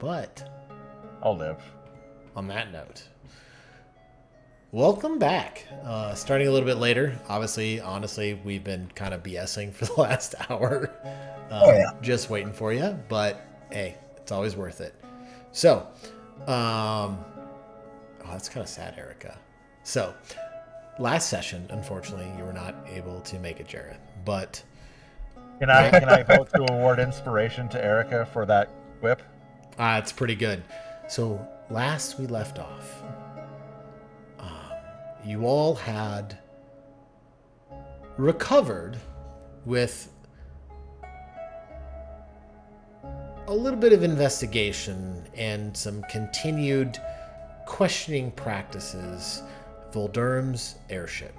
But I'll live. On that note, welcome back. Starting a little bit later. Honestly, we've been kind of BSing for the last hour. Just waiting for you. But hey, it's always worth it. So, that's kind of sad, Erica. So, last session, unfortunately, you were not able to make it, Jareth. But can I vote to award inspiration to Erica for that whip? It's pretty good. So, last we left off, you all had recovered with a little bit of investigation and some continued questioning practices Voldurm's airship.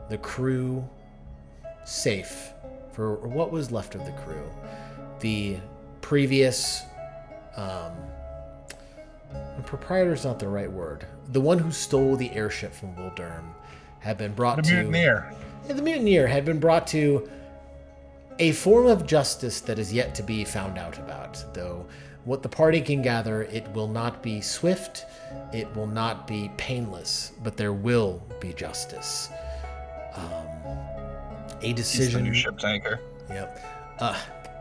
The crew safe for what was left of the crew. The previous proprietor's not the right word. The one who stole the airship from Voldurm had been brought to... Mutineer. The mutineer had been brought to a form of justice that is yet to be found out about, though what the party can gather, it will not be swift, it will not be painless, but there will be justice. A decision... He's the new ship's anchor. Yep.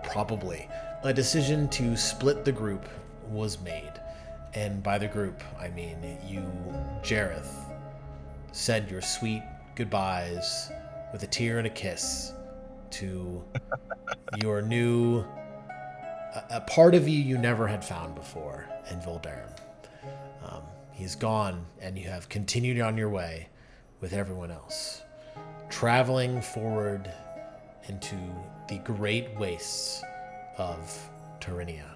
Probably. A decision to split the group was made. And by the group, I mean you, Jareth, said your sweet goodbyes with a tear and a kiss to your new... a part of you never had found before in Voldurm. He's gone, and you have continued on your way with everyone else, traveling forward into the great wastes of Taurinia.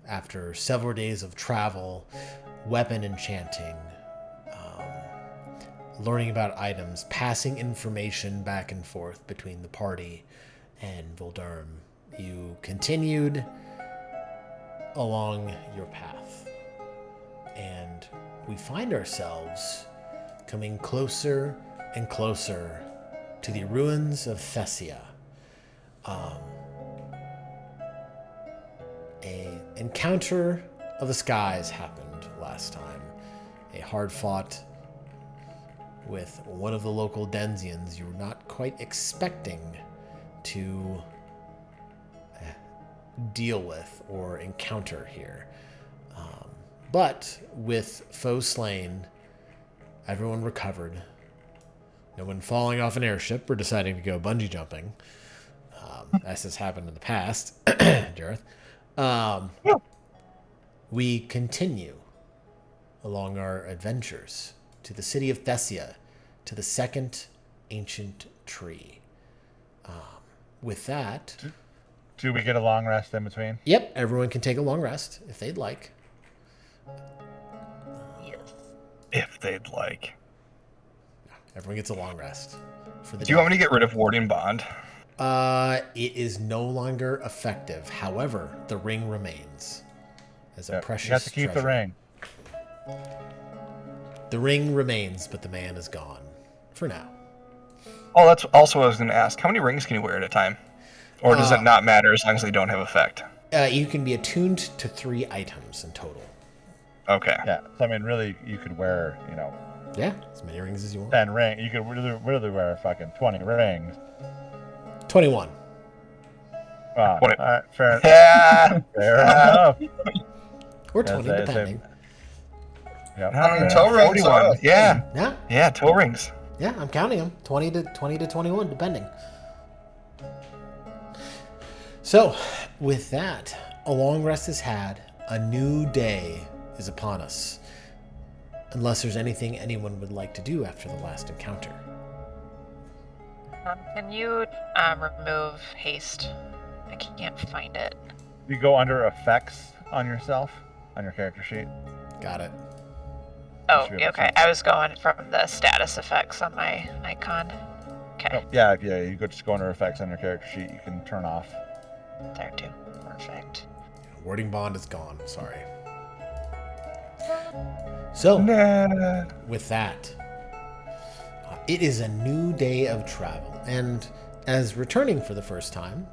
After several days of travel, weapon enchanting, learning about items, passing information back and forth between the party and Voldurm, you continued along your path. And we find ourselves coming closer and closer to the ruins of Thessia. A encounter of the skies happened last time. A hard fought with one of the local Denzians you were not quite expecting to deal with or encounter here. But with foes slain, everyone recovered. No one falling off an airship or deciding to go bungee jumping, as has happened in the past, Jareth. We continue along our adventures to the city of Thessia, to the second ancient tree. With that... Do we get a long rest in between? Yep, everyone can take a long rest if they'd like. Yes. If they'd like. Everyone gets a long rest. For the Do you want me to get rid of Warding Bond? It is no longer effective. However, the ring remains as a precious You have to keep treasure. the ring. The ring remains, but the man is gone. For now. Oh, that's also what I was going to ask. How many rings can you wear at a time? Or does it not matter as long as they don't have effect? You can be attuned to 3 items in total. Okay. Yeah. So, I mean, really, you could wear, Yeah, as many rings as you want. 10 rings. You could really wear fucking 20 rings. 21. Wow. What it- All right, fair Yeah. fair enough. Or 20, Yes, depending. Yeah, I mean, fair toe enough. rings. 41. Yeah. Yeah, Yeah, toe rings. yeah, I'm counting them. 20 to 21, depending. So, with that, a long rest is had. A new day is upon us. Unless there's anything anyone would like to do after the last encounter. Can you remove haste? I can't find it. You go under effects on yourself, on your character sheet. Got it. Oh, should be able to okay. see. I was going from the status effects on my icon. Okay, Oh, yeah, you could just go under effects on your character sheet. You can turn off. there too. Perfect. Warding bond is gone. Sorry. So, with that, it is a new day of travel, and as returning for the first time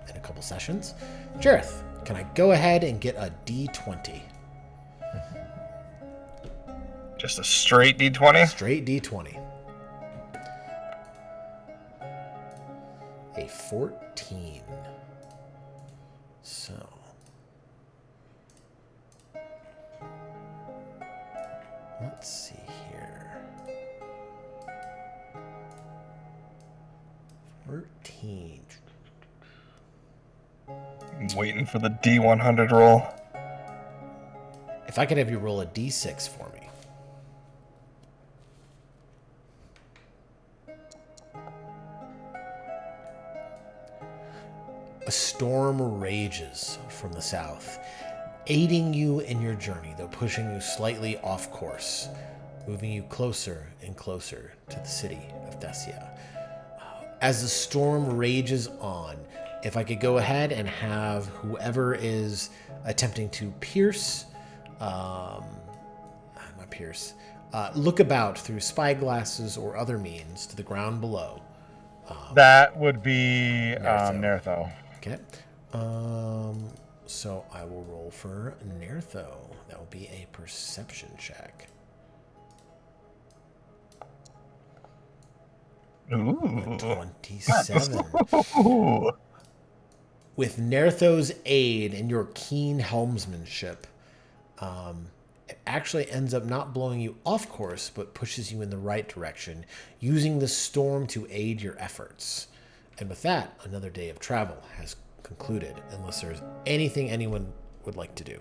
in a couple sessions, Jareth, can I go ahead and get a D20? Just a straight D20? Straight D20. A 14. So. Let's see here. 13. I'm waiting for the D100 roll. If I could have you roll a D6 for me. A storm rages from the south, aiding you in your journey, though pushing you slightly off course, moving you closer and closer to the city of Thessia. As the storm rages on, if I could go ahead and have whoever is attempting to look about through spyglasses or other means to the ground below. That would be Nertho. Okay. So I will roll for Nertho. That will be a perception check. Ooh. 27. Ooh. With Nertho's aid and your keen helmsmanship, it actually ends up not blowing you off course, but pushes you in the right direction, using the storm to aid your efforts. And with that, another day of travel has concluded, unless there's anything anyone would like to do.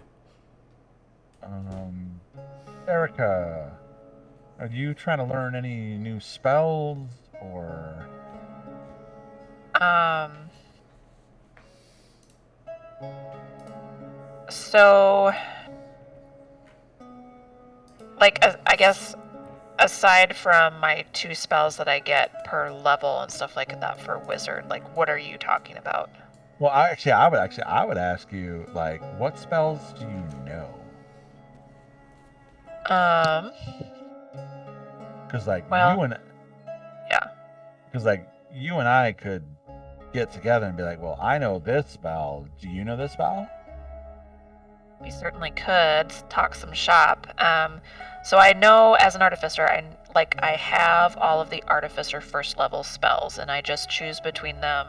Erica, are you trying to learn any new spells or? So, like, I guess, aside from my 2 spells that I get per level and stuff like that for wizard, like, what are you talking about? Well, I would ask you, like, what spells do you know? Because you and I could get together and be like, well, I know this spell. Do you know this spell? We certainly could talk some shop. So I know as an artificer, I have all of the artificer first level spells, and I just choose between them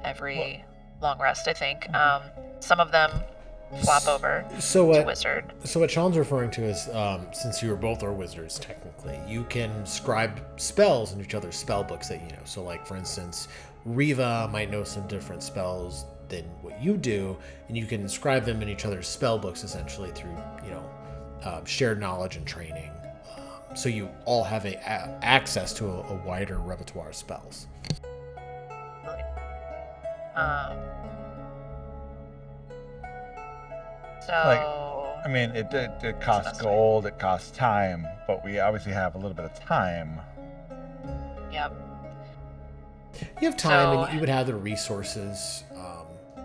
every long rest, I think. Some of them flop over to wizard. So what Sean's referring to is, since you both are wizards, technically, you can scribe spells in each other's spell books that you know. So, like, for instance, Riva might know some different spells than what you do, and you can inscribe them in each other's spell books essentially through, shared knowledge and training. So you all have access to a wider repertoire of spells. It costs gold, it costs time, but we obviously have a little bit of time. Yep. You have time, and you would have the resources.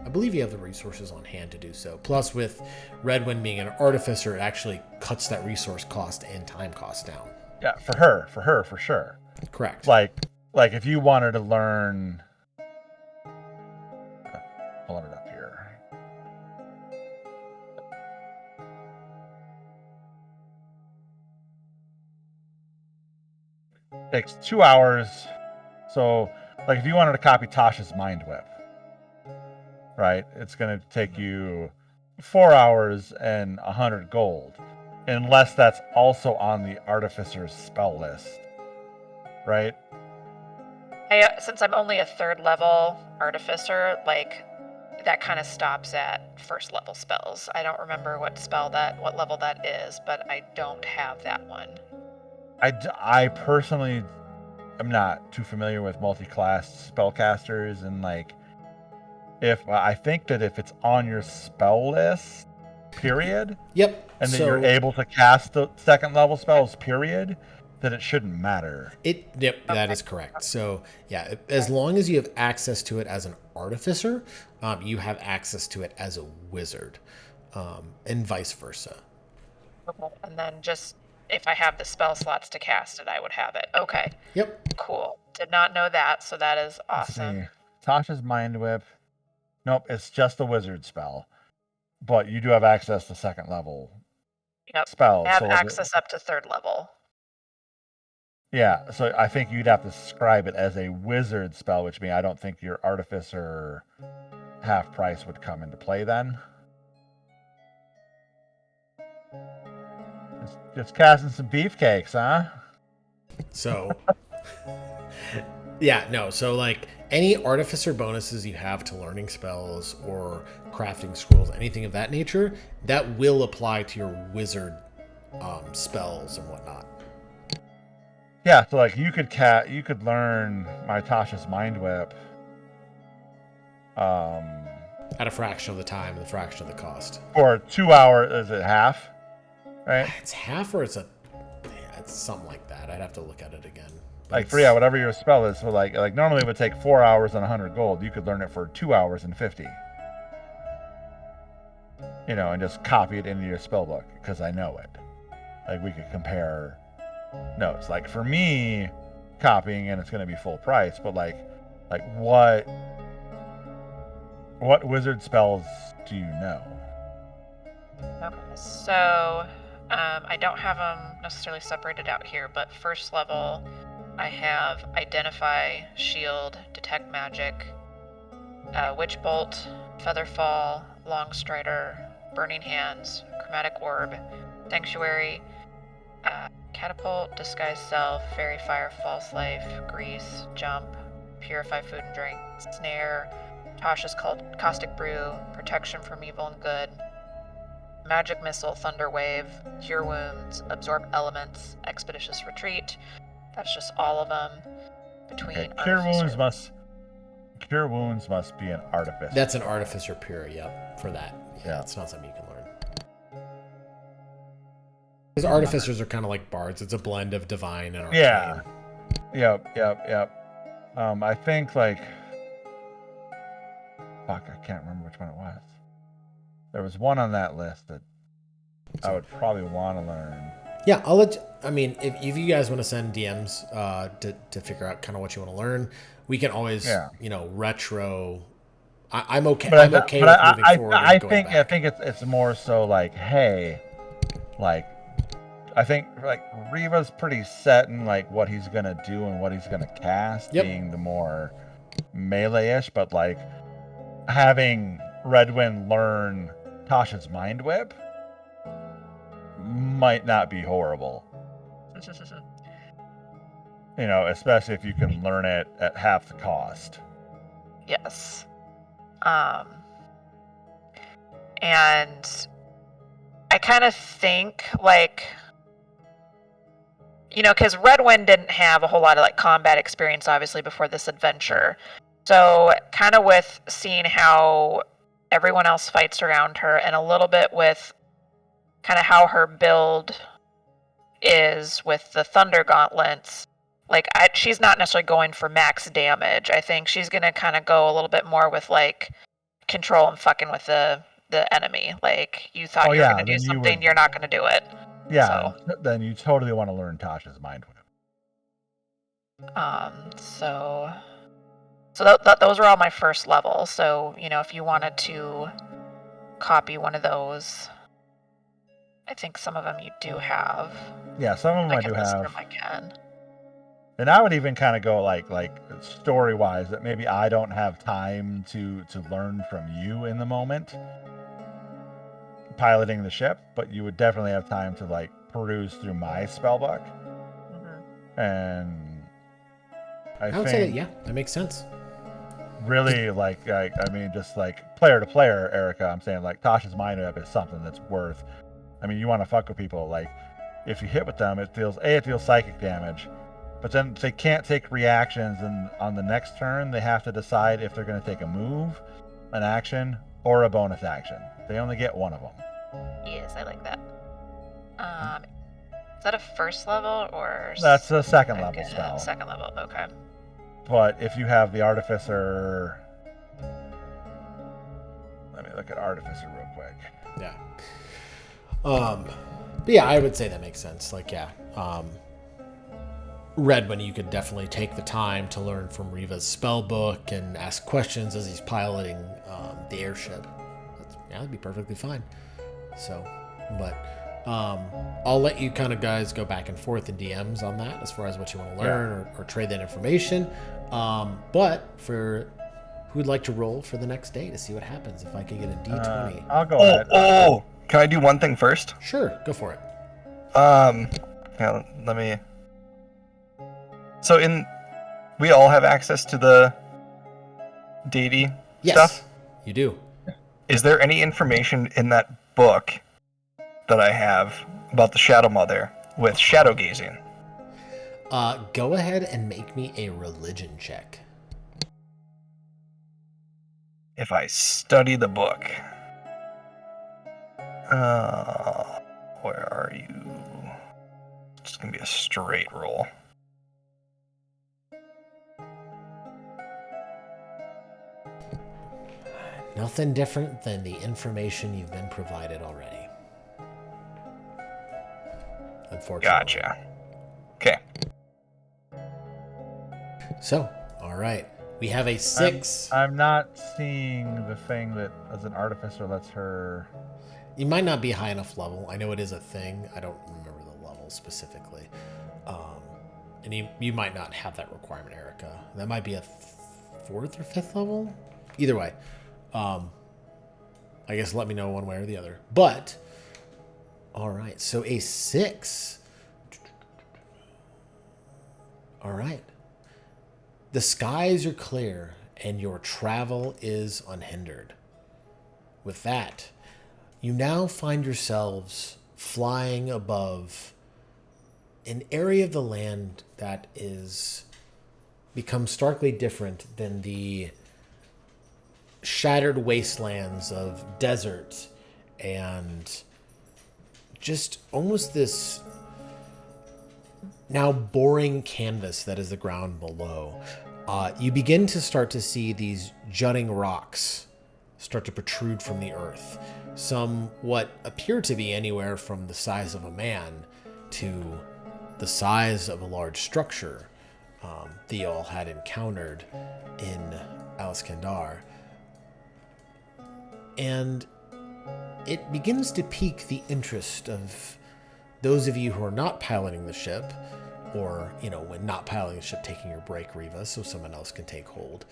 I believe you have the resources on hand to do so. Plus, with Redwind being an artificer, it actually cuts that resource cost and time cost down. Yeah, for her, for sure. Correct. Like if you wanted to learn, pulling it up here. Takes 2 hours. So, like, if you wanted to copy Tasha's Mind Whip, right? It's going to take you 4 hours and 100 gold, unless that's also on the artificer's spell list, right? Since I'm only a 3rd level artificer, like, that kind of stops at 1st level spells. I don't remember what level that is, but I don't have that one. I personally am not too familiar with multi-class spellcasters, and I think that if it's on your spell list, period. Yep. And then you're able to cast the 2nd level spells, period, then it shouldn't matter. Yep, that is correct. So, yeah, as long as you have access to it as an artificer, you have access to it as a wizard, and vice versa. Okay. And then just if I have the spell slots to cast it, I would have it. Okay, Yep. cool. Did not know that, so that is Let's awesome. see. Tasha's Mind Whip. Nope, it's just a wizard spell. But you do have access to second level Yep. spells. I have So like, access up to 3rd level. yeah, so I think you'd have to describe it as a wizard spell, which means I don't think your artificer half price would come into play then. Just casting some beefcakes, huh? So, yeah, no. So, like, any artificer bonuses you have to learning spells or crafting scrolls, anything of that nature, that will apply to your wizard spells and whatnot. Yeah, so like you could learn my Tasha's Mind Whip. At a fraction of the time and a fraction of the cost. For 2 hours, is it half? Right? It's half or it's something like that. I'd have to look at it again. But Like yeah, whatever your spell is. So like normally it would take 4 hours and 100 gold. You could learn it for 2 hours and 50. You know, and just copy it into your spell book because I know it. Like we could compare notes. Like for me, copying and it's going to be full price. But like what wizard spells do you know? Okay, so I don't have them necessarily separated out here, but 1st level, I have Identify, Shield, Detect Magic, Witch Bolt, Featherfall, Longstrider, Burning Hands, Chromatic Orb, Sanctuary, Catapult, Disguise Self, Fairy Fire, False Life, Grease, Jump, Purify Food and Drink, Snare, Tasha's Caustic Brew, Protection from Evil and Good, Magic Missile, Thunder Wave, Cure Wounds, Absorb Elements, Expeditious Retreat. That's just all of them. Between Okay, Artificer. Cure Wounds must be an artificer. That's an artificer pure, yep, for that. Yeah, Yeah. it's not something you can learn. Because artificers are kind of like bards. It's a blend of divine and arcane. Yeah. Yep. I think like fuck, I can't remember which one it was. There was one on that list that I would probably want to learn. Yeah, I'll let you, I mean, if you guys want to send DMs to figure out kind of what you want to learn, we can always, retro. I'm okay. But I'm okay with moving forward. I and going think back. it's more so like, hey, like I think like Riva's pretty set in like what he's gonna do and what he's gonna cast, Yep. being the more melee-ish, but like having Redwin learn Tasha's Mind Whip might not be horrible. You know, especially if you can learn it at half the cost. Yes. And I kind of think like, because Redwin didn't have a whole lot of like combat experience, obviously, before this adventure. So kind of with seeing how everyone else fights around her and a little bit with kind of how her build is with the Thunder Gauntlets, like she's not necessarily going for max damage. I think she's going to kind of go a little bit more with like control and fucking with the enemy. Like you thought you were going to do something, you're not going to do it. Yeah, then you totally want to learn Tasha's Mind Whip. So those are all my 1st level. So, if you wanted to copy one of those, I think some of them you do have. Yeah, some of them I do have. I can. And I would even kind of go like story-wise that maybe I don't have time to learn from you in the moment, piloting the ship, but you would definitely have time to like peruse through my spellbook. Mm-hmm. And I would say that makes sense. Really, just like player to player, Erica, I'm saying like Tasha's Mind Whip is something that's worth. I mean, you want to fuck with people. Like, if you hit with them, it feels psychic damage, but then they can't take reactions, and on the next turn, they have to decide if they're going to take a move, an action, or a bonus action. They only get one of them. Yes, I like that. Is that a 1st level or? That's a 2nd level spell. 2nd level, okay. But if you have the Artificer, let me look at Artificer real quick. Yeah. But yeah, I would say that makes sense. Like, yeah. Redwin, you could definitely take the time to learn from Riva's spell book and ask questions as he's piloting the airship. That'd be perfectly fine. So, but I'll let you kind of guys go back and forth in DMs on that as far as what you want to learn or trade that information. But for who'd like to roll for the next day to see what happens if I could get a D20? I'll go ahead. Oh, can I do one thing first? Sure, go for it. Yeah, let me. So we all have access to the deity Yes, stuff? you do. Is there any information in that book that I have about the Shadow Mother with shadow gazing? Go ahead and make me a religion check. If I study the book. Where are you? It's just gonna be a straight roll. Nothing different than the information you've been provided already. Unfortunately. Gotcha. Okay. So, all right. We have a 6. I'm not seeing the thing that, as an artificer, lets her. You might not be high enough level. I know it is a thing. I don't remember the level specifically. And you might not have that requirement, Erica. That might be a 4th or 5th level. Either way. I guess let me know one way or the other. But, all right. So a 6. All right. The skies are clear and your travel is unhindered. With that, you now find yourselves flying above an area of the land that is become starkly different than the shattered wastelands of desert and just almost this now boring canvas that is the ground below. You begin to start to see these jutting rocks start to protrude from the earth. Some what appear to be anywhere from the size of a man to the size of a large structure Theol had encountered in Aliskandar. And it begins to pique the interest of those of you who are not piloting the ship, or, when not piloting the ship, taking your break, Riva, so someone else can take hold.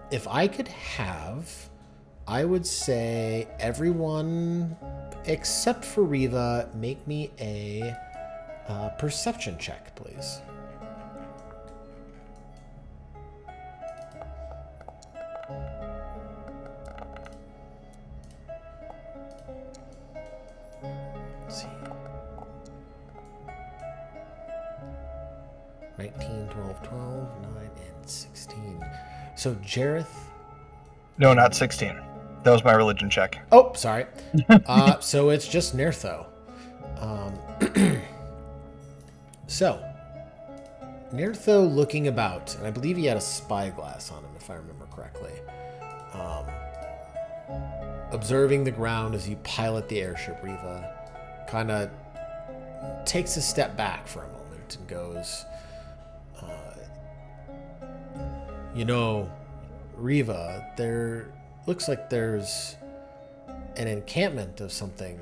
If I could have, I would say everyone except for Riva, make me a perception check, please. Let's see. 19, 12, 12, 9, and 16. So, Jareth. No, not 16. That was my religion check. Oh, sorry. So it's just Nertho. So, Nertho looking about, and I believe he had a spyglass on him, if I remember correctly. Observing the ground as you pilot the airship, Riva kind of takes a step back for a moment and goes, Riva, there looks like there's an encampment of something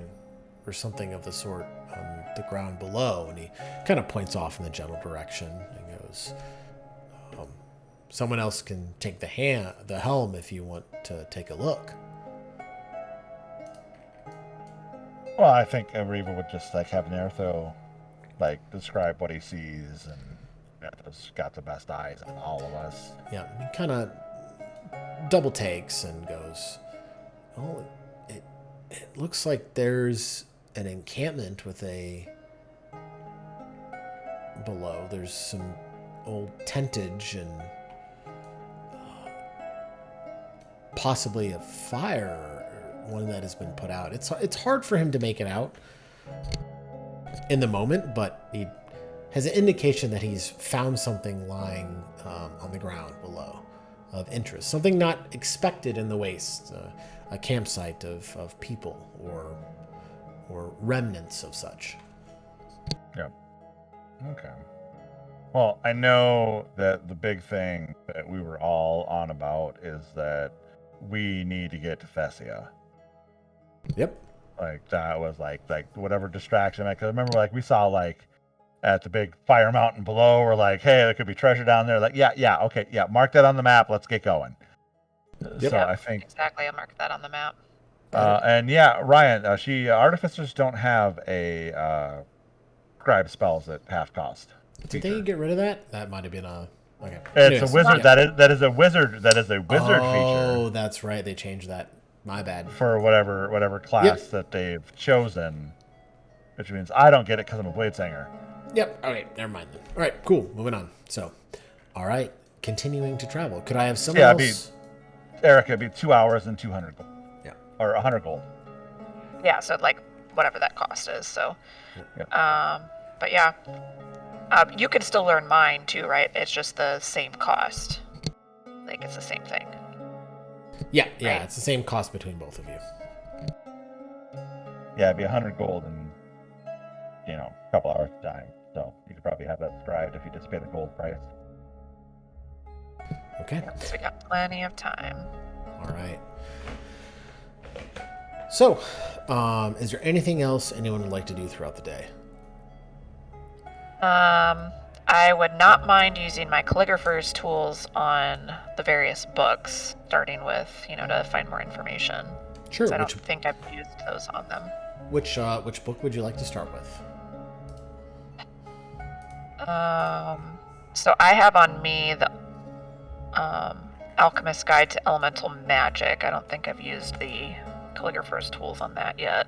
or something of the sort on the ground below. And he kind of points off in the general direction and goes, someone else can take the helm if you want to take a look. Well, I think Riva would just have Nertho describe what he sees, and Nertho's got the best eyes on all of us. Yeah, he kind of double takes and goes, "Oh, it looks like there's an encampment with below. There's some old tentage and possibly a fire, or one that has been put out. It's hard for him to make it out in the moment, but he has an indication that he's found something lying on the ground below of interest, something not expected in the waste, a campsite of people or or remnants of such. Yep. Okay. Well, I know that the big thing that we were all on about is that we need to get to Thessia. Yep. Like that was like whatever distraction. Because I remember like we saw like at the big fire mountain below, we're like, hey, there could be treasure down there. Like, yeah, okay, yeah, mark that on the map. Let's get going. Yep. So Yep, I think, exactly. I'll mark that on the map. and yeah, Ryan, artificers don't have a scribe spells at half cost. Did they get rid of that? That might have been a. Okay. It's a Anyways, wizard. yeah. That is a wizard. That is a wizard Oh, feature that's right. They changed that. My bad. for whatever class that they've chosen, which means I don't get it because I'm a blade singer. Yep. Okay. Never mind then. All right. Cool. Moving on. So, all right. Continuing to travel. Could I have someone else? Eric, it'd be 2 hours and 200 gold. Yeah. Or 100 gold. Yeah, so like whatever that cost is. So, Yeah. but yeah, you can still learn mine too, right? It's just the same cost. Like it's the same thing. Yeah. Yeah. Right. It's the same cost between both of you. Yeah, it'd be 100 gold in, a couple hours of time. So you could probably have that scribed if you just pay the gold price. Okay. So we got plenty of time. All right. So, is there anything else anyone would like to do throughout the day? I would not mind using my calligrapher's tools on the various books, starting with, to find more information. Sure. I don't think I've used those on them. Which book would you like to start with? So I have on me the Alchemist's Guide to Elemental Magic. I don't think I've used the calligrapher's tools on that yet.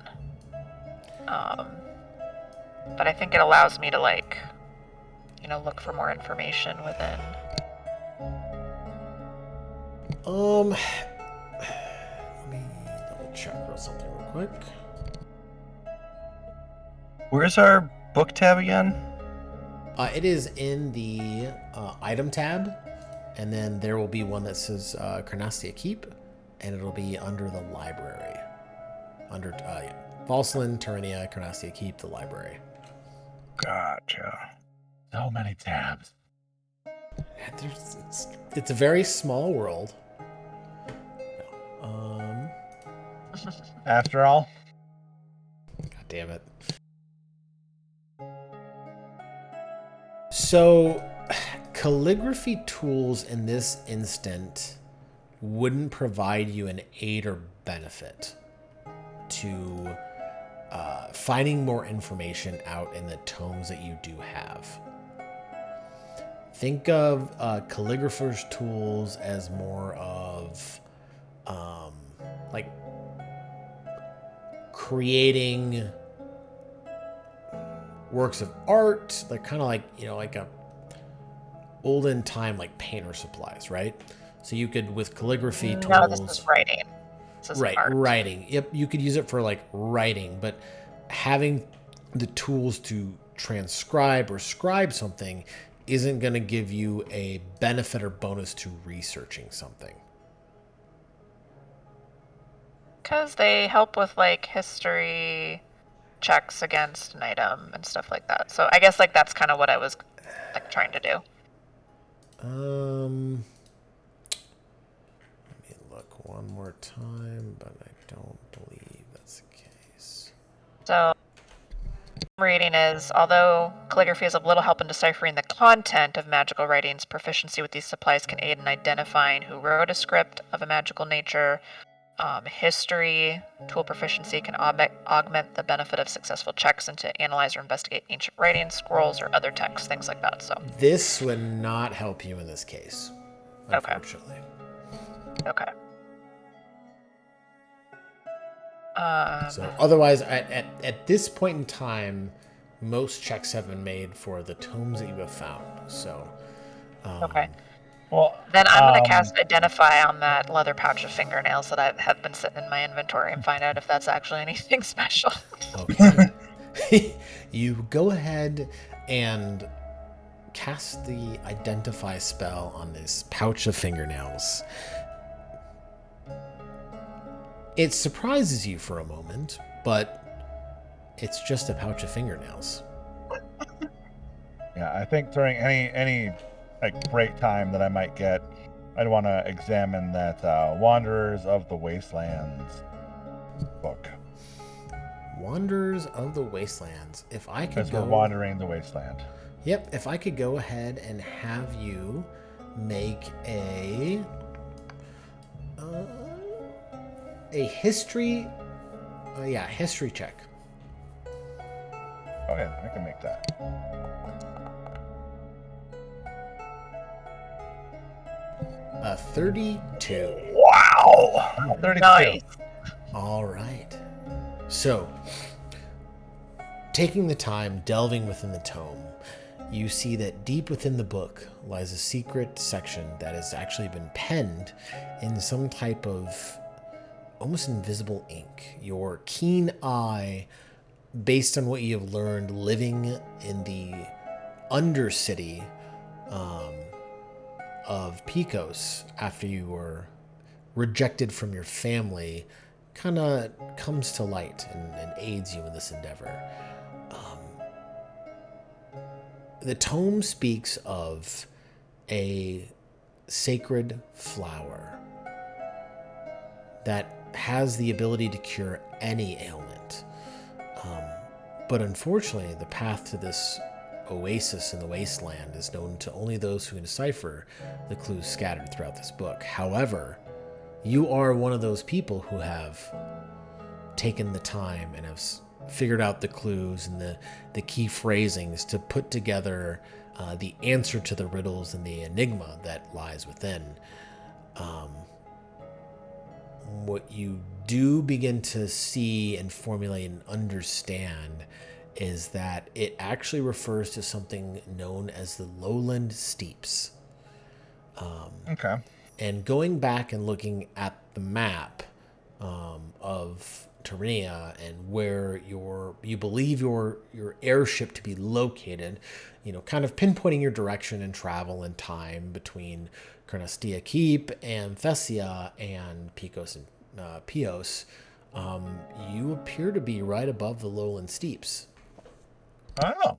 But I think it allows me to look for more information within. Let me double check something real quick. Where's our book tab again? It is in the item tab, and then there will be one that says Carnastia Keep, and it'll be under the library. Under Falsland, Taurinia, Carnastia Keep, the library. Gotcha. So many tabs. It's a very small world. After all, God damn it. So, calligraphy tools in this instant wouldn't provide you an aid or benefit to finding more information out in the tomes that you do have. Think of calligrapher's tools as more of like creating works of art, like kind of like like a olden time like painter supplies, right? So you could with calligraphy tools. No, this is writing. This is right, art. writing. Yep, you could use it for like writing, but having the tools to transcribe or scribe something isn't going to give you a benefit or bonus to researching something. Because they help with history checks against an item and stuff like that. So I guess that's kind of what I was trying to do. Let me look one more time, but I don't believe that's the case. So reading is, although calligraphy is of little help in deciphering the content of magical writings, proficiency with these supplies can aid in identifying who wrote a script of a magical nature. History tool proficiency can augment the benefit of successful checks and to analyze or investigate ancient writings, scrolls, or other texts, things like that. So this would not help you in this case, unfortunately. Okay. So otherwise, at this point in time, most checks have been made for the tomes that you have found. So okay. well, Then I'm going to cast Identify on that leather pouch of fingernails that I have been sitting in my inventory and find out if that's actually anything special. Okay. You go ahead and cast the Identify spell on this pouch of fingernails. It surprises you for a moment, but It's just a pouch of fingernails. Yeah, I think during any like break time that I might get, I'd want to examine that Wanderers of the Wastelands book. Wanderers of the Wastelands. If I could As we're go, wandering the wasteland. Yep. If I could go ahead and have you make a history, history check. Oh yeah, I can make that. A 32. Wow. 32. Nice. All right. So, taking the time, delving within the tome, you see that deep within the book lies a secret section that has actually been penned in some type of almost invisible ink. Your keen eye, based on what you have learned living in the undercity of Picos after you were rejected from your family, kind of comes to light and aids you in this endeavor. The tome speaks of a sacred flower that has the ability to cure any ailment. But unfortunately, the path to this oasis in the wasteland is known to only those who can decipher the clues scattered throughout this book. However, you are one of those people who have taken the time and have figured out the clues and the key phrasings to put together the answer to the riddles and the enigma that lies within. What you do begin to see and formulate and understand is that it actually refers to something known as the Lowland Steeps. Okay. And going back and looking at the map of Taurinia and where you believe your airship to be located, kind of pinpointing your direction and travel and time between Carnastia Keep and Thessia and Picos and Pios, you appear to be right above the Lowland Steeps. Oh.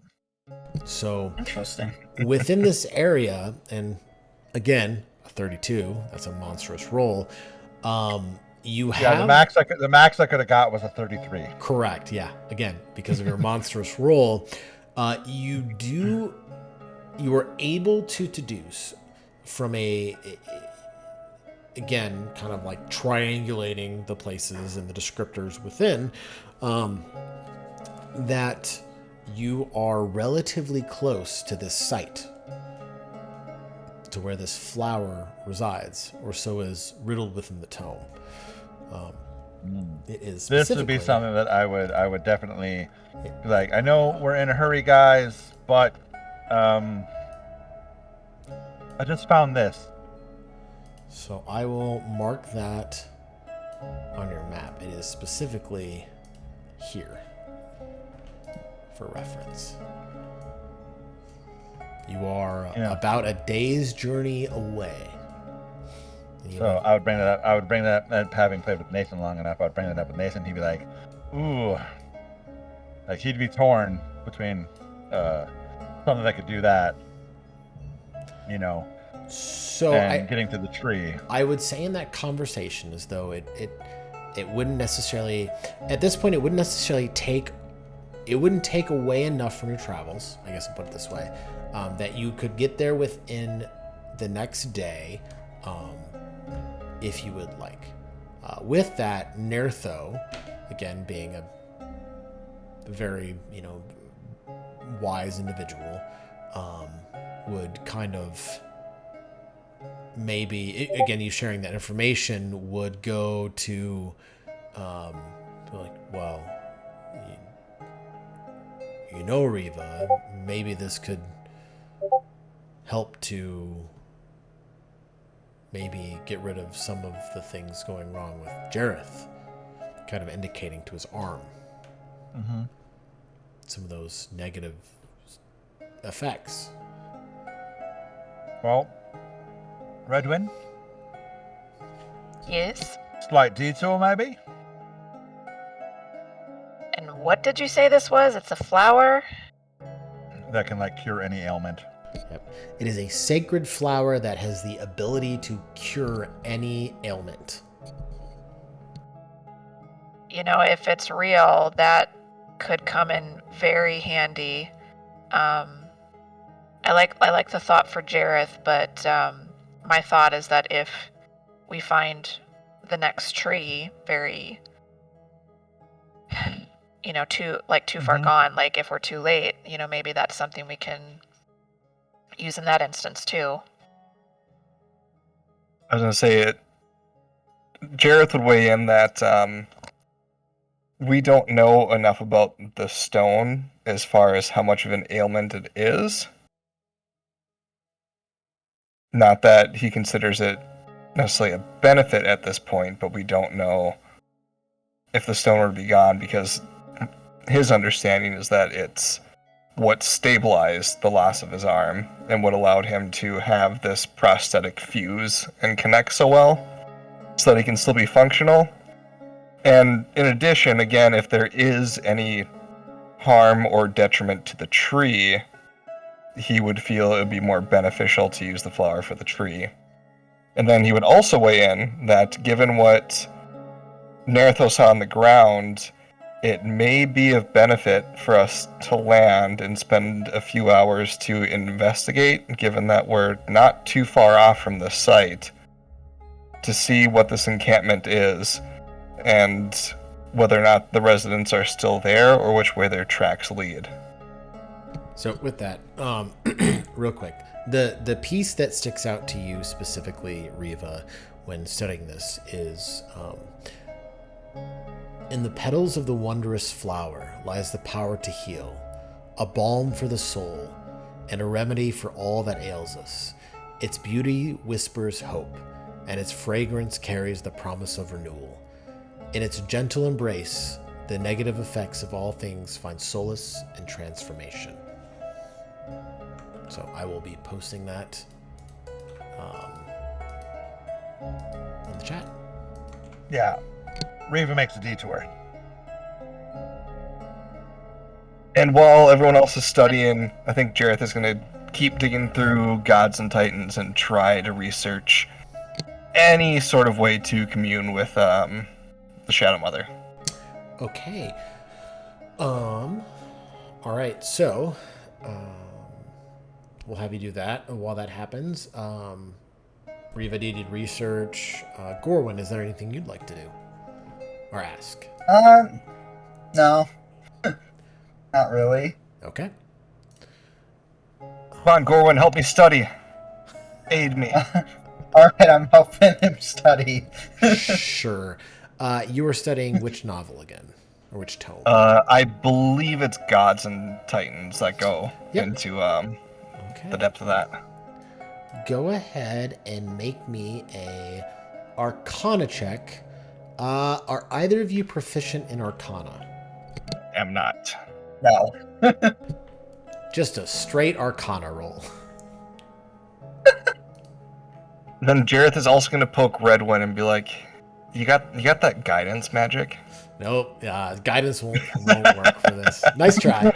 So Interesting. within this area, and again, a 32, that's a monstrous roll. You have the max I could have got was a 33. Correct. Yeah. Again, because of your monstrous roll, you are able to deduce from again, kind of like triangulating the places and the descriptors within, that you are relatively close to this site, to where this flower resides, or so is riddled within the tome. It is This would be specifically- something that I would definitely be like. I know we're in a hurry, guys, but I just found this. So I will mark that on your map. It is specifically here for reference. You are about a day's journey away. And you So I would bring that up. I would bring that up, and having played with Nathan long enough, I would bring that up with Nathan. He'd be like, "Ooh," like he'd be torn between something that could do that, So and getting to the tree. I would say in that conversation, as though it wouldn't necessarily, at this point, it wouldn't take away enough from your travels, I guess I'll put it this way, that you could get there within the next day, if you would like. With that, Nertho, again, being a very, wise individual, would kind of maybe, again, you sharing that information would go to, like, well, Riva, maybe this could help to maybe get rid of some of the things going wrong with Jareth, kind of indicating to his arm. Mm-hmm. Some of those negative effects. Well, Redwin, Yes. slight detour maybe. And what did you say this was? It's a flower? That can cure any ailment. Yep. It is a sacred flower that has the ability to cure any ailment. If it's real, that could come in very handy. I like the thought for Jareth, but my thought is that if we find the next tree very, too far gone, if we're too late, maybe that's something we can use in that instance too. I was going to say Jareth would weigh in that we don't know enough about the stone as far as how much of an ailment it is. Not that he considers it necessarily a benefit at this point, but we don't know if the stone were to be gone, because his understanding is that it's what stabilized the loss of his arm and what allowed him to have this prosthetic fuse and connect so well so that he can still be functional. And in addition, again, if there is any harm or detriment to the tree, he would feel it would be more beneficial to use the flower for the tree. And then he would also weigh in that given what Nerthos saw on the ground, it may be of benefit for us to land and spend a few hours to investigate, given that we're not too far off from the site, to see what this encampment is and whether or not the residents are still there or which way their tracks lead. So with that, real quick, the piece that sticks out to you specifically, Riva, when studying this is in the petals of the wondrous flower lies the power to heal, a balm for the soul, and a remedy for all that ails us. Its beauty whispers hope, and its fragrance carries the promise of renewal. In its gentle embrace, the negative effects of all things find solace and transformation. So I will be posting that in the chat. Yeah. Raven makes a detour. And while everyone else is studying, I think Jareth is going to keep digging through Gods and Titans and try to research any sort of way to commune with the Shadow Mother. Okay. All right. So, we'll have you do that. And while that happens, Riva did research. Gorwin, is there anything you'd like to do or ask? No, not really. Okay. Come on, Gorwin, help me study. Aid me. All right, I'm helping him study. Sure. You were studying which novel again, or which tome? I believe it's Gods and Titans that go Yep. into Okay. the depth of that. Go ahead and make me a Arcana check. Are either of you proficient in Arcana? Am not. No. Just a straight Arcana roll. Then Jareth is also going to poke Redwin and be like, "You got that guidance magic?" Nope. Guidance won't work for this. Nice try.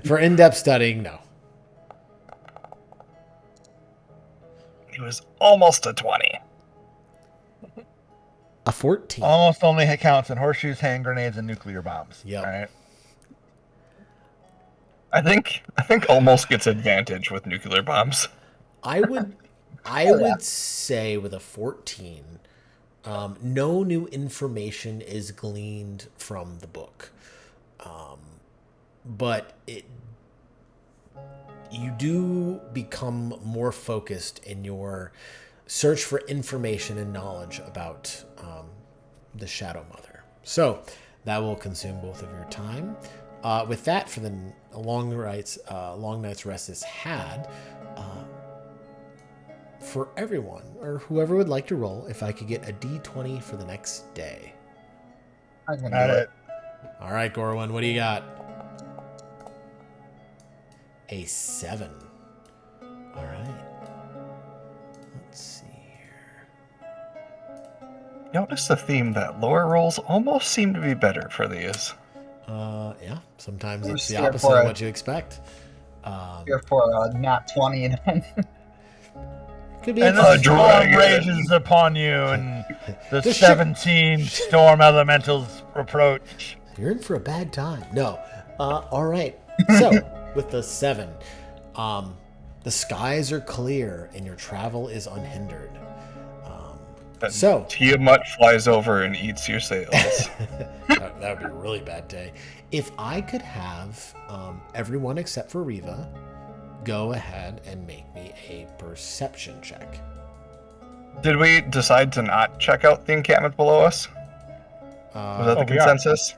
For in-depth studying, no. It was almost a 20. A 14. Almost only counts in horseshoes, hand grenades, and nuclear bombs. Yep. All right. I think almost gets advantage with nuclear bombs. I would say with a 14, no new information is gleaned from the book. But you do become more focused in your search for information and knowledge about the Shadow Mother. So that will consume both of your time. With that, for the long night's rest is had. For everyone, or whoever would like to roll, if I could get a d20 for the next day. I'm gonna Got do it. All right, Gorwin, what do you got? A 7. All right. Let's see here. Notice the theme that lower rolls almost seem to be better for these. Yeah, sometimes I'm it's the scared opposite for of it. what you expect. Here for a nat 20 then. Could be And the A interesting. storm dragon. rages upon you, and the The ship- 17 storm elementals approach. You're in for a bad time. No. All right. So, with the 7, the skies are clear and your travel is unhindered. So, Tiamat flies over and eats your sails. that would be a really bad day. If I could have everyone except for Riva go ahead and make me a perception check. Did we decide to not check out the encampment below us? Was that the we are. consensus?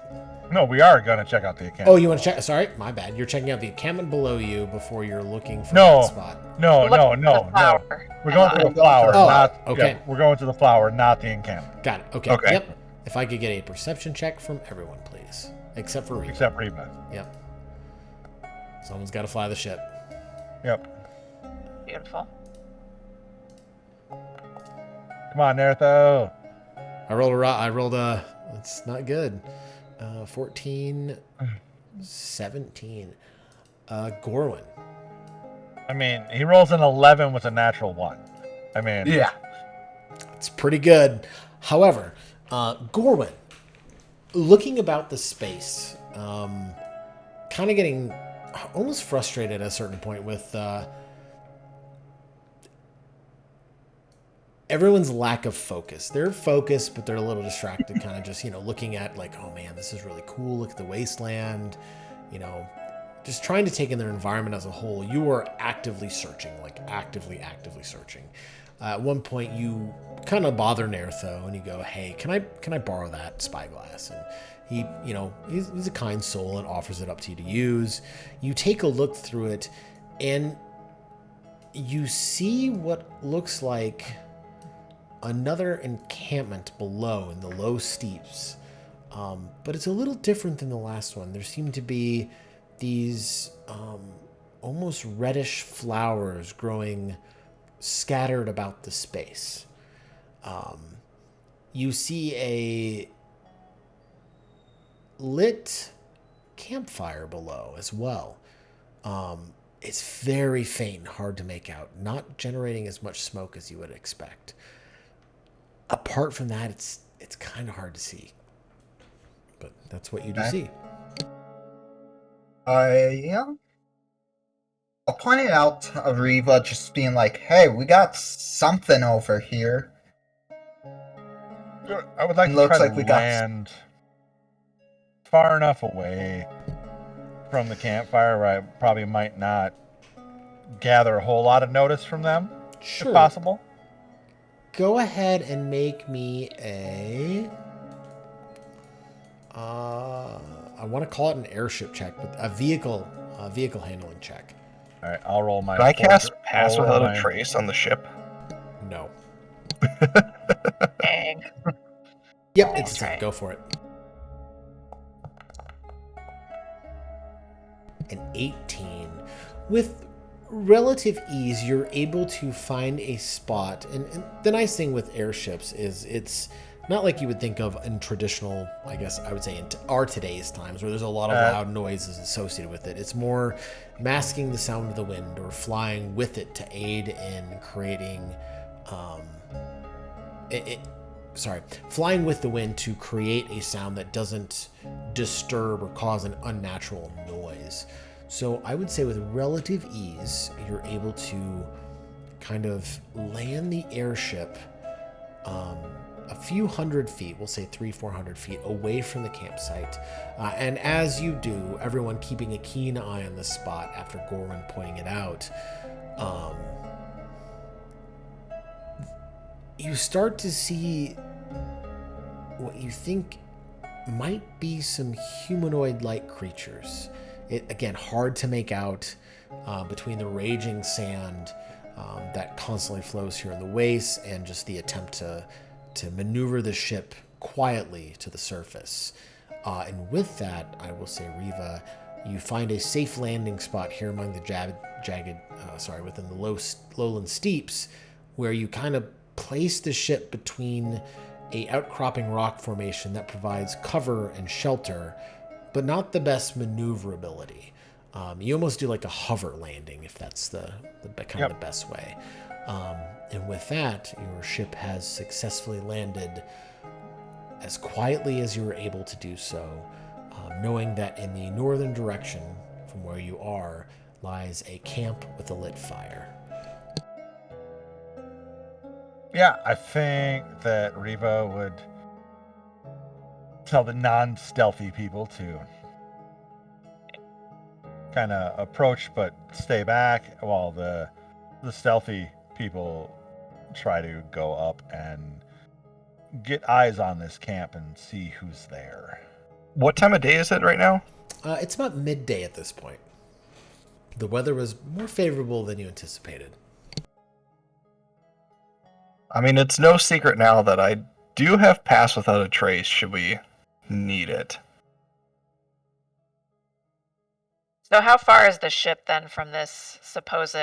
No, we are going to check out the account. Oh, you want to check? Sorry, my bad. You're checking out the encampment below you before you're looking for No. that spot. No. Look at the No. flower. We're going to the Oh, flower, not. okay. Yeah, we're going to the flower, not the encampment. Got it. Okay. Okay. Yep. If I could get a perception check from everyone, please, except for Riva. Except Reba. Yep. Someone's got to fly the ship. Yep. Beautiful. Come on, Nertho. I rolled a. It's not good. 14, 17. Gorwin. I mean, he rolls an 11 with a natural 1. I mean, Yeah. It's pretty good. However, Gorwin, looking about the space, kind of getting almost frustrated at a certain point with everyone's lack of focus. They're focused, but they're a little distracted, kind of just, looking at like, oh man, this is really cool. Look at the wasteland, just trying to take in their environment as a whole. You are actively searching, like actively searching. At one point, you kind of bother Nertho and you go, "Hey, can I borrow that spyglass?" And he, he's a kind soul and offers it up to you to use. You take a look through it, and you see what looks like another encampment below in the low steeps, but it's a little different than the last one. There seem to be these almost reddish flowers growing scattered about the space. You see a lit campfire below as well. It's very faint and hard to make out, not generating as much smoke as you would expect. Apart from that, it's kind of hard to see, but that's what you do see. Yeah. I'll point it out to Ariva, just being like, "Hey, we got something over here." I would like to Looks try like to we got- land far enough away from the campfire where I probably might not gather a whole lot of notice from them, Sure. if possible. Go ahead and make me a. I want to call it an airship check, but a vehicle handling check. All right, I'll roll my. Can I cast I'll Pass roll Without my- a Trace on the ship? No. Dang. Yep, it's a Right. Go for it. An 18. With relative ease, you're able to find a spot. And the nice thing with airships is it's not like you would think of in traditional, I guess I would say in our today's times, where there's a lot of loud noises associated with it. It's more masking the sound of the wind or flying with it to aid in creating flying with the wind to create a sound that doesn't disturb or cause an unnatural noise. So I would say with relative ease, you're able to kind of land the airship a few hundred feet, we'll say 300-400 feet away from the campsite. And as you do, everyone keeping a keen eye on the spot after Gorwin pointing it out, you start to see what you think might be some humanoid-like creatures. It, again, hard to make out between the raging sand that constantly flows here in the waste and just the attempt to maneuver the ship quietly to the surface. And with that, I will say, Riva, you find a safe landing spot here among the within the lowland steeps, where you kind of place the ship between a outcropping rock formation that provides cover and shelter, but not the best maneuverability. You almost do like a hover landing, if that's the kind of the best way. And with that, your ship has successfully landed as quietly as you were able to do so, knowing that in the northern direction from where you are lies a camp with a lit fire. Yeah, I think that Riva would tell the non-stealthy people to kind of approach but stay back, while the stealthy people try to go up and get eyes on this camp and see who's there. What time of day is it right now? It's about midday at this point. The weather was more favorable than you anticipated. I mean, it's no secret now that I do have Pass Without a Trace should we need it. So how far is the ship then from this supposed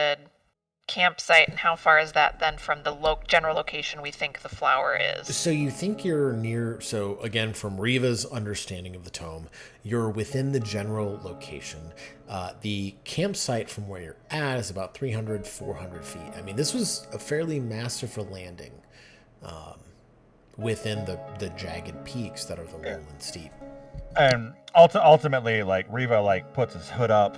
campsite, and how far is that then from the general location we think the flower is? So you think you're near, so again, from Riva's understanding of the tome, you're within the general location. The campsite from where you're at is about 300, 400 feet. I mean, this was a fairly masterful landing within the jagged peaks that are the low and steep. And ultimately, like, Riva, like, puts his hood up.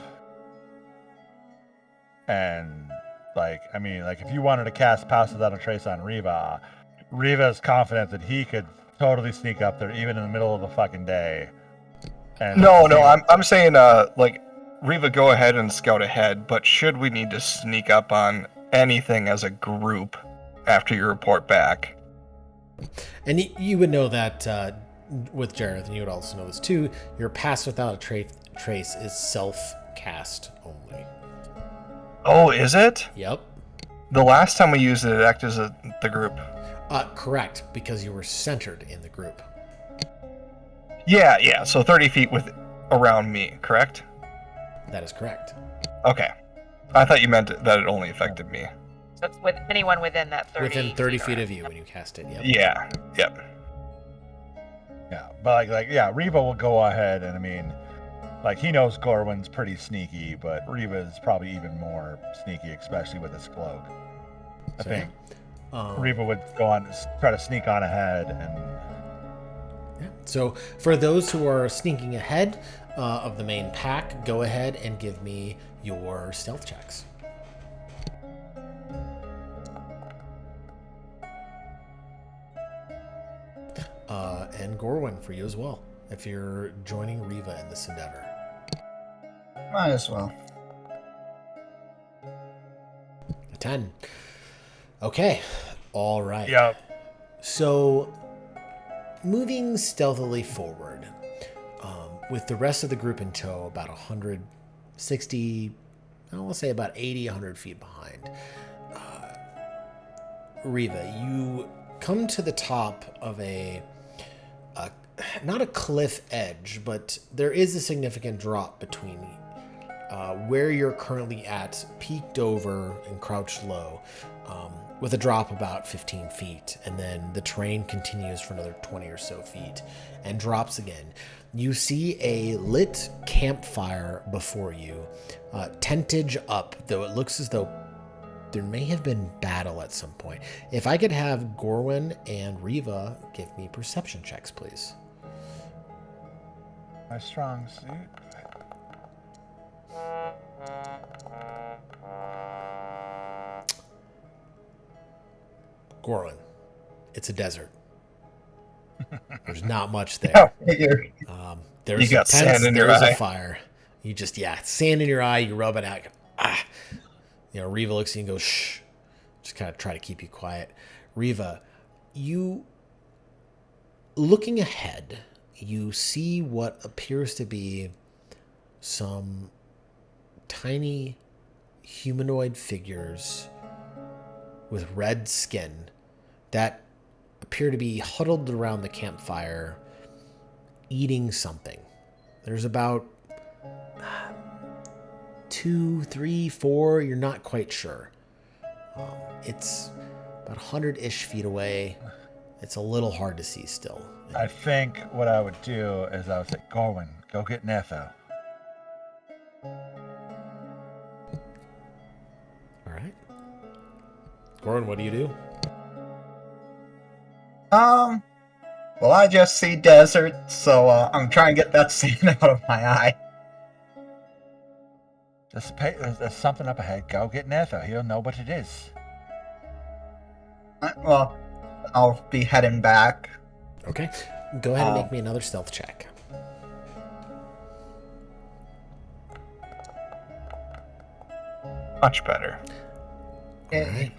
And, like, I mean, like, if you wanted to cast Pass Without a Trace on Riva, Riva's confident that he could totally sneak up there, even in the middle of the fucking day. And No, I'm saying, like, Riva, go ahead and scout ahead, but should we need to sneak up on anything as a group after you report back? And you would know that with Jareth, and you would also know this too, your Pass Without a Trace is self-cast only. Oh, is it? Yep. The last time we used it, it acted as the group. Correct, because you were centered in the group. Yeah, so 30 feet around me, correct? That is correct. Okay. I thought you meant that it only affected me. So it's with anyone within that 30 Within 30 feet around. of you when you cast it, yep. Yeah, yep. Yeah, but Riva will go ahead, and I mean, like, he knows Gorwin's pretty sneaky, but Riva is probably even more sneaky, especially with his cloak. I think Riva would go on, try to sneak on ahead, and yeah. So for those who are sneaking ahead of the main pack, go ahead and give me your stealth checks. And Gorwin for you as well, if you're joining Riva in this endeavor. Might as well. A 10. Okay. All right. yeah, So, moving stealthily forward, with the rest of the group in tow, about 160, I want to say about 80, 100 feet behind. Riva, you come to the top of not a cliff edge, but there is a significant drop between where you're currently at, peaked over and crouched low, with a drop about 15 feet, and then the terrain continues for another 20 or so feet and drops again. You see a lit campfire before you, tentage up, though it looks as though there may have been battle at some point. If I could have Gorwin and Riva give me perception checks, please. my strong suit. Gorwin, it's a desert. There's not much there. There's You got tents, sand in your there's eye. a fire. You just, sand in your eye, you rub it out. Riva looks at you and goes, shh. Just kind of try to keep you quiet. Riva, you, looking ahead, you see what appears to be some tiny humanoid figures with red skin that appear to be huddled around the campfire eating something. There's about 2, 3, 4, you're not quite sure. It's about 100-ish feet away. It's a little hard to see still. I think what I would do is I would say, Gorwin, Go get Netho. All right. Goran, what do you do? Well, I just see desert, so I'm trying to get that scene out of my eye. There's something up ahead. Go get Netho. He'll know what it is. Well, I'll be heading back. Okay. Go ahead and make me another stealth check. Much better. All right.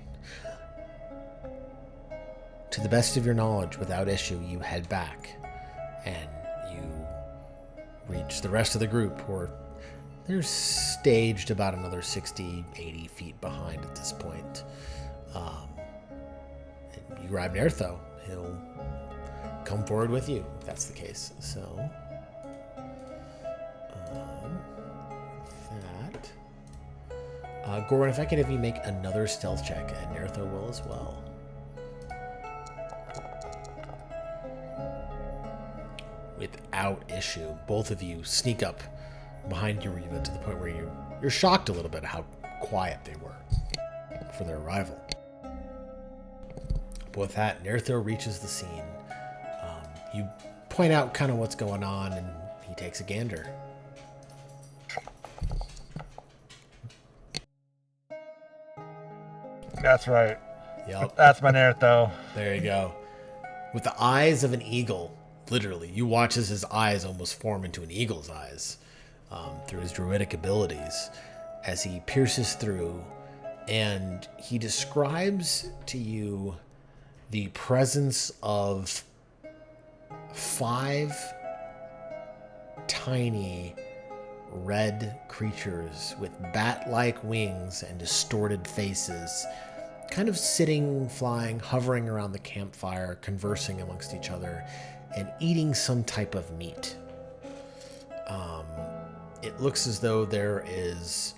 To the best of your knowledge, without issue, you head back and you reach the rest of the group, or they're staged about another 60, 80 feet behind at this point. And you grab Nertho. He'll come forward with you, if that's the case. So, Goran, if I could have you make another stealth check, and Nertho will as well. Without issue, both of you sneak up behind Yuriva to the point where you're shocked a little bit how quiet they were for their arrival. But with that, Nertho reaches the scene. You point out kind of what's going on, and he takes a gander. That's right. Yep. That's my Netho. There you go. With the eyes of an eagle, literally, you watch as his eyes almost form into an eagle's eyes through his druidic abilities as he pierces through, and he describes to you the presence of 5 tiny red creatures with bat-like wings and distorted faces, kind of sitting, flying, hovering around the campfire, conversing amongst each other, and eating some type of meat. It looks as though there is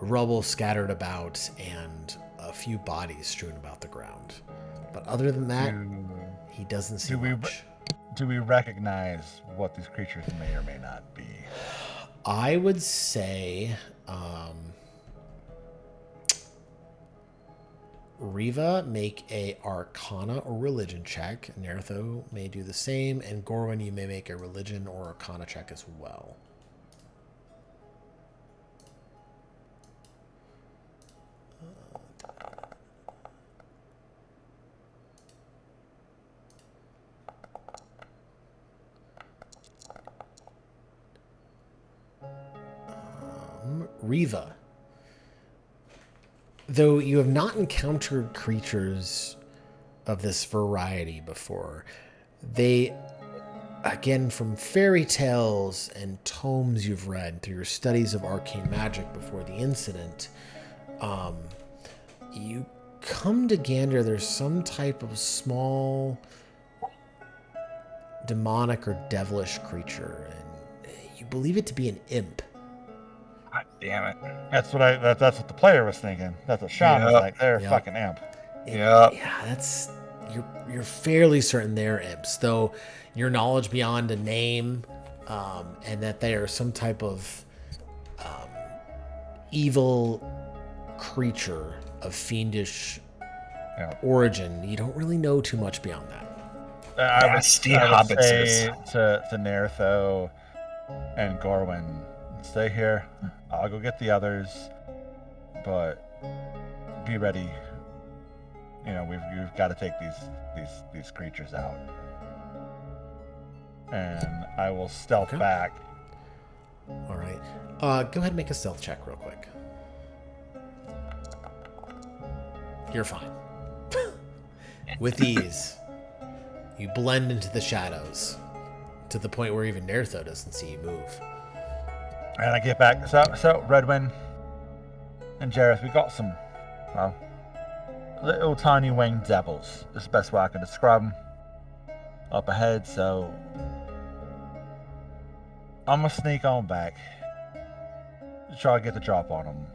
rubble scattered about and a few bodies strewn about the ground. But other than that, he doesn't see much. Do we recognize what these creatures may or may not be? I would say Riva, make a Arcana or Religion check. Nertho may do the same, and Gorwin, you may make a Religion or Arcana check as well. Riva. Though you have not encountered creatures of this variety before, they, again, from fairy tales and tomes you've read through your studies of arcane magic before the incident, you come to gander there's some type of small demonic or devilish creature, and you believe it to be an imp. God damn it. That's what the player was thinking. That's what Sean was like. They're Yep. fucking imp. Yeah. Yeah, that's you're fairly certain they're imps, though your knowledge beyond a name, and that they are some type of evil creature of fiendish origin. You don't really know too much beyond that. I would say to Nertho and Gorwin, stay here. I'll go get the others, but be ready. You know, we've got to take these creatures out. And I will stealth back. All right. Go ahead and make a stealth check real quick. You're fine. With ease, you blend into the shadows to the point where even Nertho doesn't see you move. And I get back. So Redwin and Jareth, we got some, well, little tiny winged devils. That's the best way I can describe them. Up ahead, so I'm gonna sneak on back. Try to get the drop on them.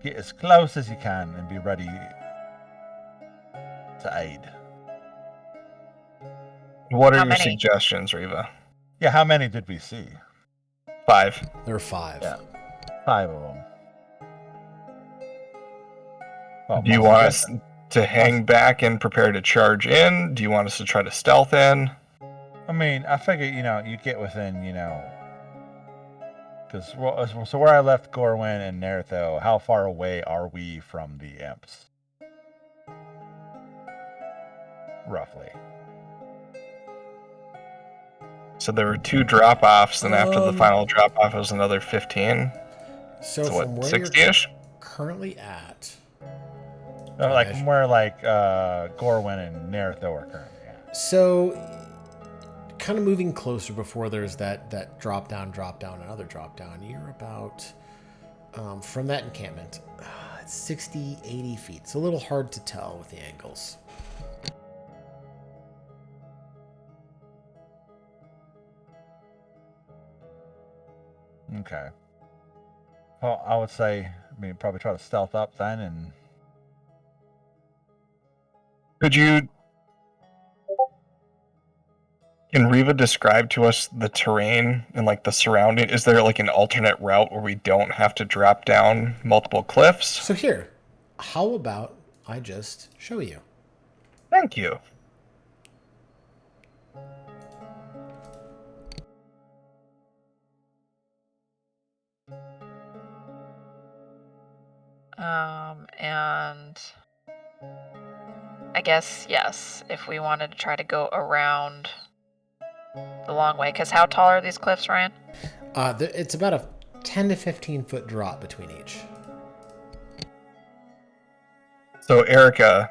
Get as close as you can and be ready to aid. What are How your many? suggestions, Riva? Yeah, how many did we see? 5. There are 5. Yeah. 5 of them. Well, Do you want us to hang back and prepare to charge in? Do you want us to try to stealth in? I mean, I figure, you get within, because so where I left Gorwyn and Neritho, how far away are we from the imps? Roughly. So there were 2 drop-offs, and after the Um, final drop-off, it was another 15. So So from what, where 60-ish? you're currently at, No, like from where Gorwyn and Neritho are currently at. so kind of moving closer before there's that drop down, another drop down. You're about from that encampment, 60, 80 feet. It's a little hard to tell with the angles. Okay. Well, I would say, probably try to stealth up then, and Could you... Can Riva describe to us the terrain and like the surrounding? Is there like an alternate route where we don't have to drop down multiple cliffs? So here, how about I just show you? Thank you. And I guess, yes, if we wanted to try to go around the long way, because how tall are these cliffs, Ryan? It's about a 10 to 15 foot drop between each. So Erica,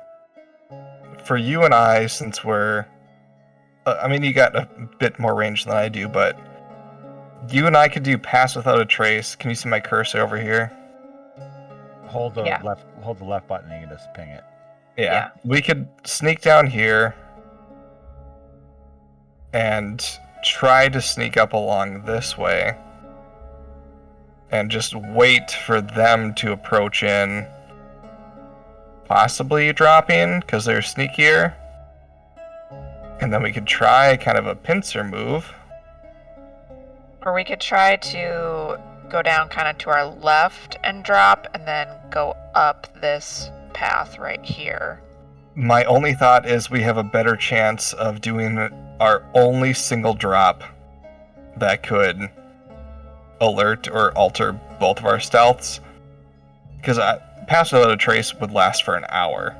for you and I, since we're... you got a bit more range than I do, but you and I could do pass without a trace. Can you see my cursor over here? hold the Yeah. left button and you can just ping it. Yeah. We could sneak down here and try to sneak up along this way and just wait for them to approach in, possibly drop in because they're sneakier, and then we could try kind of a pincer move. Or we could try to go down kind of to our left and drop, and then go up this path right here. My only thought is we have a better chance of doing our only single drop that could alert or alter both of our stealths. Because pass without a trace would last for an hour.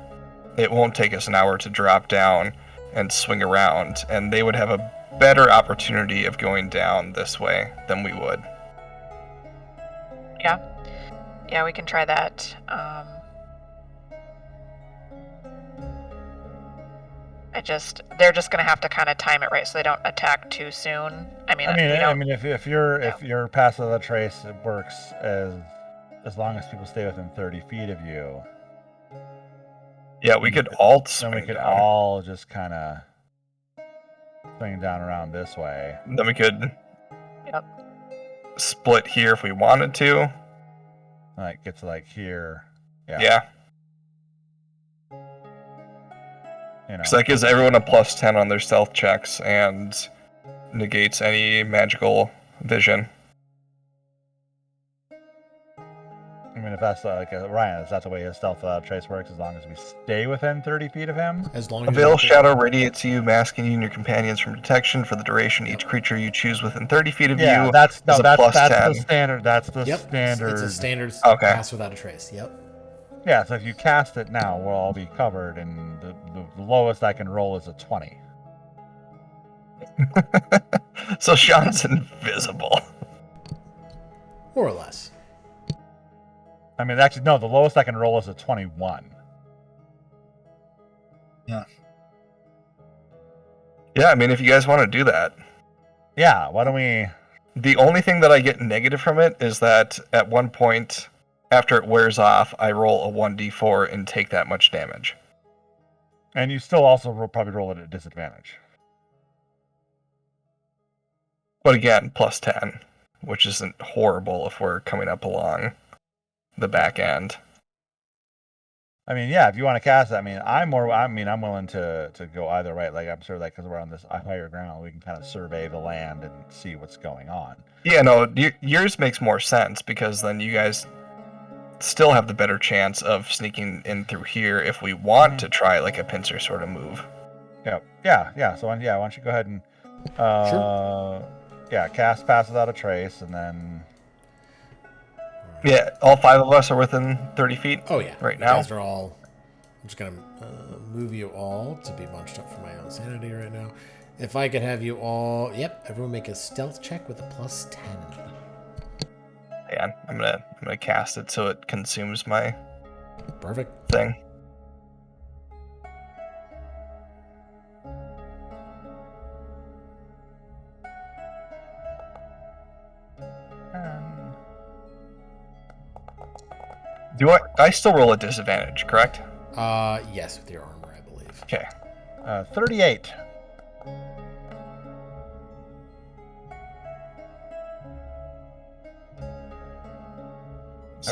It won't take us an hour to drop down and swing around, and they would have a better opportunity of going down this way than we would. Yeah, we can try that. They're just gonna have to kind of time it right so they don't attack too soon. If your pass without a trace, it works as long as people stay within 30 feet of you. Yeah, we could alt Then we swing could down. all just kind of swing down around this way. Then we could Yep. split here if we wanted to. Like get to like here. Yeah. You know. So that gives everyone a plus 10 on their stealth checks and negates any magical vision. If that's Ryan, if that's the way his stealth without trace works, as long as we stay within 30 feet of him. As long A as veil you're- shadow radiates you, masking you and your companions from detection for the duration. Each creature you choose within 30 feet of you that's is a plus the 10. standard. That's the Yep, standard. it's a standard Okay. pass without a trace. Yep. Yeah, so if you cast it now, we'll all be covered, and the lowest I can roll is a 20. So Sean's invisible. More or less. Actually, no, the lowest I can roll is a 21. Yeah, if you guys want to do that. Yeah, why don't we... The only thing that I get negative from it is that at one point, after it wears off, I roll a 1d4 and take that much damage. And you still also probably roll it at disadvantage. But again, plus 10, which isn't horrible if we're coming up along the back end. I mean, yeah, if you want to cast it, I mean, I'm willing to go either way. Like, I'm sure, like, because we're on this higher ground, we can kind of survey the land and see what's going on. Yeah, no, yours makes more sense because then you guys still have the better chance of sneaking in through here if we want to try like a pincer sort of move. Yeah. So, why don't you go ahead and, cast Pass Without a Trace, and then. Yeah, all 5 of us are within 30 feet. Oh yeah, right you now. guys are all. I'm just gonna move you all to be bunched up for my own sanity right now. If I could have you all, yep, everyone make a stealth check with a +10. Yeah, I'm gonna cast it so it consumes my Perfect. thing. Do I still roll a disadvantage, correct? Yes, with your armor, I believe. Okay. 38.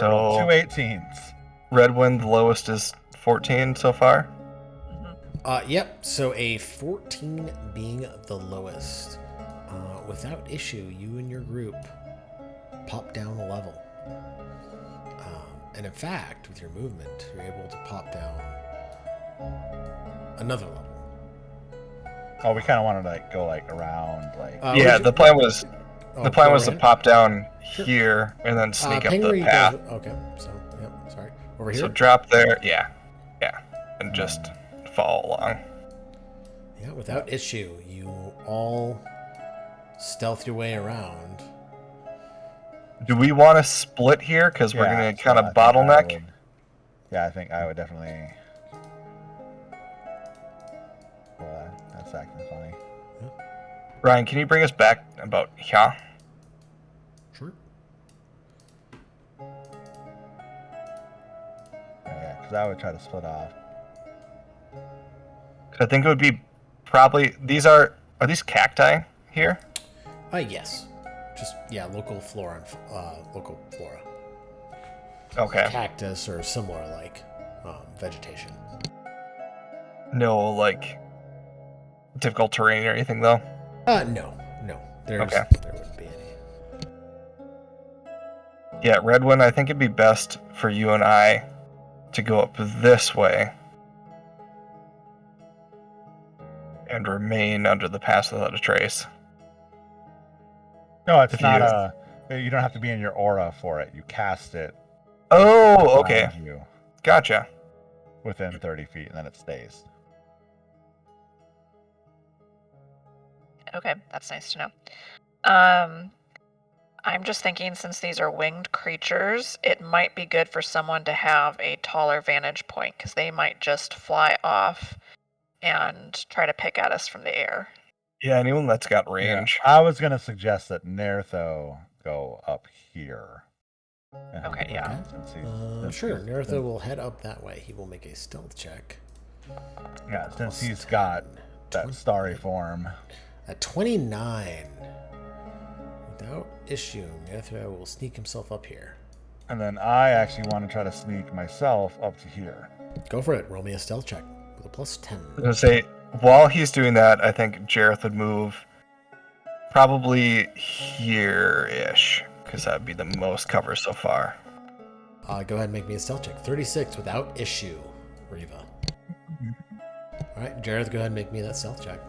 I rolled So 2 18s. Redwind, the lowest is 14 so far. Yep. So a 14 being the lowest, without issue, you and your group pop down a level. And in fact, with your movement, you're able to pop down another level. Oh, we kind of wanted to like go like around like. Yeah, the plan was go to ahead. pop down Sure. here and then sneak up Ping where the you path. guys- okay. So, yep. Sorry. Over here. So drop there, yeah, and just follow along. Yeah, without issue, you all stealth your way around. Do we want to split here because we're gonna so kind I of think I bottleneck? would- Yeah, I think I would definitely. Well, that's acting funny. Ryan, can you bring us back about here? Sure. Yeah, because I would try to split off. I think it would be probably are these cacti here? Yes. Just local flora and local flora. Okay. Cactus or similar like vegetation. No, like difficult terrain or anything though. No. There wouldn't be any. Yeah, Redwind, I think it'd be best for you and I to go up this way and remain under the pass without a trace. No, it's If not you- you don't have to be in your aura for it. You cast it. Oh, okay. behind You Gotcha. within 30 feet, and then it stays. Okay, that's nice to know. I'm just thinking since these are winged creatures, it might be good for someone to have a taller vantage point because they might just fly off and try to pick at us from the air. Yeah, anyone that's got range. Yeah, I was gonna suggest that Nertho go up here. And Okay, yeah. since he's- Sure. since- Nertha will head up that way. He will make a stealth check. Yeah, since Plus he's got 10, that 20. starry form. At 29, without issue, Nertha will sneak himself up here. And then I actually want to try to sneak myself up to here. Go for it. Roll me a stealth check with a +10. I was gonna say, while he's doing that, I think Jareth would move probably here-ish, because that would be the most cover so far. Go ahead and make me a stealth check. 36 without issue, Riva. All right, Jareth, go ahead and make me that stealth check.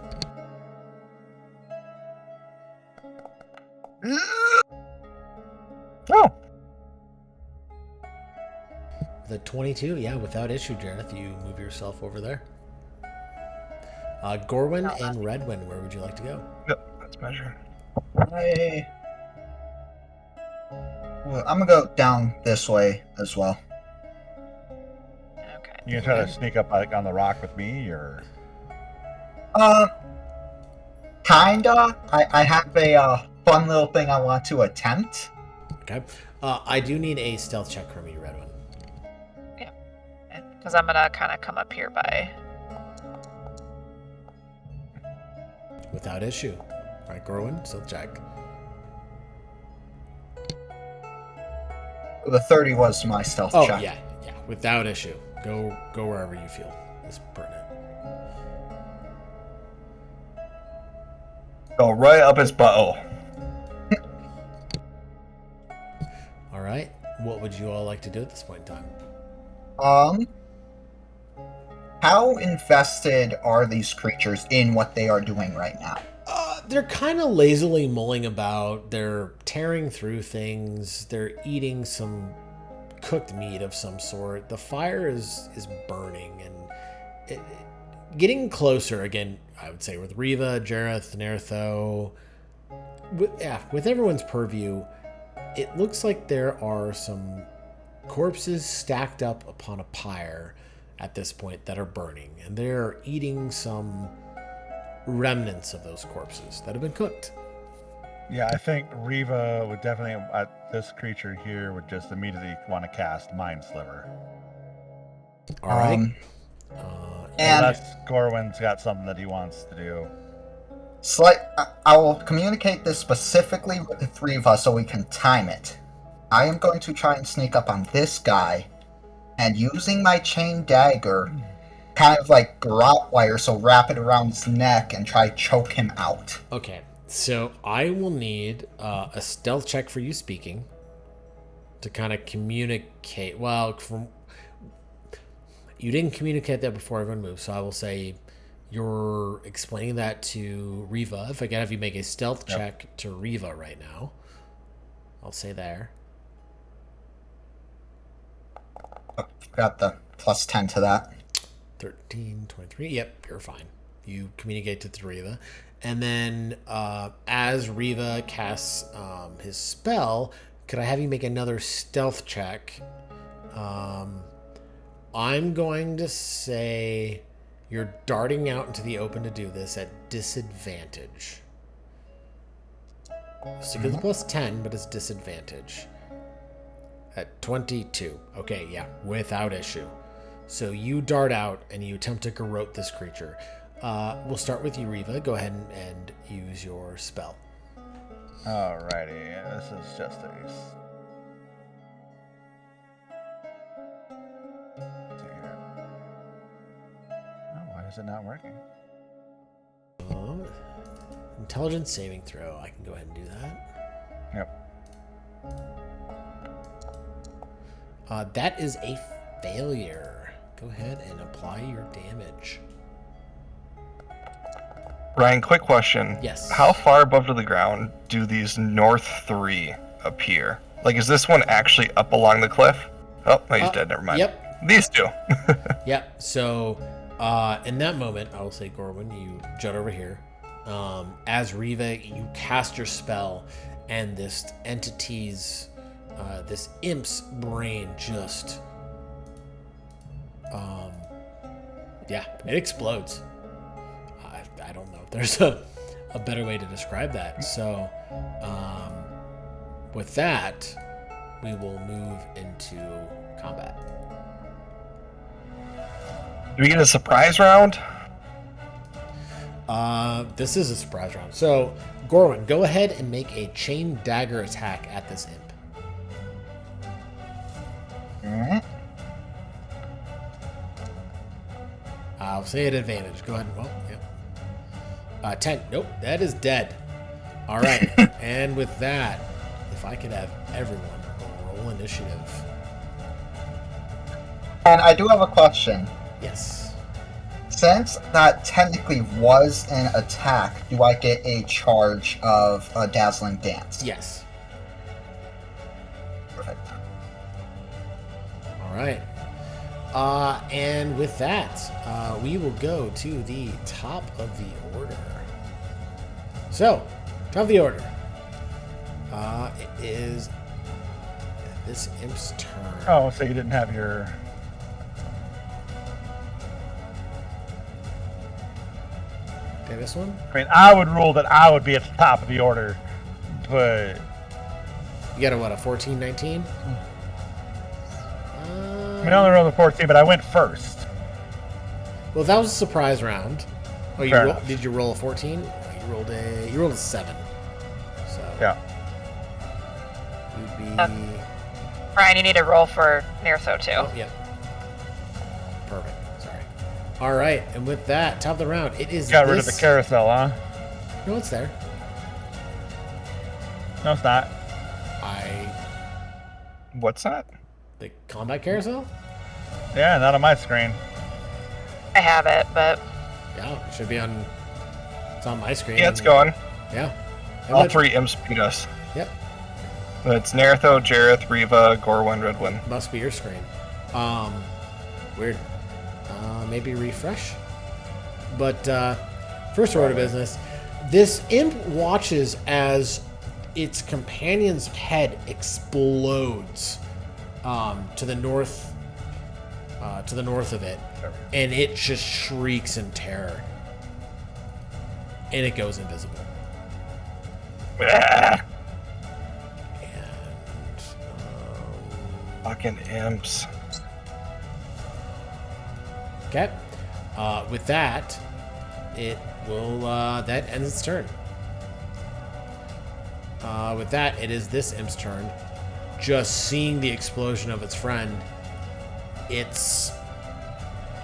Oh, The 22, yeah, without issue, Jareth, you move yourself over there. Gorwyn and Redwyn, where would you like to go? yep, that's measuring. I'm gonna go down this way as well. Okay. You gonna try to sneak up like on the rock with me, or? Kinda. I have a fun little thing I want to attempt. Okay. I do need a stealth check from you, Redwyn. Because I'm gonna kind of come up here by. Without issue. All right, Gorwyn, stealth check. The 30 was my stealth Oh, check. yeah, without issue. Go wherever you feel is pertinent. Go right up his butthole. All right. What would you all like to do at this point in time? How invested are these creatures in what they are doing right now? They're kind of lazily mulling about. They're tearing through things. They're eating some cooked meat of some sort. The fire is burning, and getting closer again. I would say with Riva, Jareth, Nertho, with everyone's purview, it looks like there are some corpses stacked up upon a pyre at this point that are burning, and they're eating some remnants of those corpses that have been cooked. Yeah, I think Riva would definitely, at this creature here, would just immediately want to cast Mind Sliver. All right. And Unless Gorwin's got something that he wants to do. I will communicate this specifically with the three of us so we can time it. I am going to try and sneak up on this guy, and using my chain dagger, kind of like garrote wire, so wrap it around his neck and try to choke him out. Okay, so I will need a stealth check for you speaking to kind of communicate. Well, you didn't communicate that before everyone moved, so I will say you're explaining that to Riva. If I can have you make a stealth check to Riva right now, I'll say there. Got the plus 10 to that. 13, 23. Yep, you're fine. You communicate to Riva. And then as Riva casts his spell, could I have you make another stealth check? I'm going to say you're darting out into the open to do this at disadvantage. Stick with the plus 10, but it's disadvantage. At 22. Okay, yeah, without issue. So you dart out and you attempt to garrote this creature. We'll start with you, Riva. Go ahead and use your spell. Alrighty, this is just a... why is it not working? Intelligence saving throw. I can go ahead and do that. Yep. That is a failure. Go ahead and apply your damage. Ryan, quick question. Yes. How far above to the ground do these north 3 appear? Like, is this one actually up along the cliff? Oh, no, he's dead. Never mind. Yep. These two. Yep. So, in that moment, I will say, Gorwin, you jut over here. As Riva, you cast your spell, and this entity's, this imp's brain just, it explodes. I don't know if there's a better way to describe that. So, with that, we will move into combat. Do we get a surprise round? This is a surprise round. So, Gorwin, go ahead and make a chain dagger attack at this imp. Alright. I'll say at advantage. Go ahead and roll. Yep. 10. Nope, that is dead. All right. And with that, if I could have everyone roll initiative. And I do have a question. Yes. Since that technically was an attack, do I get a charge of a Dazzling Dance? Yes. Perfect. All right. And with that, we will go to the top of the order. So, top of the order. It is this imp's turn. Oh, so you didn't have your... Okay, this one? I mean, I would rule that I would be at the top of the order, but... You got a what, a 14, 19? I mean, I only rolled a 14, but I went first. Well, that was a surprise round. Oh, did you roll a 14? You rolled a 7. So Yeah. you'd be Brian, you need to roll for Nertho too. oh, yeah. All right, and with that, top of the round, it is Got rid of the carousel, huh? No, it's there. No, it's not. What's that? The combat carousel? Yeah, not on my screen. I have it, but Yeah, it should be on. It's on my screen. Yeah, it's going. Yeah. All three imps beat us. Yep. It's Naruto, Jareth, Riva, Gorwyn, Redwyn. Must be your screen. Weird. Maybe refresh. But first order of business, this imp watches as its companion's head explodes to the north of it, and it just shrieks in terror, and it goes invisible. Ah, And fucking imps. okay, with that, it will that ends its turn. With that, it is this imp's turn. Just seeing the explosion of its friend, it's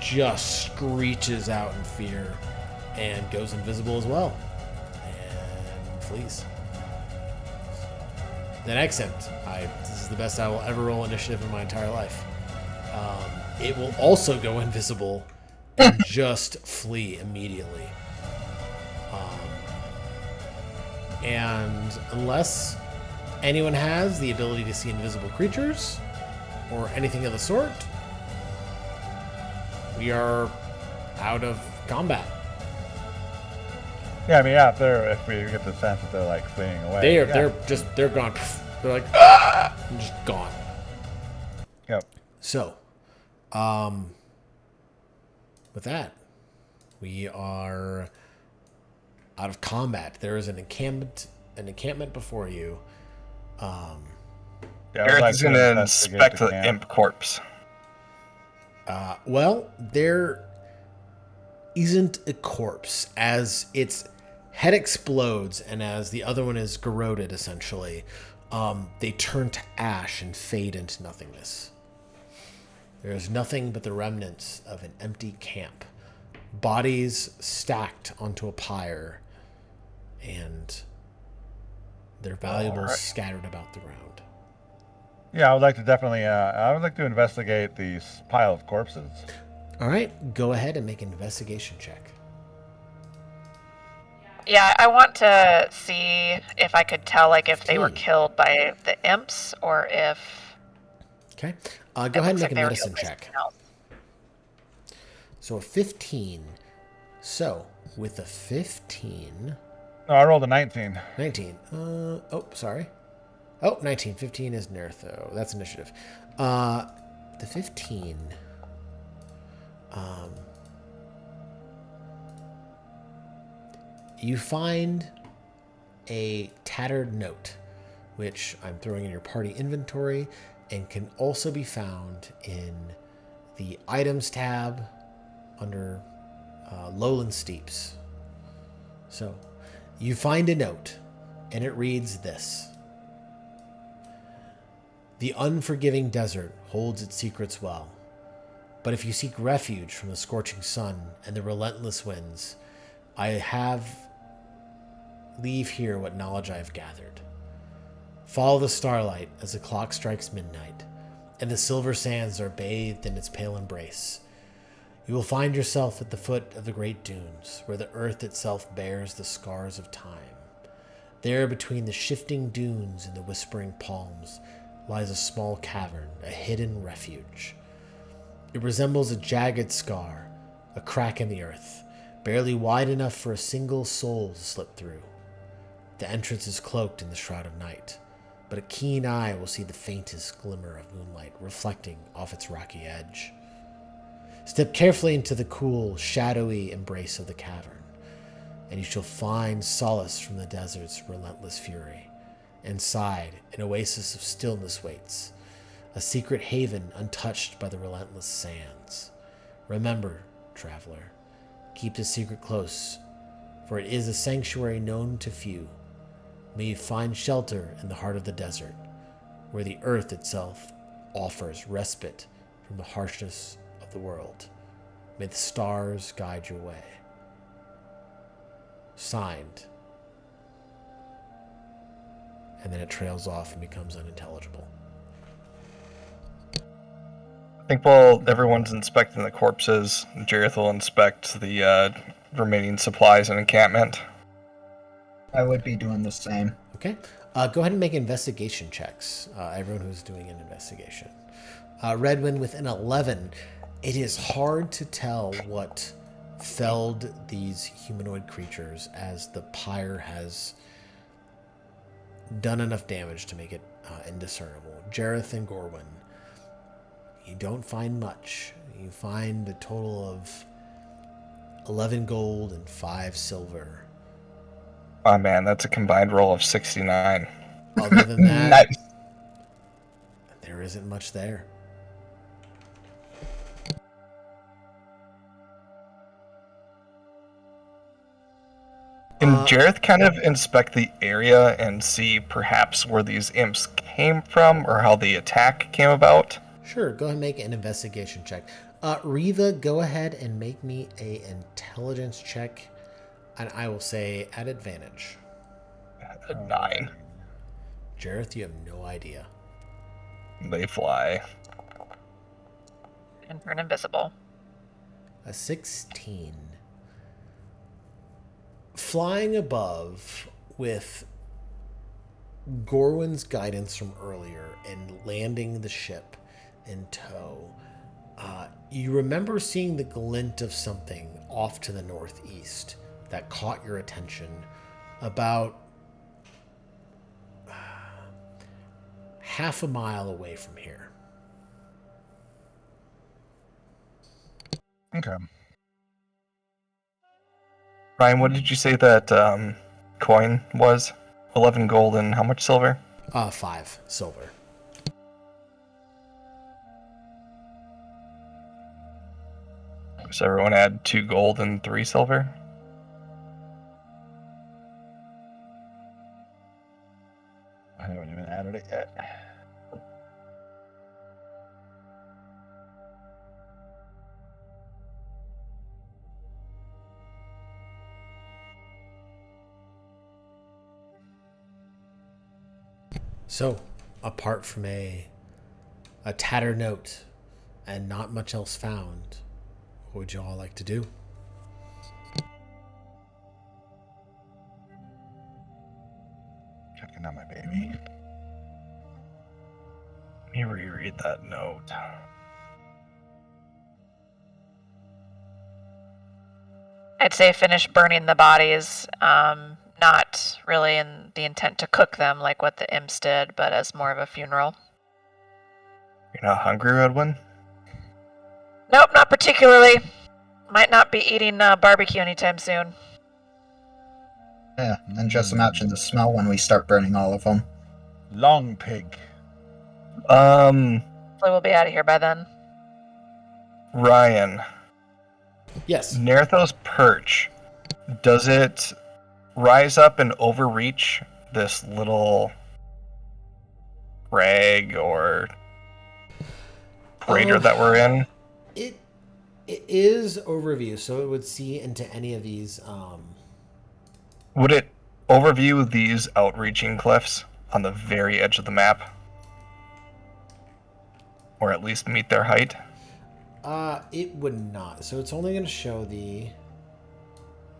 just screeches out in fear and goes invisible as well and flees. The next imp, this is the best I will ever roll initiative in my entire life. It will also go invisible and just flee immediately. And unless anyone has the ability to see invisible creatures or anything of the sort, we are out of combat. Yeah, I mean, yeah, if we get the sense that they're like fleeing away. They're gone. They're like, ah! And just gone. Yep. So, with that, we are out of combat. There is an encampment before you. Yeah, Jareth is going to inspect the camp. imp corpse. Well, there isn't a corpse as its head explodes, and as the other one is corroded, essentially, they turn to ash and fade into nothingness. There is nothing but the remnants of an empty camp. Bodies stacked onto a pyre, and their valuables scattered about the ground. Yeah, I would like to definitely. I would like to investigate the pile of corpses. All right, go ahead and make an investigation check. yeah, I want to see if I could tell, like, if they were 15. killed by the imps or if. Okay, go it ahead and looks make like a they were medicine killed by check. something else. So a 15. So with a 15, No, I rolled a 19. 19. Sorry. Oh, 19. 15 is Nertho. That's initiative. The 15. You find a tattered note, which I'm throwing in your party inventory, and can also be found in the items tab under Lowland Steeps. So you find a note, and it reads this: "The unforgiving desert holds its secrets well, but if you seek refuge from the scorching sun and the relentless winds, leave here what knowledge I have gathered. Follow the starlight as the clock strikes midnight, and the silver sands are bathed in its pale embrace. You will find yourself at the foot of the great dunes, where the earth itself bears the scars of time. There, between the shifting dunes and the whispering palms, lies a small cavern, a hidden refuge. It resembles a jagged scar, a crack in the earth, barely wide enough for a single soul to slip through. The entrance is cloaked in the shroud of night, but a keen eye will see the faintest glimmer of moonlight reflecting off its rocky edge. Step carefully into the cool, shadowy embrace of the cavern, and you shall find solace from the desert's relentless fury. Inside, an oasis of stillness waits, a secret haven untouched by the relentless sands. Remember, traveler, keep the secret close, for it is a sanctuary known to few. May you find shelter in the heart of the desert, where the earth itself offers respite from the harshness of the world. May the stars guide your way. Signed. And then it trails off and becomes unintelligible. I think while everyone's inspecting the corpses, Jareth will inspect the remaining supplies and encampment. I would be doing the same. Okay. Go ahead and make investigation checks. Everyone who's doing an investigation. Redwin with an 11. It is hard to tell what felled these humanoid creatures, as the pyre has done enough damage to make it indiscernible. Jareth and Gorwin, you don't find much. You find a total of 11 gold and 5 silver. Oh man, that's a combined roll of 69. Other than that, Nice. there isn't much there. Can Jareth kind of inspect the area and see perhaps where these imps came from or how the attack came about? Sure, go ahead and make an investigation check. Riva, go ahead and make me a intelligence check, and I will say at advantage. A 9. Jareth, you have no idea. They fly. And turn invisible. A 16. Flying above with Gorwin's guidance from earlier and landing the ship in tow, you remember seeing the glint of something off to the northeast that caught your attention about half a mile away from here. Okay. Ryan, what did you say that coin was? 11 gold and how much silver? 5 silver. So everyone add 2 gold and 3 silver? I haven't even added it yet. So, apart from a tattered note and not much else found, what would you all like to do? Checking out my baby. Let me reread that note. I'd say finish burning the bodies, not really in the intent to cook them like what the imps did, but as more of a funeral. You're not hungry, Redwin? Nope, not particularly. Might not be eating barbecue anytime soon. Yeah, and just imagine the smell when we start burning all of them. Long pig. Hopefully we'll be out of here by then. Ryan, Yes. Nerthos perch, does it rise up and overreach this little crag or crater that we're in? It is overview, so it would see into any of these. Would it overview these outreaching cliffs on the very edge of the map? Or at least meet their height? It would not. So it's only going to show the.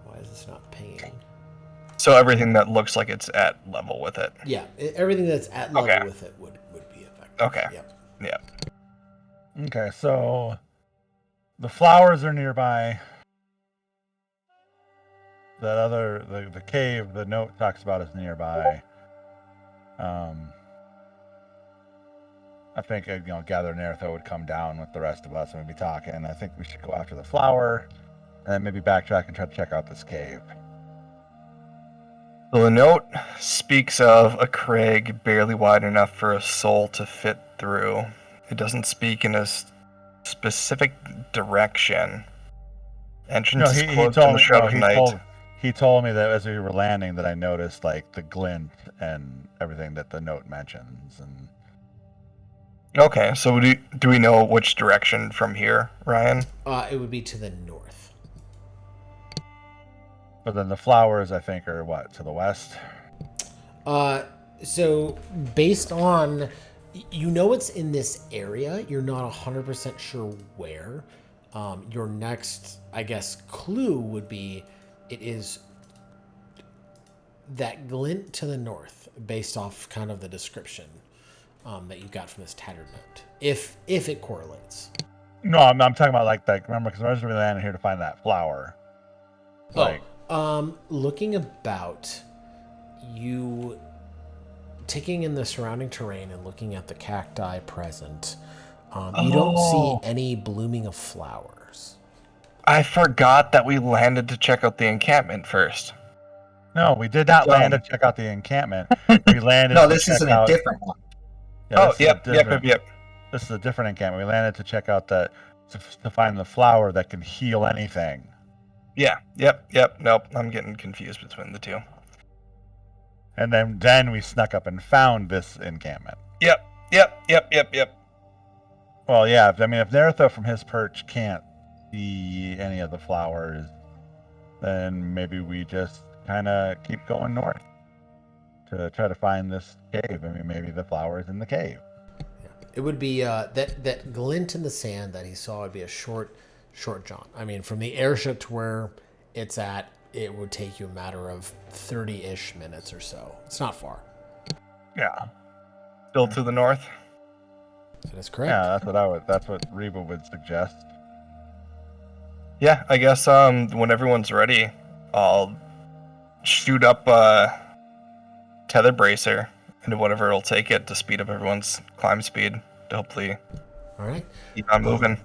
Why is this not pinging? So everything that looks like it's at level with it. Yeah, everything that's at level Okay. with it would be affected. Okay. Yep. Yeah. Okay, so the flowers are nearby. That other, the cave, the note talks about is nearby. I think, Gather Nertho would come down with the rest of us and we'd be talking. I think we should go after the flower and then maybe backtrack and try to check out this cave. So the note speaks of a crag barely wide enough for a soul to fit through. It doesn't speak in a specific direction. Entrance is closed in the shroud of night. He told me that as we were landing that I noticed like the glint and everything that the note mentions, and Okay, so do we know which direction from here, Ryan? It would be to the north. But then the flowers, I think, are what, to the west? So based on, you know, it's in this area. You're not 100% sure where. Your next, I guess, clue would be it is that glint to the north, based off kind of the description that you got from this tattered note. If it correlates. No, I'm talking about like that. Remember, because I was really landing here to find that flower. Like, Looking about, you taking in the surrounding terrain and looking at the cacti present, you don't see any blooming of flowers. I forgot that we landed to check out the encampment first. no, we did not land to check out the encampment. We landed. No, to this check isn't out, a different one. Yeah, Yep. This is a different encampment. We landed to check out to find the flower that can heal anything. Yeah, yep. Nope, I'm getting confused between the two. And then we snuck up and found this encampment. Yep. Well, yeah. I mean, if Neritho from his perch can't see any of the flowers, then maybe we just kind of keep going north to try to find this cave. I mean, maybe the flower's in the cave. It would be that glint in the sand that he saw would be a short jaunt. I mean, from the airship to where it's at, it would take you a matter of 30-ish minutes or so. It's not far. Yeah. Still to the north. That is correct. Yeah, that's what Reba would suggest. Yeah, I guess when everyone's ready, I'll shoot up tether bracer into whatever it'll take it to speed up everyone's climb speed to hopefully All right. keep on moving.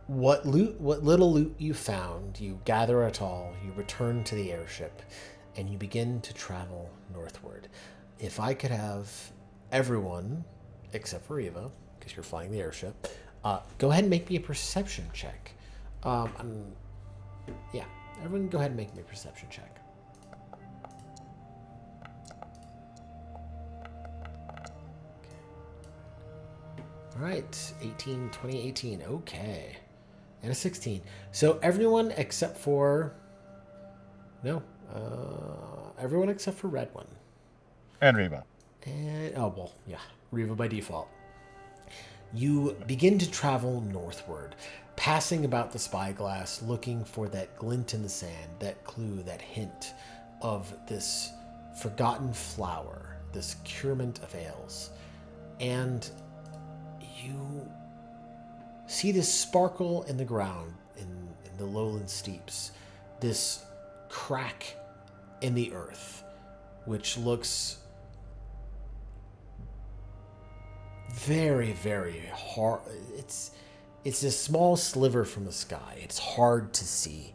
What little loot you found, you gather it all, you return to the airship, and you begin to travel northward. If I could have everyone, except for Eva, because you're flying the airship, go ahead and make me a perception check. Yeah, everyone go ahead and make me a perception check. All right, 18, 20, 18. Okay. And a 16. So everyone except for... No. Everyone except for Red One. And Reba. And, oh, well, yeah. Reva by default. You begin to travel northward, passing about the spyglass, looking for that glint in the sand, that clue, that hint of this forgotten flower, this curement of ales. And you see this sparkle in the ground, in the lowland steeps, this crack in the earth, which looks very, very hard. It's a small sliver from the sky. It's hard to see.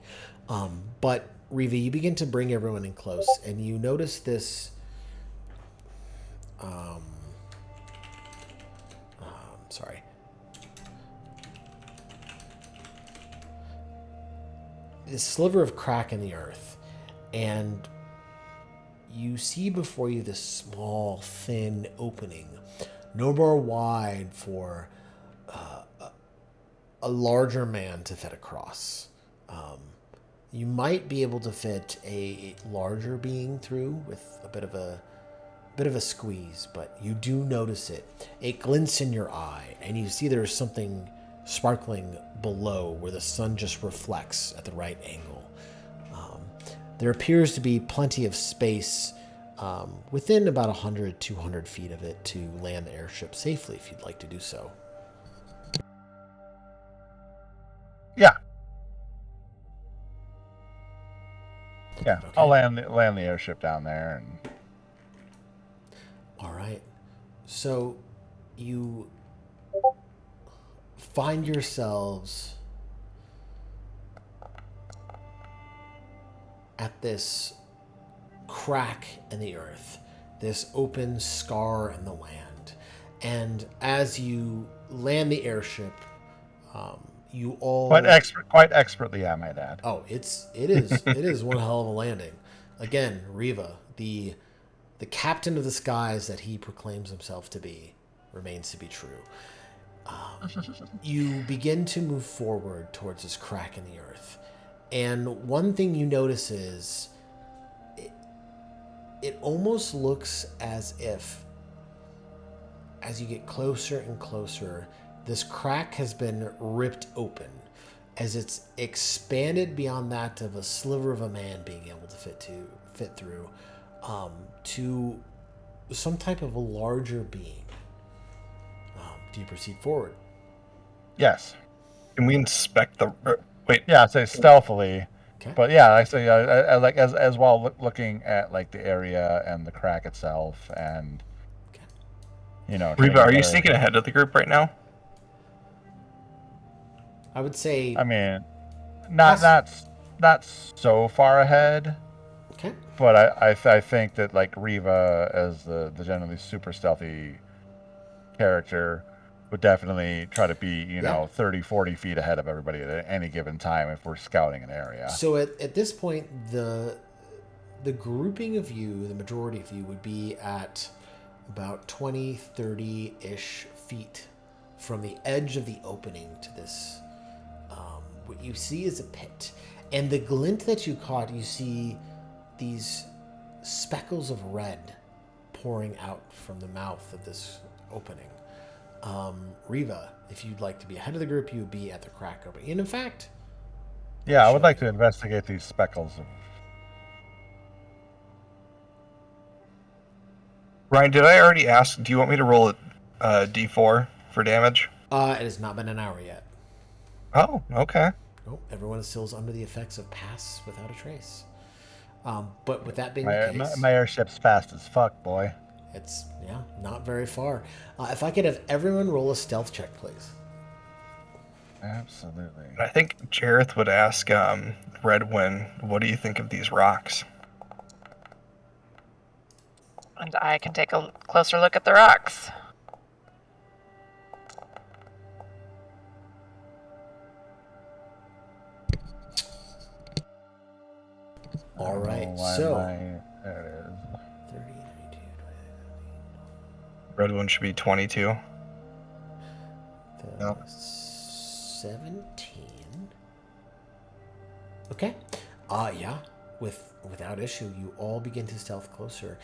But Riva, you begin to bring everyone in close, and you notice this. Sorry. This sliver of crack in the earth, and you see before you this small, thin opening, no more wide for a larger man to fit across. You might be able to fit a larger being through with a bit of a squeeze, but you do notice it. It glints in your eye, and you see there's something sparkling below where the sun just reflects at the right angle. There appears to be plenty of space within about 100, 200 feet of it to land the airship safely if you'd like to do so. Yeah. Yeah, Okay. I'll land the airship down there. And All right. So you find yourselves at this crack in the earth, this open scar in the land. And as you land the airship, you all quite expertly, I might add. Oh, it is one hell of a landing. Again, Riva, the captain of the skies that he proclaims himself to be, remains to be true. You begin to move forward towards this crack in the earth. And one thing you notice is it almost looks as if, as you get closer and closer, this crack has been ripped open, as it's expanded beyond that of a sliver of a man being able to fit through, to some type of a larger being. Do you proceed forward? Yes. Can we inspect the? Wait. Yeah, I'd say stealthily. Okay. But yeah, I say I like as well looking at like the area and the crack itself, and Okay. trying to Reva, get are you better- sneaking ahead of the group right now? I would say. I mean, not so far ahead, Okay. but I think that like Reva as the generally super stealthy character would definitely try to be 30, 40 feet ahead of everybody at any given time if we're scouting an area. So at this point, the grouping of you, the majority of you, would be at about 20, 30-ish feet from the edge of the opening to this. What you see is a pit. And the glint that you caught, you see these speckles of red pouring out from the mouth of this opening. Riva, if you'd like to be ahead of the group, you would be at the crack opening. And in fact... Yeah, I would like to investigate these speckles. Ryan, did I already ask? Do you want me to roll a d4 for damage? It has not been an hour yet. Oh, okay. Nope, everyone is still under the effects of Pass Without a Trace. But with that being My, the case... my airship's fast as fuck, boy. It's, not very far. If I could have everyone roll a stealth check, please. Absolutely. I think Jareth would ask Redwin, what do you think of these rocks? And I can take a closer look at the rocks. All right, there it is. 30, 92, Redwin should be 22. 17. Okay. Yeah. Without issue, you all begin to stealth closer.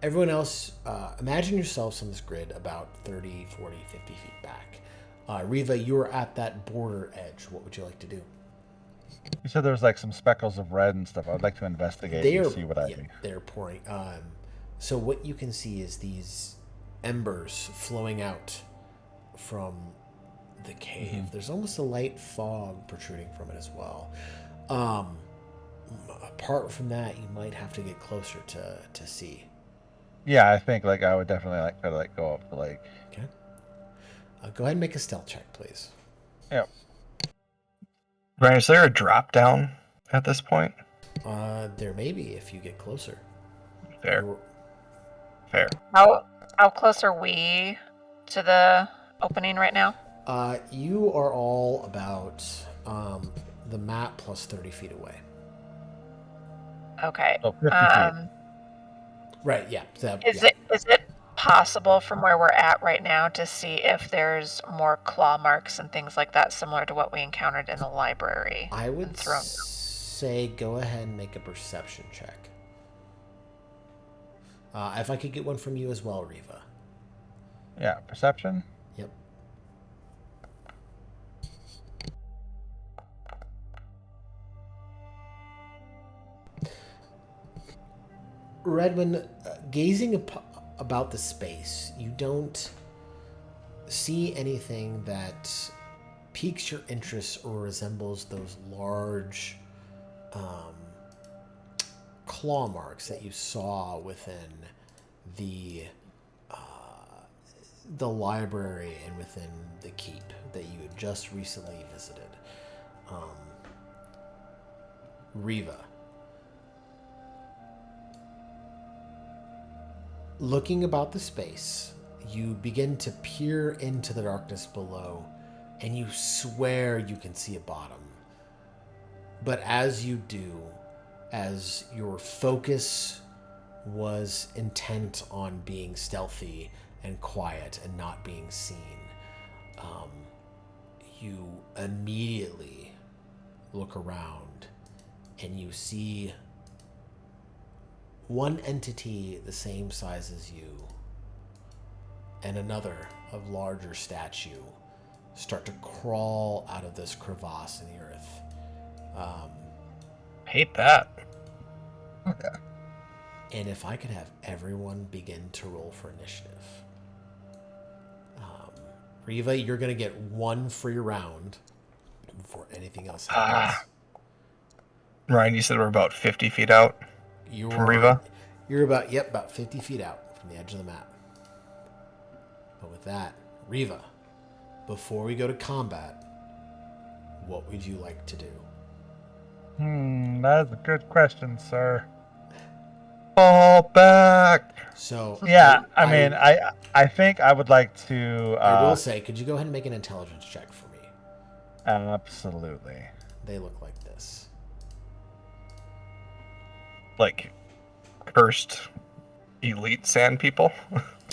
Everyone else, imagine yourselves on this grid about 30, 40, 50 feet back. Riva, you're at that border edge. What would you like to do? You said there was like some speckles of red and stuff. I would like to investigate and see what they're pouring. So what you can see is these embers flowing out from the cave. Mm-hmm. There's almost a light fog protruding from it as well. Apart from that, you might have to get closer to see. Yeah, I think like I would definitely like try to go up to like. Okay. Go ahead and make a stealth check, please. Yep. Ryan, is there a drop down at this point? There may be if you get closer. Fair. You're- Fair. How close are we to the opening right now? You are all about the map plus 30 feet away. Okay. So 50 feet. Right, yeah. So, Is yeah. it possible from where we're at right now to see if there's more claw marks and things like that similar to what we encountered in the library? I would and thrown- say go ahead and make a perception check. If I could get one from you as well, Riva. Yeah, perception. Yep. Redwin, gazing about the space, you don't see anything that piques your interest or resembles those large claw marks that you saw within the library and within the keep that you had just recently visited. Riva. Looking about the space, you begin to peer into the darkness below, and you swear you can see a bottom. But as you do, as your focus was intent on being stealthy and quiet and not being seen, you immediately look around and you see one entity the same size as you and another of larger stature start to crawl out of this crevasse in the earth. Hate that. Okay. And if I could have everyone begin to roll for initiative. Riva, you're going to get one free round before anything else happens. Ryan, you said we're about 50 feet out from Riva? You're about 50 feet out from the edge of the map. But with that, Riva, before we go to combat, what would you like to do? That's a good question, sir. Fall back. So Yeah, I think I would like to. I will say, could you go ahead and make an intelligence check for me? Absolutely. They look like this. Like, cursed elite sand people?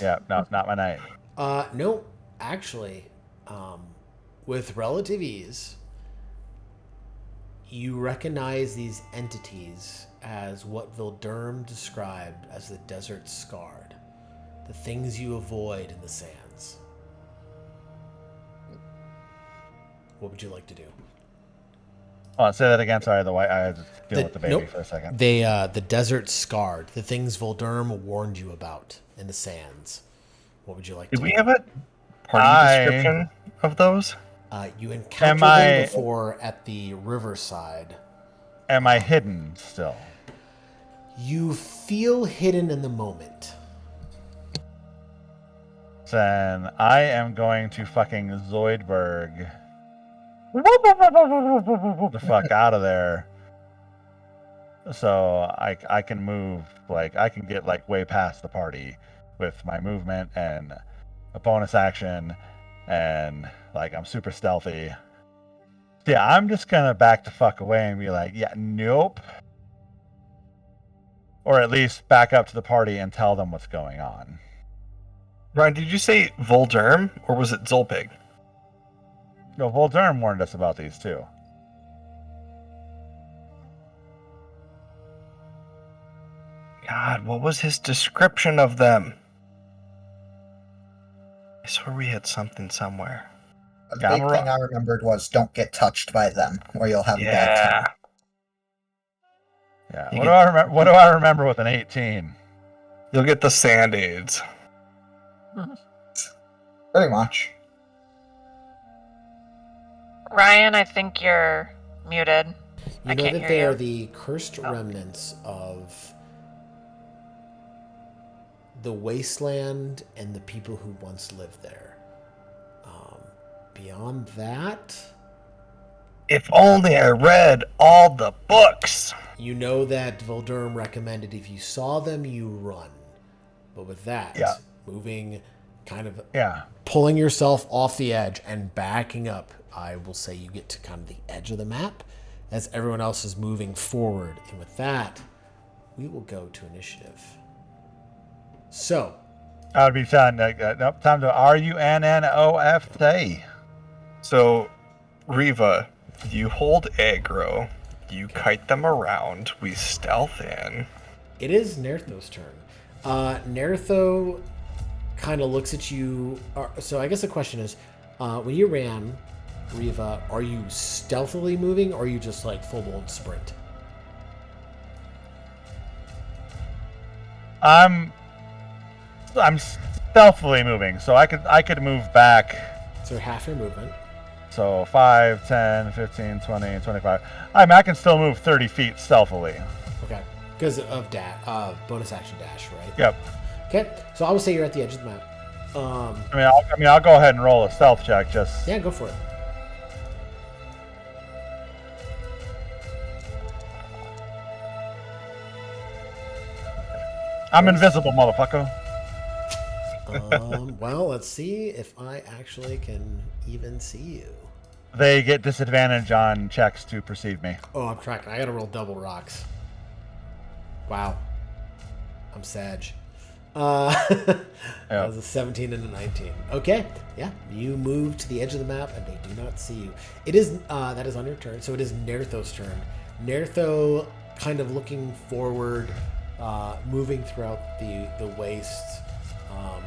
Yeah, no, not my night. No, actually, with relative ease, you recognize these entities as what Vilderm described as the desert scarred, the things you avoid in the sands. What would you like to do? Oh, say that again. Sorry, I had to deal with the baby for a second. The desert scarred, the things Vilderm warned you about in the sands. What would you like to Did we do? have a party description of those? You encountered them before at the riverside. Am I hidden still? You feel hidden in the moment. Then I am going to fucking Zoidberg the fuck out of there. So I can move, like, I can get, like, way past the party with my movement and a bonus action, and, like, I'm super stealthy. Yeah, I'm just gonna back the fuck away and be like, yeah, nope. Or at least back up to the party and tell them what's going on. Ryan, did you say Volderm or was it Zolpig? No, Volderm warned us about these too. God, what was his description of them? I swear we had something somewhere. The big thing I remembered was don't get touched by them, or you'll have a bad time. Yeah. What do I remember with an 18? You'll get the sand aids. Pretty much. Ryan, I think you're muted. You know that they are the cursed remnants of the wasteland and the people who once lived there. Beyond that, if only I read all the books. You know that Vilderm recommended if you saw them, you run. But with that, moving, kind of pulling yourself off the edge and backing up, I will say you get to kind of the edge of the map as everyone else is moving forward. And with that, we will go to initiative. So, I would be time to RUNNOFT. So, Riva, you hold aggro, you kite them around, we stealth in. It is Nertho's turn. Nertho kind of looks at you. So I guess the question is, when you ran, Riva, are you stealthily moving or are you just like full-blown sprint? I'm stealthily moving, so I could move back. So half your movement. So 5, 10, 15, 20, 25. I can still move 30 feet stealthily. Okay. Because of bonus action dash, right? Yep. Okay. So I would say you're at the edge of the map. I'll go ahead and roll a stealth check. Yeah, go for it. I'm invisible, motherfucker. Well, let's see if I actually can even see you. They get disadvantage on checks to perceive me. Oh, I'm tracking. I gotta roll double rocks. Wow. I'm Sag. That was a 17 and a 19. Okay, yeah, you move to the edge of the map and they do not see you. It is that is on your turn, so it is Nertho's turn. Nertho, kind of looking forward, moving throughout the waste,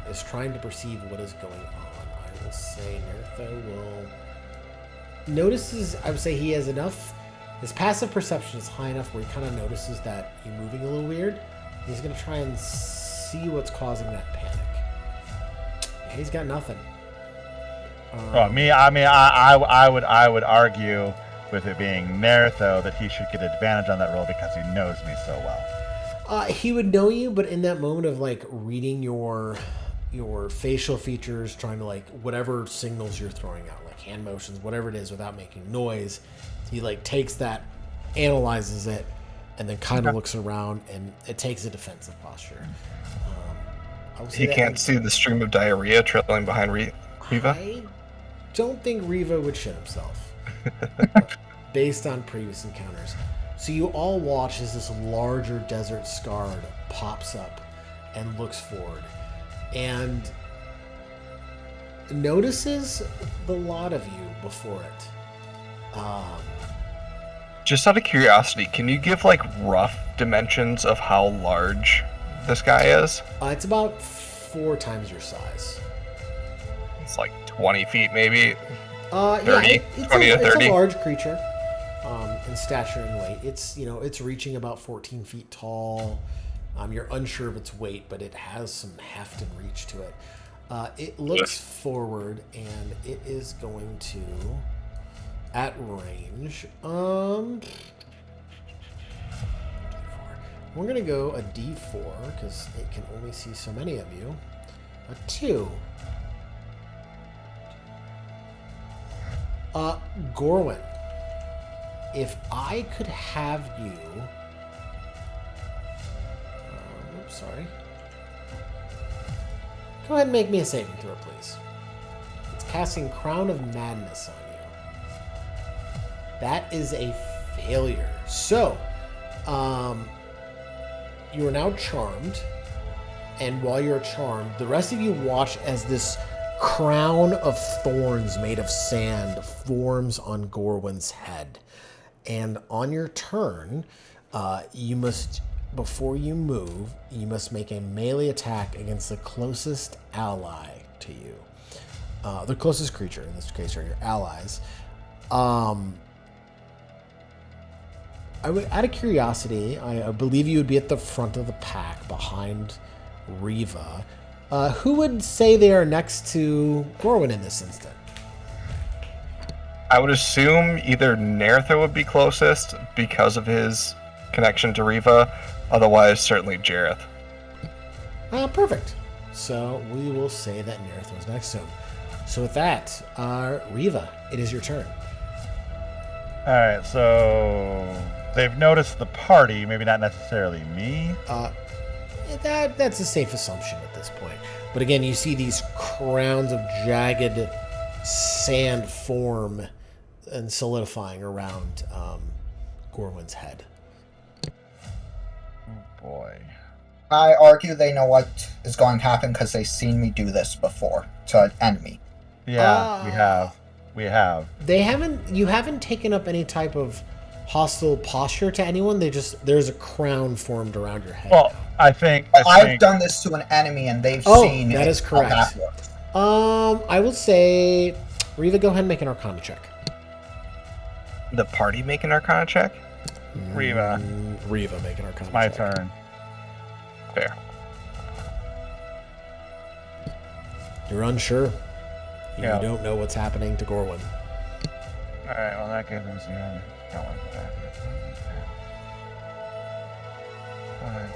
is trying to perceive what is going on. I will say Nertho will notices. I would say he has enough. His passive perception is high enough where he kind of notices that you're moving a little weird. He's going to try and see what's causing that panic. He's got nothing. I would argue with it being Nertho that he should get advantage on that roll because he knows me so well. He would know you, but in that moment of like reading your facial features, trying to like whatever signals you're throwing out, like hand motions, whatever it is, without making noise, he like takes that, analyzes it, and then kind of looks around, and it takes a defensive posture. He can't see the stream of diarrhea trailing behind Riva? I don't think Riva would shit himself, based on previous encounters. So you all watch as this larger desert scarred pops up and looks forward, and notices the lot of you before it. Just out of curiosity, can you give like rough dimensions of how large this guy is? It's about 4 times your size. It's like 20 feet maybe? 30? Yeah, 20 to 30? It's a large creature in stature and weight. It's reaching about 14 feet tall. You're unsure of its weight, but it has some heft and reach to it. It looks forward, and it is going to, at range, we're going to go a D4, because it can only see so many of you. A 2. Gorwin, if I could have you... oops, sorry. Go ahead and make me a saving throw, please. It's casting Crown of Madness on you. That is a failure. So, you are now charmed, and while you're charmed, the rest of you watch as this crown of thorns made of sand forms on Gorwin's head. And on your turn, you must, before you move, you must make a melee attack against the closest ally to you. The closest creature, in this case, are your allies. Out of curiosity, I believe you would be at the front of the pack behind Riva. Who would say they are next to Gorwin in this instant? I would assume either Nertha would be closest because of his connection to Riva, otherwise certainly Jareth. Perfect. So we will say that Nertha was next to him. So with that, Riva, it is your turn. Alright, so they've noticed the party, maybe not necessarily me. That's a safe assumption at this point. But again, you see these crowns of jagged sand form and solidifying around Gorwin's head. Oh boy. I argue they know what is going to happen because they've seen me do this before to an enemy. Yeah, we have. You haven't taken up any type of hostile posture to anyone. There's a crown formed around your head. Well, I've done this to an enemy and they've seen that is correct. How that works. I will say, Riva, go ahead and make an Arcana check. The party make an Arcana check? Riva, make an Arcana check. my turn. Fair. You're unsure. You Yeah. don't know what's happening to Gorwin. Alright, well, in that case, let's see. That one. 5, 10, 15, 20, 25,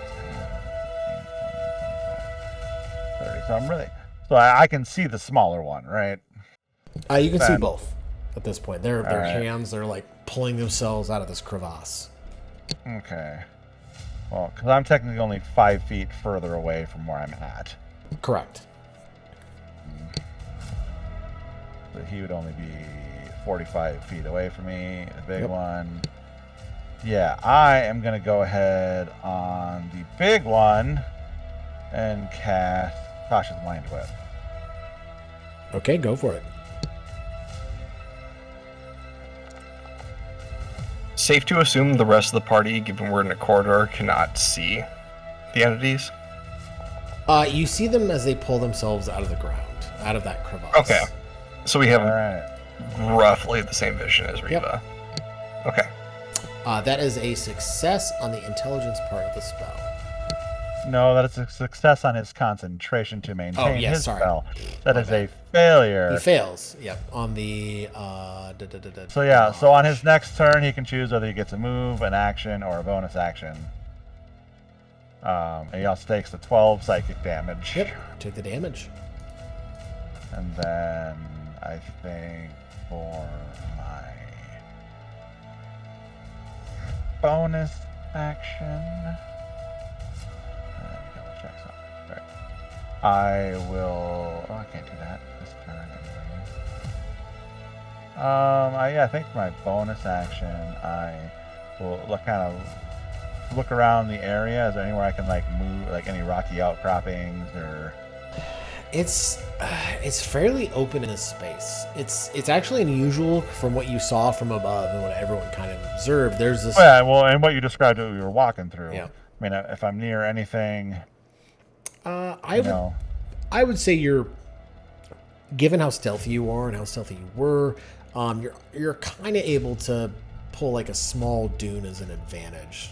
30. So I'm really... So I can see the smaller one, right? You can see both at this point. Their right. hands, they're like pulling themselves out of this crevasse. Okay. Well, because I'm technically only 5 feet further away from where I'm at. Correct. So he would only be 45 feet away from me, the big one. Yeah, I am going to go ahead on the big one and cast Tasha's Mind Whip. Okay, go for it. Safe to assume the rest of the party, given we're in a corridor, cannot see the entities? You see them as they pull themselves out of the ground, out of that crevasse. Okay. So we have All right. roughly the same vision as Riva. Okay. That is a success on the intelligence part of the spell. No, that is a success on his concentration to maintain yes, his sorry. spell. That My is bad. a failure. He fails. Yep. On the So yeah, so on his next turn, he can choose whether he gets a move, an action, or a bonus action. And he also takes the 12 psychic damage. Yep. Took the damage. And then I think for my bonus action, let me double check something. Right. I will. Oh, I can't do that this turn anyway. I think for my bonus action, I will look around the area. Is there anywhere I can like move, like any rocky outcroppings or? It's fairly open in this space. It's actually unusual from what you saw from above and what everyone kind of observed. There's this. Oh, yeah, well, and what you described that we were walking through. Yeah. I mean, if I'm near anything, I would say you're, given how stealthy you are and how stealthy you were, you're kind of able to pull like a small dune as an advantage.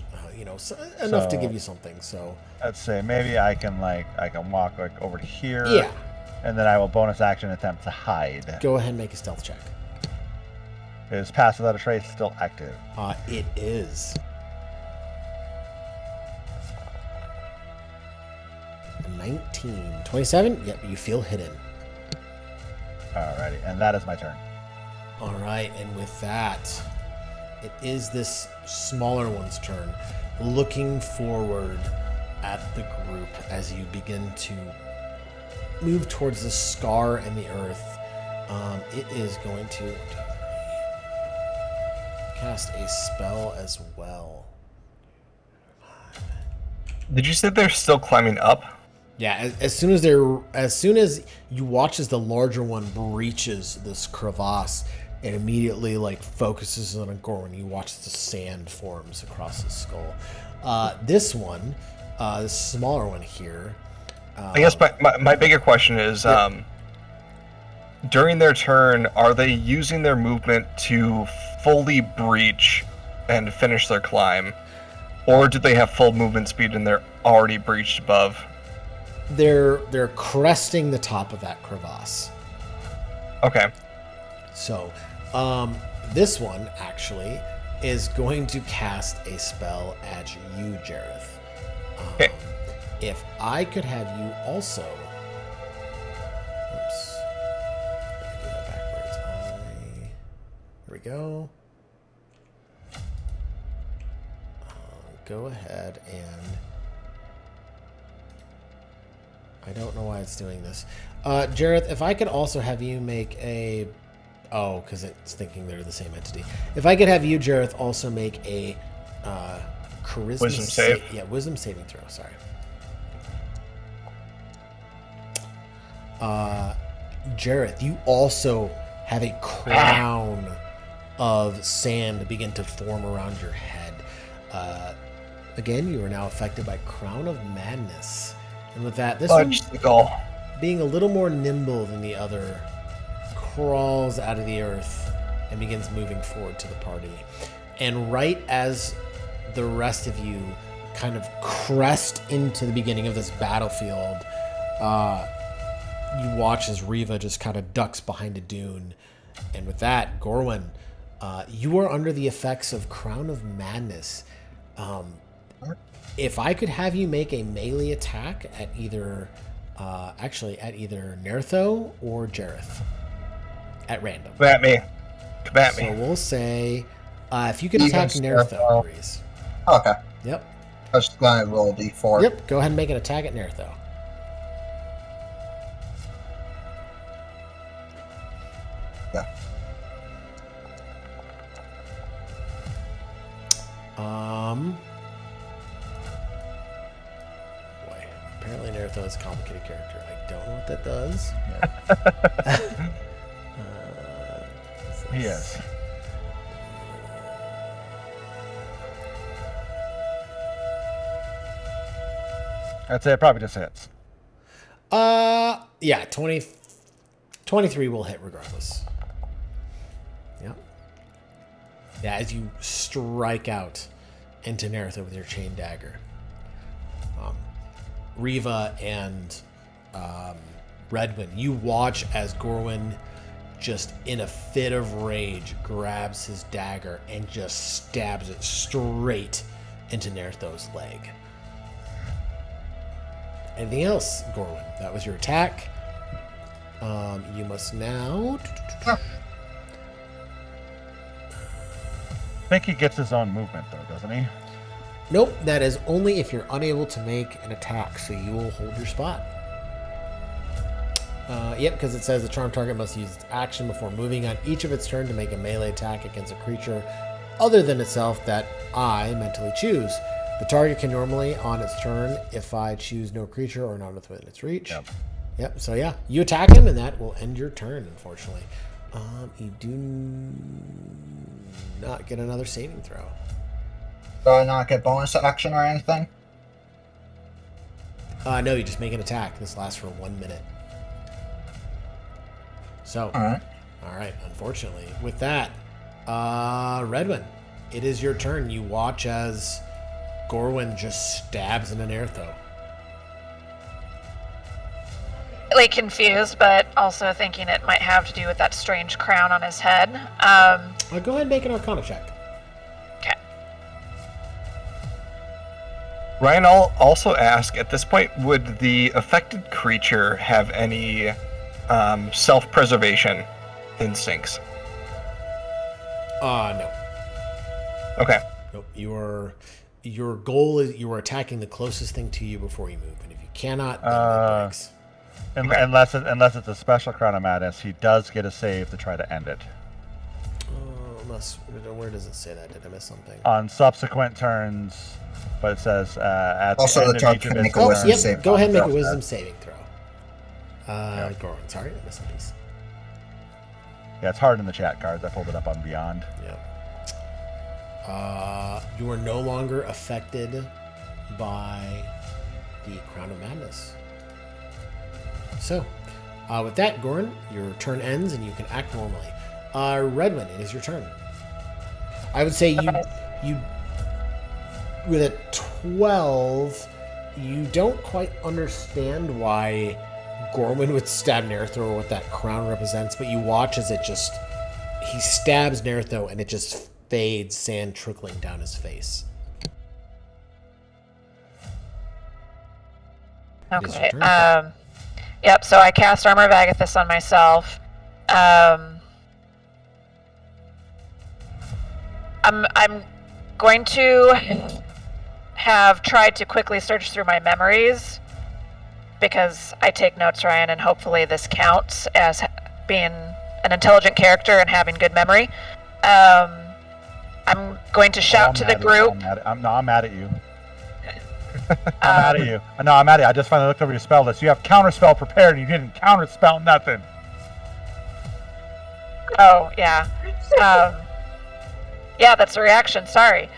Enough to give you something. So let's say maybe I can walk like over to here. Yeah. And then I will bonus action attempt to hide. Go ahead and make a stealth check. Is Pass Without a Trace still active? It is. 19. 27? Yep, you feel hidden. Alrighty, and that is my turn. All right, and with that, it is this smaller one's turn, looking forward at the group as you begin to move towards the scar and the earth. It is going to cast a spell as well. Did you say they're still climbing up? Yeah, as soon as you watch as the larger one breaches this crevasse, it immediately like focuses on a Gorwin. You watch the sand forms across his skull. This one, this smaller one here. I guess my bigger question is, during their turn, are they using their movement to fully breach and finish their climb? Or do they have full movement speed and they're already breached above? They're cresting the top of that crevasse. Okay. So, this one actually is going to cast a spell at you, Jareth. Okay. If I could have you also. Oops. Let me do that backwards. Here we go. Go ahead and. I don't know why it's doing this. Jareth, if I could also have you make a... Oh, because it's thinking they're the same entity. If I could have you, Jareth, also make a charisma... Wisdom save? Wisdom saving throw, sorry. Jareth, you also have a crown of sand begin to form around your head. Again, you are now affected by Crown of Madness. And with that, this one, being a little more nimble than the other, crawls out of the earth and begins moving forward to the party. And right as the rest of you kind of crest into the beginning of this battlefield, you watch as Riva just kind of ducks behind a dune. And with that, Gorwin, you are under the effects of Crown of Madness. If I could have you make a melee attack at either, either Nertho or Jareth, at random. Come at me. So we'll say, if you could attack Nertho, please. Okay. Yep. I was just going to roll a d4. Yep. Go ahead and make an attack at Nertho. Yeah. apparently Naruto is a complicated character. I don't know what that does. He is. I'd say it probably just hits. Yeah, 23 will hit regardless. Yep. Yeah, as you strike out into Naruto with your chain dagger. Riva and Redwin, you watch as Gorwin, just in a fit of rage, grabs his dagger and just stabs it straight into Naruto's leg. Anything else, Gorwin? That was your attack. You must now... I think he gets his own movement, though, doesn't he? Nope, that is only if you're unable to make an attack, so you will hold your spot. Yep, because it says the charmed target must use its action before moving on each of its turn to make a melee attack against a creature other than itself that I mentally choose. The target can normally, on its turn, if I choose no creature or not within its reach. Yep, so yeah, you attack him, and that will end your turn, unfortunately. You do not get another saving throw. Do I not get bonus action or anything? No, you just make an attack. This lasts for 1 minute. So, Alright. Unfortunately, with that, Redwin, it is your turn. You watch as Gorwin just stabs in an Naruto. Really confused, but also thinking it might have to do with that strange crown on his head. Go ahead and make an Arcana check. Okay. Ryan, I'll also ask, at this point, would the affected creature have any self-preservation instincts? No. Okay. Nope. Your goal is you are attacking the closest thing to you before you move, and if you cannot, then it breaks. Unless it's a special crown of madness, he does get a save to try to end it. Where does it say that? Did I miss something? On subsequent turns, but it says at Also, the end the of target each of can his make a wisdom turns. save. Go ahead and make a After wisdom that. saving throw. Gorwin, sorry, I missed a piece. Yeah, it's hard in the chat cards. I pulled it up on Beyond. Yeah. You are no longer affected by the Crown of Madness. So, with that, Goran, your turn ends and you can act normally. Redwin, it is your turn. I would say you with a 12, you don't quite understand why Gorman would stab Naruto or what that crown represents, but you watch as he stabs Naruto and it just fades, sand trickling down his face. It is your Okay. turn. Yep. So I cast Armor of Agathis on myself. I'm going to have tried to quickly search through my memories because I take notes, Ryan, and hopefully this counts as being an intelligent character and having good memory. I'm going to shout to the group. I'm mad at you. I'm mad at you. No, I'm mad at you. I just finally looked over your spell list. You have counterspell prepared and you didn't counterspell nothing. Oh, yeah. Yeah, that's a reaction. Sorry.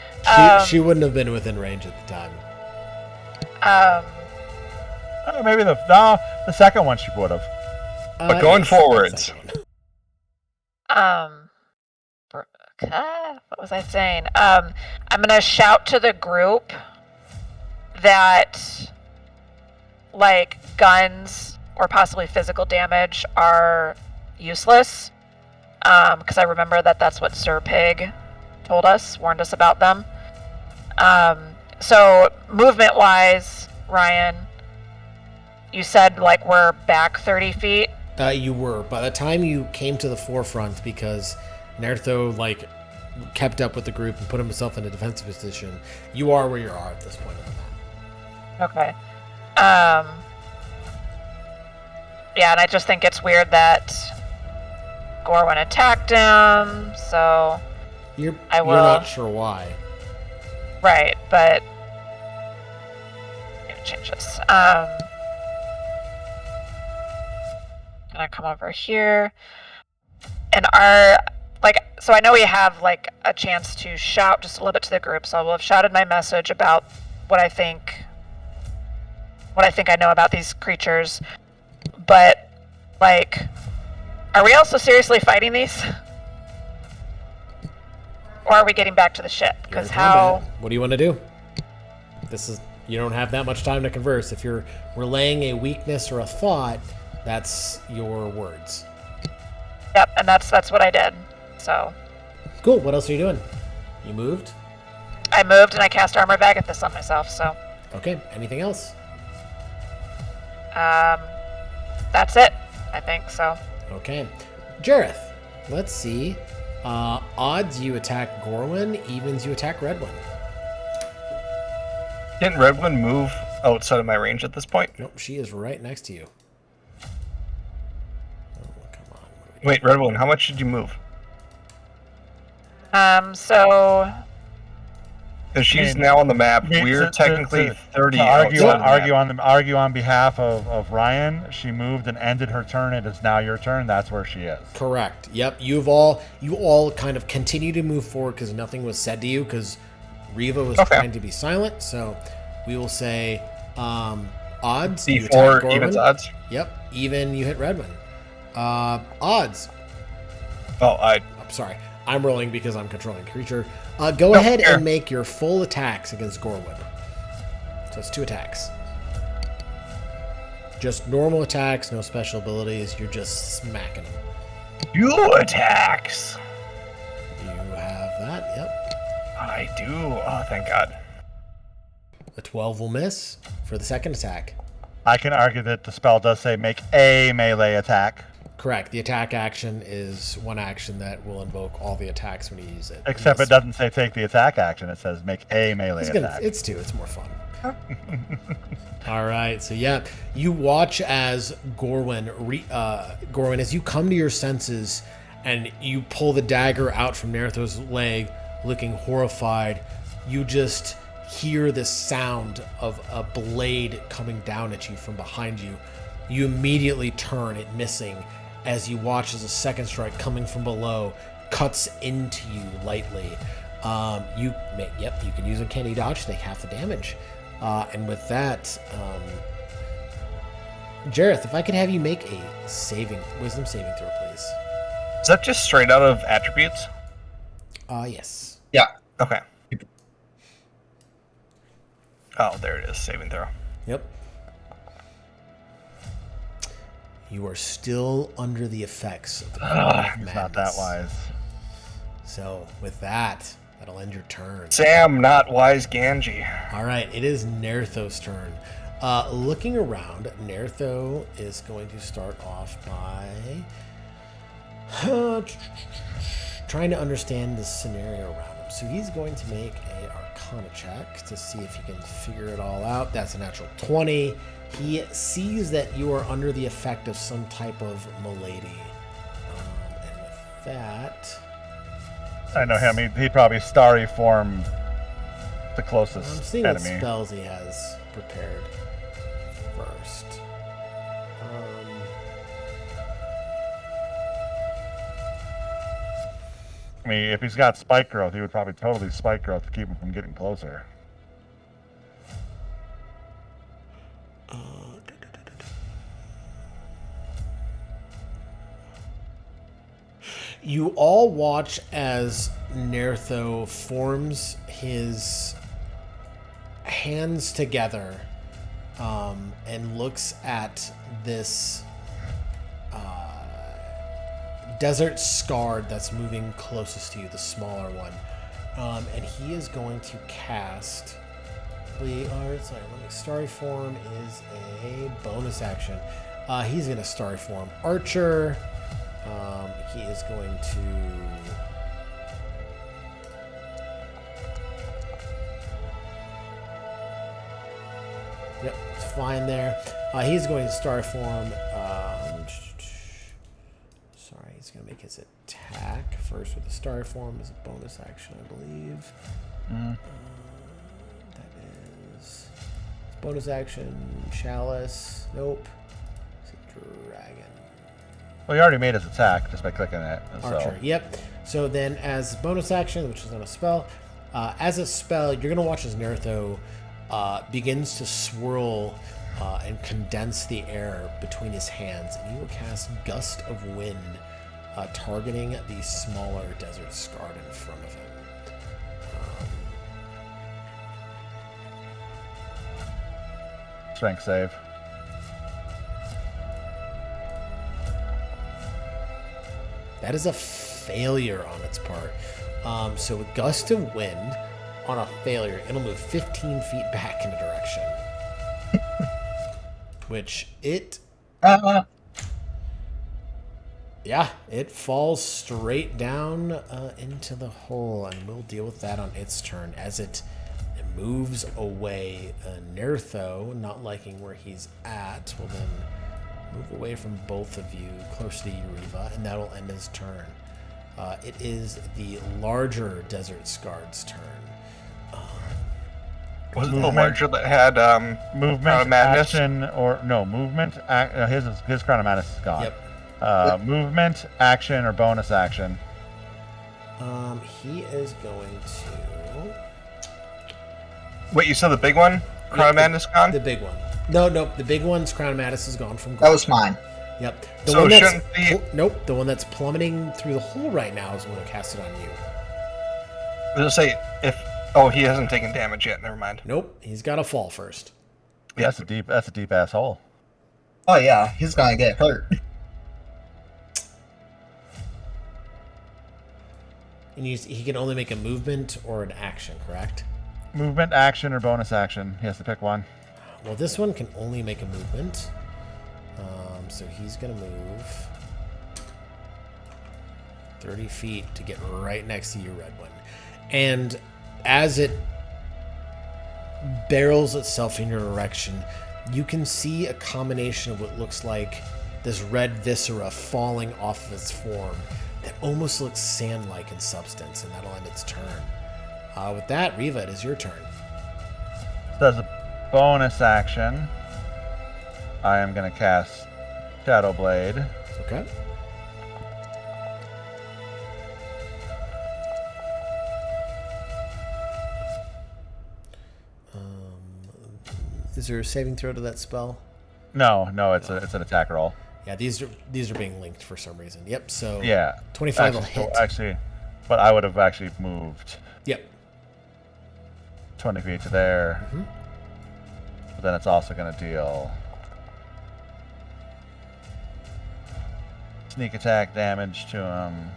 She wouldn't have been within range at the time. Maybe the second one she would have. But going forwards. What was I saying? I'm gonna shout to the group that, like, guns or possibly physical damage are useless. Because I remember that's what Zerpig told us, warned us about them. So movement-wise, Ryan, you said, like, we're back 30 feet? You were. By the time you came to the forefront, because Naruto, like, kept up with the group and put himself in a defensive position, you are where you are at this point on the map. Okay. Yeah, and I just think it's weird that Gorwin attacked him, so You're I will. not sure why. Right, but me change this. Gonna come over here. And so I know we have like a chance to shout just a little bit to the group. So I will have shouted my message about what I think I know about these creatures. But like, are we also seriously fighting these? Or are we getting back to the ship? Because What do you want to do? You don't have that much time to converse. If you're relaying a weakness or a thought, that's your words. Yep, and that's what I did. So. Cool. What else are you doing? You moved? I moved and I cast Armor of Agathis on myself, so. Okay. Anything else? That's it. I think so. Okay. Jareth, let's see. Odds you attack Gorwin, evens you attack Redwin. Didn't Redwin move outside of my range at this point? Nope, she is right next to you. Oh, come on. Wait, Redwin, how much did you move? So. Because she's now on the map. We're technically 30 argue on behalf of Ryan. She moved and ended her turn. It is now your turn. That's where she is. Correct. Yep. You all kind of continue to move forward because nothing was said to you because Riva was trying to be silent. So we will say odds. D4 evens odds. Yep. Even you hit Redwin. Odds. Oh, I'm sorry. I'm rolling because I'm controlling creature. Go ahead and make your full attacks against Gorwin. So it's 2 attacks. Just normal attacks, no special abilities. You're just smacking them. 2 attacks. You have that, yep. I do. Oh, thank God. A 12 will miss for the second attack. I can argue that the spell does say make a melee attack. Correct. The attack action is one action that will invoke all the attacks when you use it. Except it doesn't say take the attack action. It says make a melee attack. It's 2. It's more fun. All right. So, yeah, you watch as Gorwin, as you come to your senses and you pull the dagger out from Nertho's leg, looking horrified, you just hear the sound of a blade coming down at you from behind you. You immediately turn, it missing, as you watch as a second strike coming from below cuts into you lightly. You can use a candy dodge to take half the damage. And with that, Jareth, if I could have you make a wisdom saving throw, please. Is that just straight out of attributes? Yes. Yeah. Okay. Oh, there it is. Saving throw. Yep. You are still under the effects of the madness. It's not that wise. So, with that, that'll end your turn. Sam, not wise Ganji. All right, it is Nertho's turn. Looking around, Nertho is going to start off by trying to understand the scenario around him. So he's going to make a Arcana check to see if he can figure it all out. That's a natural 20. He sees that you are under the effect of some type of malady. And with that... I know him. He'd probably starry form the closest I'm seeing enemy. what spells he has prepared first. I mean, if he's got spike growth, he would probably totally spike growth to keep him from getting closer. You all watch as Nertho forms his hands together and looks at this desert scarred that's moving closest to you, the smaller one. And he is going to cast... Starry Form is a bonus action. He's going to Starry Form Archer. He is going to... Yep, it's fine there. He's going to Starry Form... Sorry, he's going to make his attack first with the Starry Form as a bonus action, I believe. That is... Bonus action, Chalice. Nope. It's a dragon. Well, he already made his attack just by clicking it. Archer. So. Yep. So then, as bonus action, which is not a spell, as a spell, you're gonna watch as Nertho begins to swirl and condense the air between his hands, and he will cast Gust of Wind, targeting the smaller desert scarred in front of him. Strength save. That is a failure on its part. So with Gust of Wind on a failure, it'll move 15 feet back in a direction. Which it... Yeah, it falls straight down into the hole, and we'll deal with that on its turn as it moves away. Nertho, not liking where he's at, will then move away from both of you, closer to Uriva, and that'll end his turn. It is the larger Desert Scarred's turn. Was it the larger that had Movement, madness? action, or no, movement, his Crown of Madness is gone. Yep. Movement, action, or bonus action. He is going to... Wait, you saw the big one? Crown of Madness gone? The big one. No, the big one's Crown of Madness is gone from... That was mine. Yep. So shouldn't the... Nope, the one that's plummeting through the hole right now is the one who cast it on you. I was gonna say, if... Oh, he hasn't taken damage yet, never mind. Nope, he's got to fall first. Yeah, that's a deep ass hole. Oh yeah, he's gonna get hurt. And he can only make a movement or an action, correct? Movement, action, or bonus action. He has to pick one. Well, this one can only make a movement. So he's going to move 30 feet to get right next to you, Red One. And as it barrels itself in your direction, you can see a combination of what looks like this red viscera falling off of its form that almost looks sand-like in substance, and that'll end its turn. With that, Riva, it is your turn. So as a bonus action, I am going to cast Shadow Blade. Okay. Is there a saving throw to that spell? No, it's an attack roll. Yeah, these are being linked for some reason. Yep. So Yeah. 25 will hit. Actually, but I would have actually moved Yep. 20 feet to there. Mhm. But then it's also going to deal sneak attack damage to him.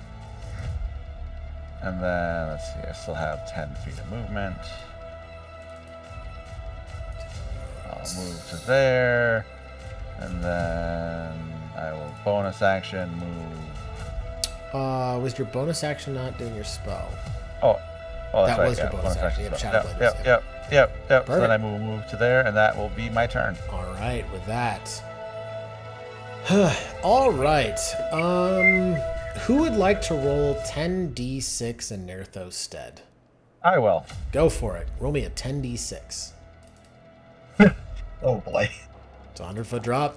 And then, let's see, I still have 10 feet of movement. I'll move to there. And then I will bonus action move. Was your bonus action not doing your spell? Oh, that's That right. was your Yeah, bonus action. Yep, Shadow Blade was- Yep. So then Perfect. I move to there, and that will be my turn. All right, with that. All right. Who would like to roll 10d6 in Nerthos' stead? I will. Go for it. Roll me a 10d6. Oh boy. It's a 100-foot drop.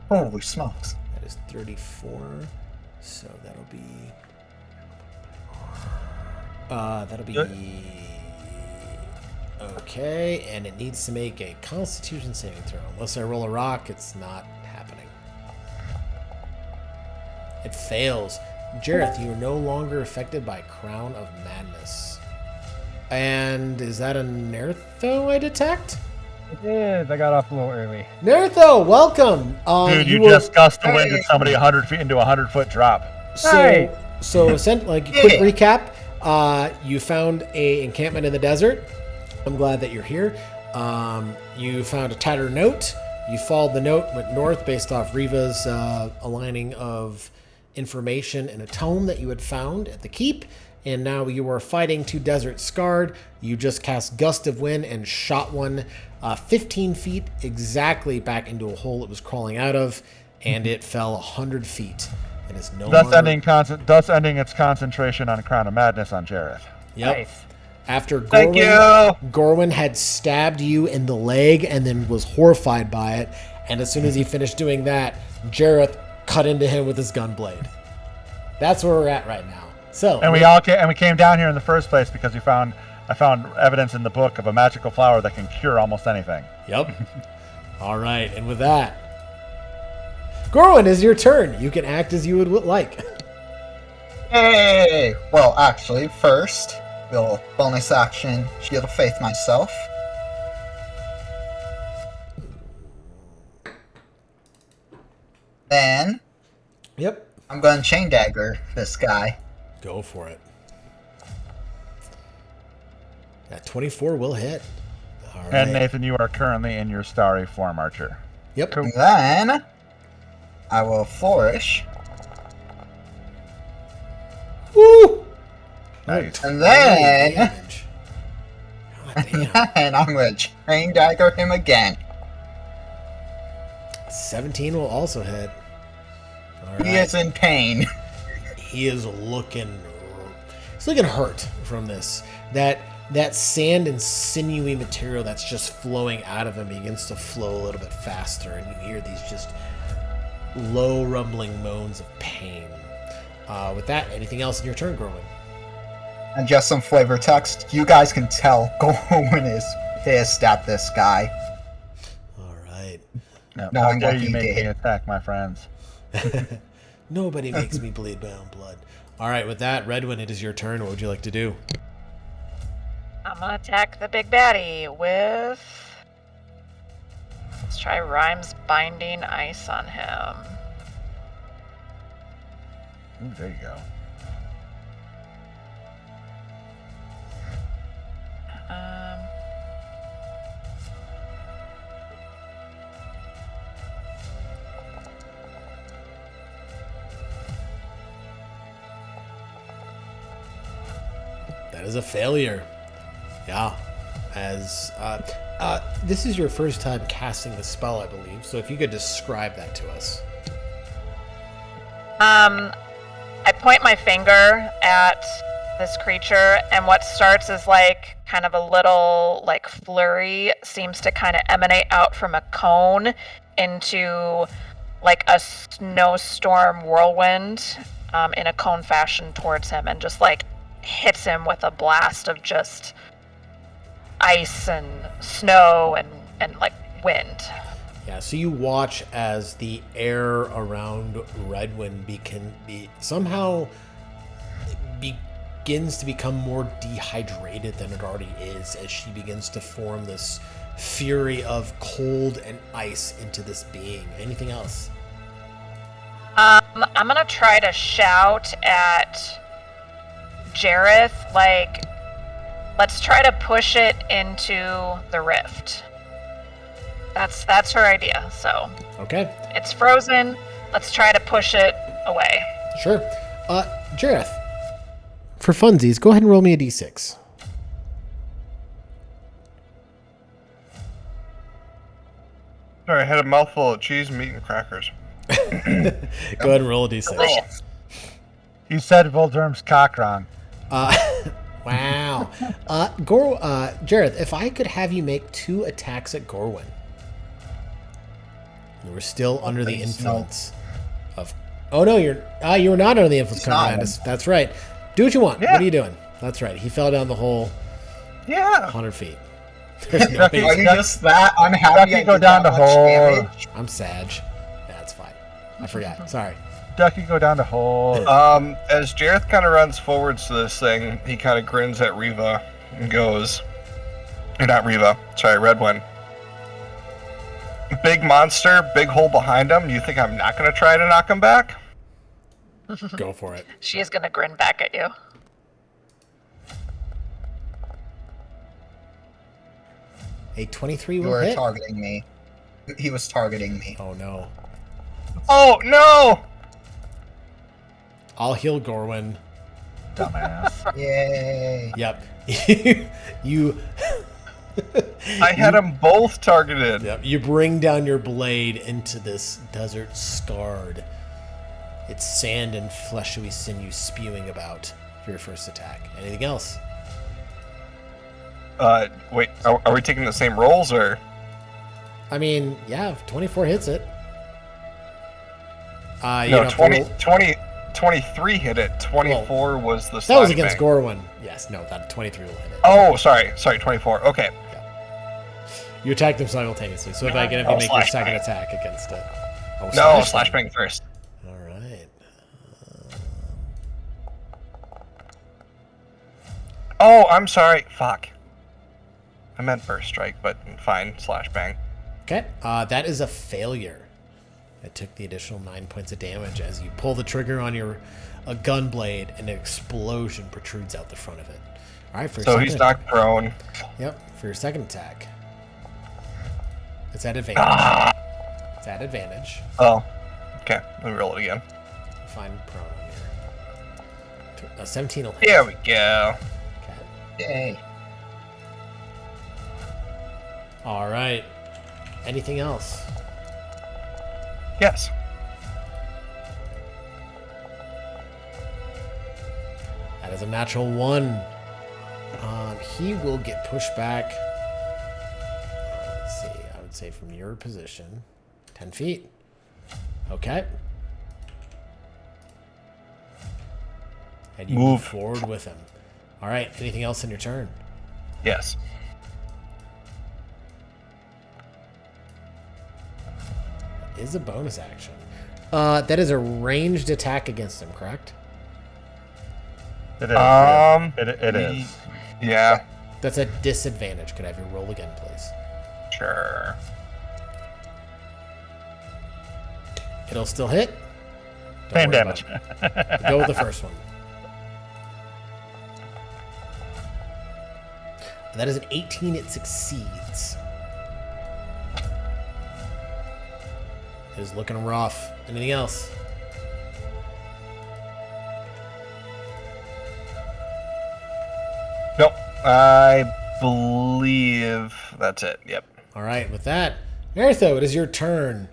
Holy smokes. That is 34. So that'll be... Okay, and it needs to make a Constitution saving throw. Unless I roll a rock, it's not happening. It fails. Jareth, you are no longer affected by Crown of Madness. And is that a Nertho I detect? It is. I got off a little early. Nertho, welcome. Dude, you were- just gust of wind at somebody 100 feet into a 100-foot drop. Nice. Like a quick recap, you found a encampment in the desert. I'm glad that you're here. You found a tattered note. You followed the note, went north based off Riva's aligning of information in a tome that you had found at the keep. And now you are fighting two Desert Scarred. You just cast Gust of Wind and shot one 15 feet exactly back into a hole it was crawling out of, and it fell 100 feet. It is no Thus longer... ending its concentration on Crown of Madness on Jareth. Yep. Nice. After Thank you. Gorwin had stabbed you in the leg and then was horrified by it, and as soon as he finished doing that, Jareth cut into him with his gun blade. That's where we're at right now. So, And we came down here in the first place because I found evidence in the book of a magical flower that can cure almost anything. Yep. All right, and with that, Gorwin, is your turn. You can act as you would like. Hey! Well, actually, first, we'll bonus action Shield of Faith myself. Then, Yep. I'm going to Chain Dagger this guy. Go for it. That 24 will hit. All right. And Nathan, you are currently in your starry form, Archer. Yep. And then, I will flourish. Woo! Nice. And then, Damage. God damn. and I'm going to Chain Dagger him again. 17 will also hit. All He right. is in pain. He is looking. He's looking hurt from this. That sand and sinewy material that's just flowing out of him begins to flow a little bit faster, and you hear these just low rumbling moans of pain. With that, anything else in your turn, Gorwin? And just some flavor text. You guys can tell Gorwin is pissed at this guy. All right. No, No, how I'm dare lucky you he make did. me attack my friends? Nobody makes me bleed my own blood. All right, with that, Redwin, it is your turn. What would you like to do? I'm gonna attack the big baddie with. Let's try Rhymes Binding Ice on him. Ooh, there you go. Um, That is a failure. Yeah. As this is your first time casting the spell, I believe. So if you could describe that to us. I point my finger at this creature, and what starts as like kind of a little like flurry seems to kind of emanate out from a cone into like a snowstorm whirlwind in a cone fashion towards him, and just like hits him with a blast of just ice and snow and like wind. Yeah, so you watch as the air around Redwin somehow begins to become more dehydrated than it already is, as she begins to form this fury of cold and ice into this being. Anything else? I'm gonna try to shout at Jareth, like, let's try to push it into the rift. That's her idea. So Okay, it's frozen. Let's try to push it away. sure. Jareth, for funsies, go ahead and roll me a d6. Sorry, I had a mouthful of cheese, meat, and crackers. Go ahead and roll a d6. Delicious. You said Voldurm's cock wrong. Wow. Jareth, if I could have you make 2 attacks at Gorwin. You were still under the Please, influence of. Oh no, you were not under the influence of He's not. Commandus. That's right. Do what you want. Yeah. What are you doing? That's right. He fell down the hole Yeah. 100 feet. There's no Ducky, Are base. you just that unhappy? Ducky, I go did down that the much hole. damage? I'm Sag. That's fine. I forgot. Sorry. Ducky, go down the hole. As Jareth kind of runs forwards to this thing, he kind of grins at Riva and goes, or not Riva, sorry, Redwin. Big monster, big hole behind him. You think I'm not going to try to knock him back? Go for it. She is gonna grin back at you. A 23 You will were hit. targeting me. He was targeting me. Oh no. Oh, no! I'll heal Gorwin. Dumbass. Yay. Yep. you. I had them both targeted. Yep. You bring down your blade into this desert scarred. It's sand and fleshy sinew spewing about for your first attack. Anything else? Wait, are we taking the same rolls or? I mean, yeah, 24 hits it. You No, don't have to 20, roll- 20, 23 hit it. 24 was the. That was slash against bang. Gorwin. Yes, no, that 23 will hit it. Oh, sorry, 24. Okay. You attacked them simultaneously, so if I can have No, you make your slash second bang. attack against it. Oh, No, slash bang first. All right. Oh, I'm sorry. Fuck. I meant first strike, but fine. Slash bang. Okay, that is a failure. It took the additional 9 points of damage as you pull the trigger on your gun blade, and an explosion protrudes out the front of it. All right, for your So second he's knocked prone. Yep, for your second attack. It's at advantage. It's at advantage. Oh. Okay, let me roll it again. Find prone on here. 17 will hit. There we go. Okay. Yay. All right. Anything else? Yes. That is a natural 1. He will get pushed back. Let's see. I would say from your position, 10 feet. Okay. And you move Move. forward with him. All right. Anything else in your turn? Yes. Is a bonus action. That is a ranged attack against him, correct? It is. It is. Yeah. That's a disadvantage. Could I have you roll again, please? Sure. It'll still hit. Don't Pain worry damage. about it. Go with the first one. That is an 18. It succeeds. It is looking rough. Anything else? Nope. I believe that's it. Yep. All right. With that, Maritho, it is your turn.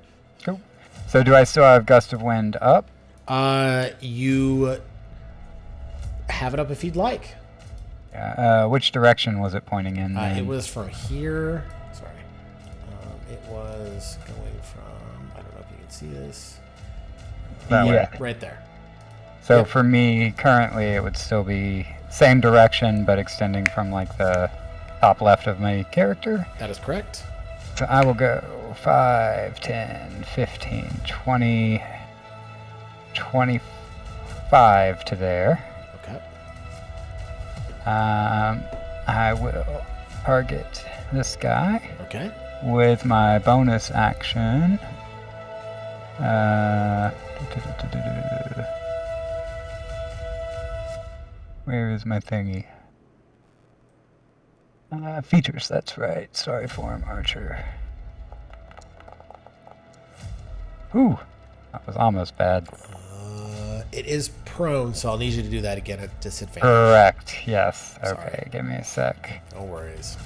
Cool. So do I still have Gust of Wind up? You have it up if you'd like. Which direction was it pointing in? It then? was from here. Sorry. It was going from. I don't know if you can see this. That way. Yeah. Right there. So Yep. for me, currently, it would still be same direction, but extending from like the top left of my character. That is correct. So I will go 5, 10, 15, 20, 25 to there. Okay. I will target this guy Okay. with my bonus action. Where is my thingy? Features, that's right. Sorry, Form Archer. Ooh, that was almost bad. It is prone, so I'll need you to do that again at disadvantage. Correct, yes. Sorry. Okay, give me a sec. No worries.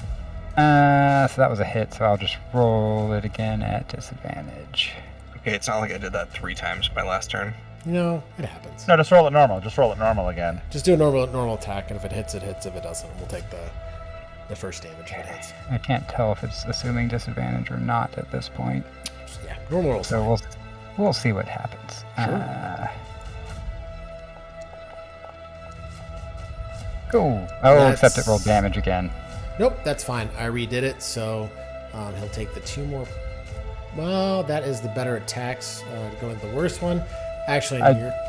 So that was a hit, so I'll just roll it again at disadvantage. Okay, it's not like I did that 3 times my last turn. You know, it happens. No, just roll it normal. Just roll it normal again. Just do a normal attack, and if it hits, it hits. If it doesn't, we'll take the first damage if it hits. I can't tell if it's assuming disadvantage or not at this point. Just, yeah, normal rolls. So we'll see what happens. Sure. Cool. Oh, except it rolled That's- damage again. Nope, that's fine. I redid it, so he'll take the 2 more. Well, that is the better attacks. To go with the worst one. Actually,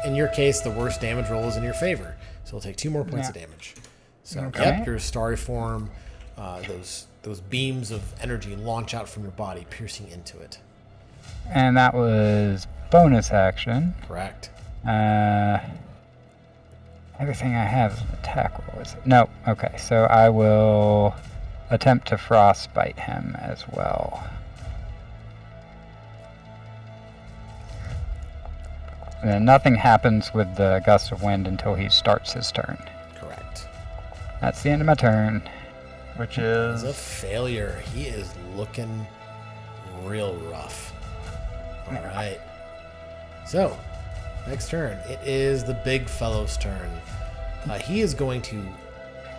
in your case, the worst damage roll is in your favor, so he'll take 2 more points of damage. So, Okay. yep, your starry form, those beams of energy launch out from your body, piercing into it. And that was bonus action. Correct. Everything I have is an attack roll, is it? No. Okay, so I will attempt to frostbite him as well. And then nothing happens with the gust of wind until he starts his turn. Correct. That's the end of my turn. Which It's a is failure. He is looking real rough. All right. So, next turn. It is the big fellow's turn. He is going to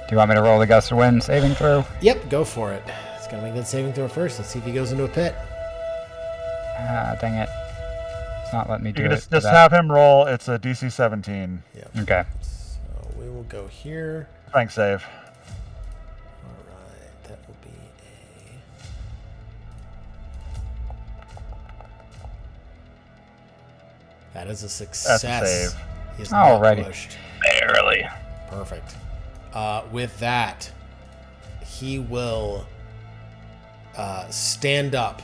Do you want me to roll the gust of wind saving throw? Yep, go for it. It's gonna make that saving throw first. Let's see if he goes into a pit. Ah, dang it. It's not letting me do You it. can just have him roll. It's a DC 17 Okay. So we will go here. strength save. All right, that will be a. That is a success. That's a save. He is not Alrighty. pushed. Barely. Perfect. With that, he will stand up.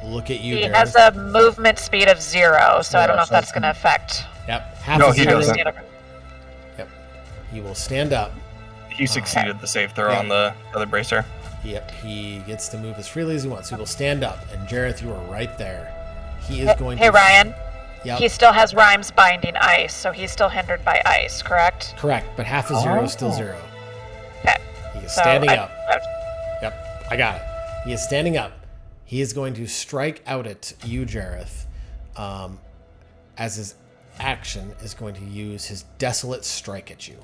Look at you, He Darren. has a movement speed of 0, so I don't know if so that's going to affect. Yep. Half No, a he zero. doesn't. Stand up. Yep. He will stand up. He succeeded the save throw Yeah. on the other bracer. Yep. He gets to move as freely as he wants. He will stand up. And Jareth, you are right there. He is going Hey, to. Ryan. Yep. He still has Rhymes binding ice, so he's still hindered by ice, correct? Correct. But half a zero is still 0. Okay. He is So standing I- up. Yep. I got it. He is standing up. He is going to strike out at you, Jareth. As his action is going to use his Desolate Strike at you.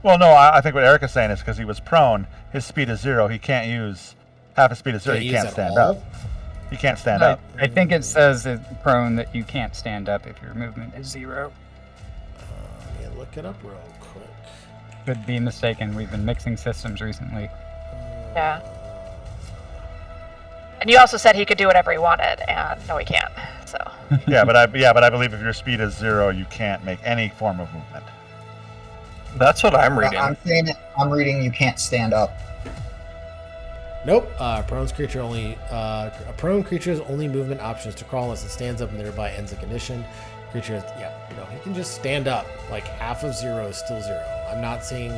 Well, no, I think what Eric is saying is because he was prone, his speed is 0. He can't use half his speed is 0. Can't He use can't at stand all? up. He can't stand No, up. I think it says it's prone that you can't stand up if your movement is 0. Let me look it up real quick. Could be mistaken. We've been mixing systems recently. Yeah. And you also said he could do whatever he wanted, and no, he can't. So Yeah, but I believe if your speed is 0, you can't make any form of movement. That's what I'm reading. I'm saying it. I'm reading. You can't stand up. Nope. A prone creature's only movement option is to crawl unless it stands up and thereby ends a condition. Creature, he can just stand up. Like half of 0 is still 0. I'm not seeing.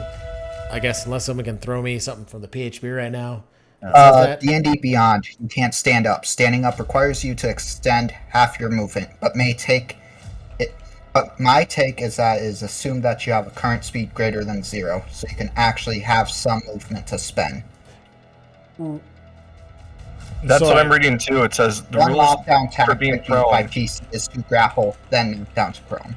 I guess unless someone can throw me something from the PHB right now. It says that. D&D Beyond, you can't stand up. Standing up requires you to extend half your movement, but may take it. But my take is that is assume that you have a current speed greater than 0, so you can actually have some movement to spend. That's So what I- I'm reading too. It says the One rules lockdown for being tactic used by prone. PC is to grapple, then knock down to prone.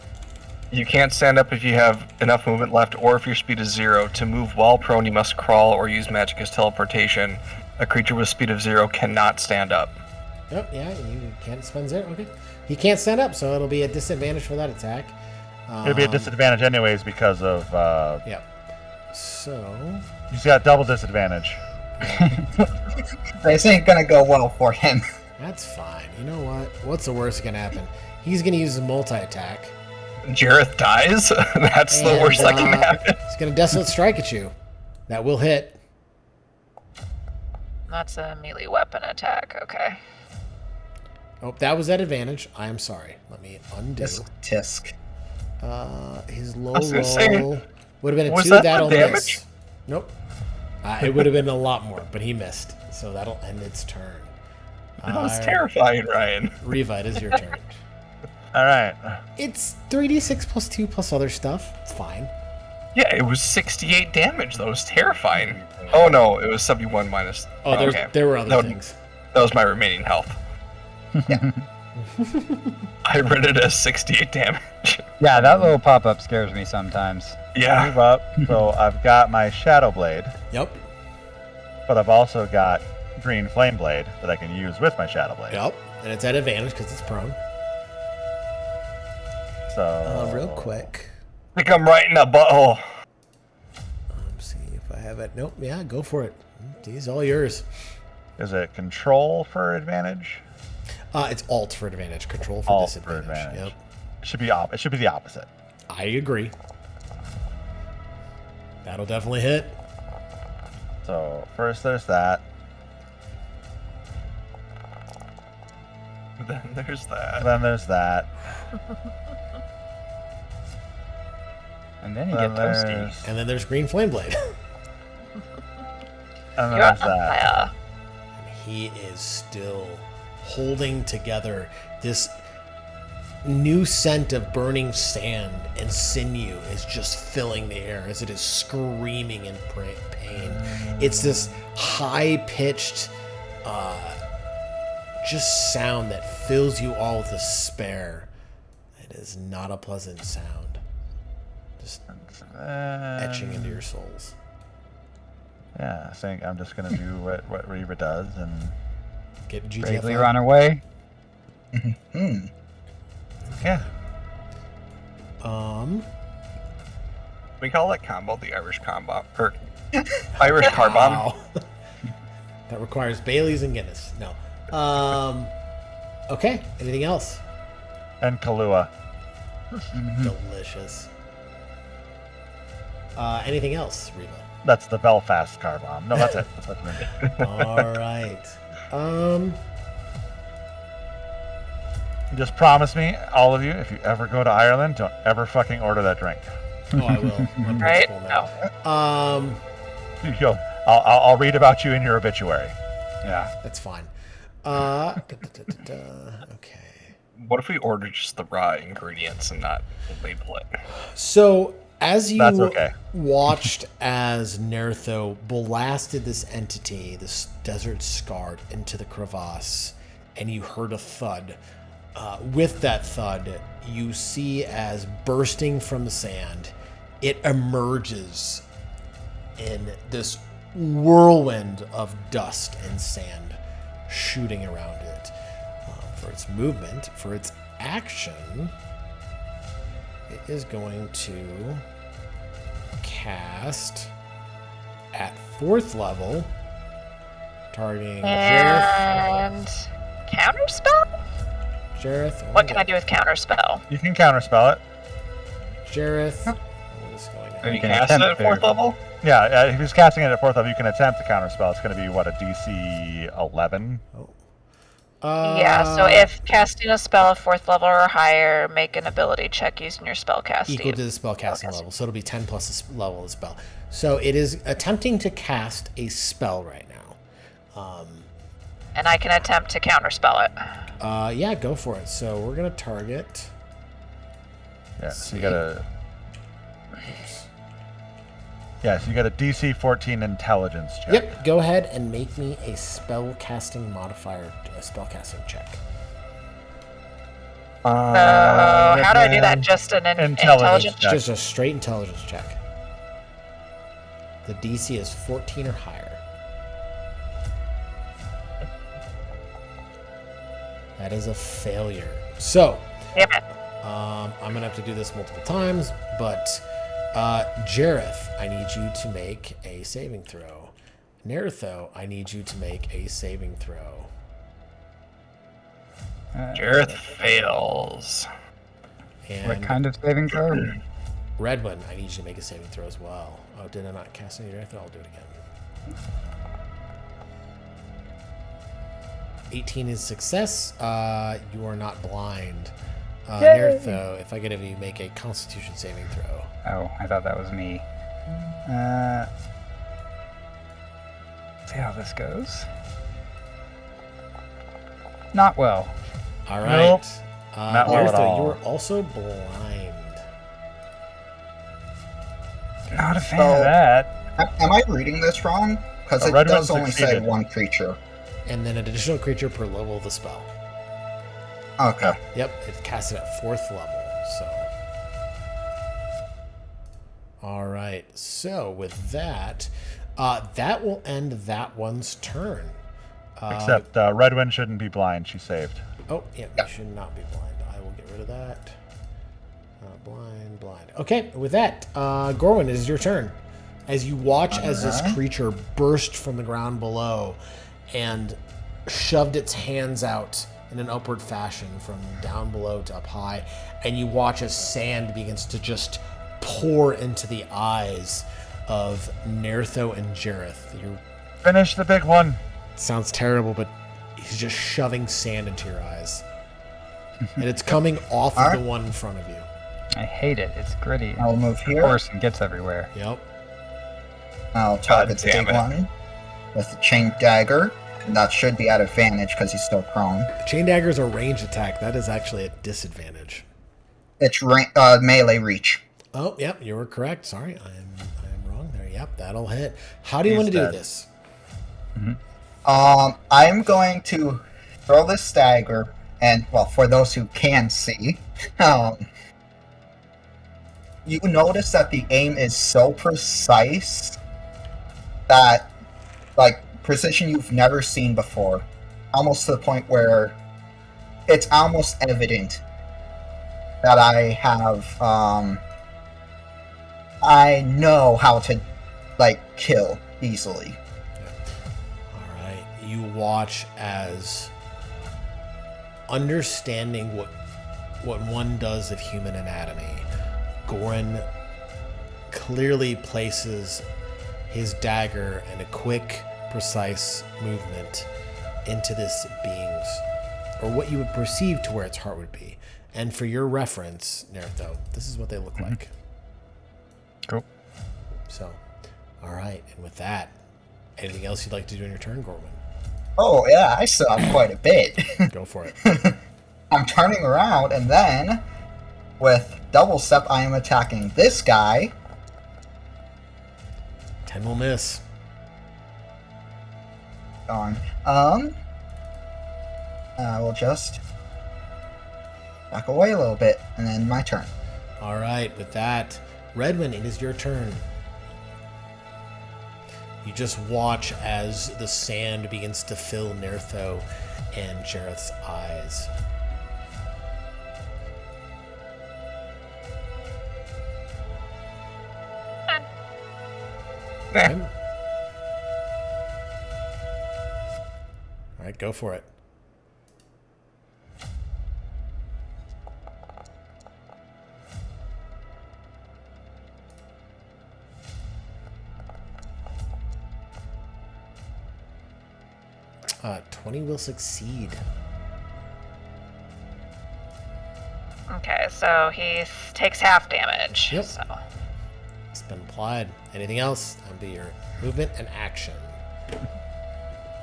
You can't stand up if you have enough movement left or if your speed is 0. To move while prone, you must crawl or use magic as teleportation. A creature with speed of 0 cannot stand up. Oh, yeah, you can't spend 0. Okay. He can't stand up, so it'll be a disadvantage for that attack. It'd be a disadvantage anyways because of Yep. So. he's got double disadvantage. This ain't gonna go well for him. That's fine. You know what? What's the worst that can happen? He's going to use a multi-attack. Jareth dies? That's the and, worst that can happen. He's going to Desolate Strike at you. That will hit. that's a melee weapon attack. Okay. Oh, that was at advantage. I am sorry. Let me undo. This tisk. His low was gonna say, roll would have been a was 2. that That'll the damage? miss. Nope. It would have been a lot more, but he missed. So that'll end its turn. That was terrifying, Ryan. Reva, it is your turn. All right. It's 3d6 plus 2 plus other stuff. It's fine. Yeah, it was 68 damage. That was terrifying. Oh no, it was 71 minus. Oh, there were other That- things. That was my remaining health. I read it as 68 damage. Yeah, that little pop-up scares me sometimes. Yeah. Move up. So I've got my Shadow Blade, Yep. but I've also got Green Flame Blade that I can use with my Shadow Blade. Yep. And it's at advantage because it's prone. So Real quick. I think I'm right in the butthole. See if I have it. Nope. Yeah, go for it. These all yours. Is it Control for advantage? It's Alt for advantage. Control for Alt for disadvantage. advantage. Yep. It should be It should be the opposite. I agree. That'll definitely hit. So first there's that. Then there's that. Then there's that. And then you Then get toasty. there's, And then there's Green Flame Blade. and then You're there's on that. fire. He is still holding together this new scent of burning sand and sinew is just filling the air as it is screaming in pain. It's this high-pitched just sound that fills you all with despair. It is not a pleasant sound. Just etching into your souls. Yeah, I think I'm just gonna do what Reva does and Get GTFO. Bravely run away. Hmm. yeah. We call that combo the Irish combo or Irish car bomb. Wow. That requires Baileys and Guinness. No. Okay. Anything else? And Kahlua. Delicious. Anything else, Reba? That's the Belfast car bomb. No, that's it. That's what I meant. All right. Just promise me, all of you, if you ever go to Ireland, don't ever fucking order that drink. Oh, I will. On Right? principle now. I'll read about you in your obituary. Yeah. That's fine. Okay. What if we order just the raw ingredients and not label it? So, as you That's okay. watched as Nertho blasted this entity, this desert scarred, into the crevasse, and you heard a thud. With that thud, you see as bursting from the sand, it emerges in this whirlwind of dust and sand shooting around it. For its movement, for its action, it is going to cast at 4th level, targeting Jareth. And counterspell? Jareth. What can I do with counterspell? You can counterspell it. Jareth. What is going on? Can you can cast it attempt at 4th to. level? Yeah, if he's casting it at 4th level, you can attempt to counterspell. It's going to be, what, a DC 11? Yeah, so if casting a spell of 4th level or higher, make an ability check using your spellcasting. Equal to the spellcasting level, so it'll be 10 plus the level of the spell. So it is attempting to cast a spell right now. And I can attempt to counterspell it. Yeah, go for it. So we're gonna target. Yeah, so you got a... Yeah, so you got a DC 14 intelligence check. Yep. Go ahead and make me a spell casting modifier, a spell casting check. How do I do that? Just an intelligence check. Just a straight intelligence check. The DC is 14 or higher. That is a failure. So, Damn it. I'm gonna have to do this multiple times, but Jareth, I need you to make a saving throw. Nertho, I need you to make a saving throw. Jareth fails. And What kind of saving throw? Redwin, I need you to make a saving throw as well. Oh, did I not cast any Jareth? I'll do it again. 18 is success. You are not blind. Nertho, if I could have you make a Constitution saving throw. Oh, I thought that was me. See how this goes. Not well. All right. Nope. Not well at Nertho, all. you are also blind. Not a fan So- of that. Am I reading this wrong? Because it Red one does only say succeeded. one creature. And then an additional creature per level of the spell. Okay. Yep, it's casted at 4th level. So, all right. So with that, that will end that one's turn. Except Redwin shouldn't be blind. She saved. Oh, yeah, you should not be blind. I will get rid of that. Blind. Okay, with that, Gorwin, it is your turn. As you watch as this creature burst from the ground below and shoved its hands out in an upward fashion from down below to up high, and you watch as sand begins to just pour into the eyes of Nertho and Jareth. Finish the big one. Sounds terrible, but he's just shoving sand into your eyes. And it's coming off of the one in front of you. I hate it. It's gritty. I'll move Of here. course, and gets everywhere. Yep. I'll target the damn big it. one with the chain dagger. That should be at advantage because he's still prone. Chain dagger's a ranged attack. That is actually a disadvantage. It's melee reach. Oh, yep, you were correct. Sorry, I'm wrong there. Yep, that'll hit. How do you He's want to do dead. this? I'm going to throw this dagger, and well, for those who can see, you notice that the aim is so precise that, like, precision you've never seen before, almost to the point where it's almost evident that I have, I know how to, like, kill easily. All right. You watch as understanding what one does of human anatomy, Goran clearly places his dagger in a quick, precise movement into this being's, or what you would perceive to where its heart would be. And for your reference, Nertho, this is what they look like. Cool. So, all right. And with that, anything else you'd like to do in your turn, Gorman? Oh, yeah, I still have quite a bit. Go for it. I'm turning around, and then, with double step, I am attacking this guy. 10 will miss. Darn. I will just back away a little bit, and then my turn. All right. With that, Redwin, it is your turn. You just watch as the sand begins to fill Nertho and Jareth's eyes. Okay. All right, go for it. Uh, 20 will succeed. Okay, so he takes half damage. Yep. So It's been applied. Anything else? That'll be your movement and action.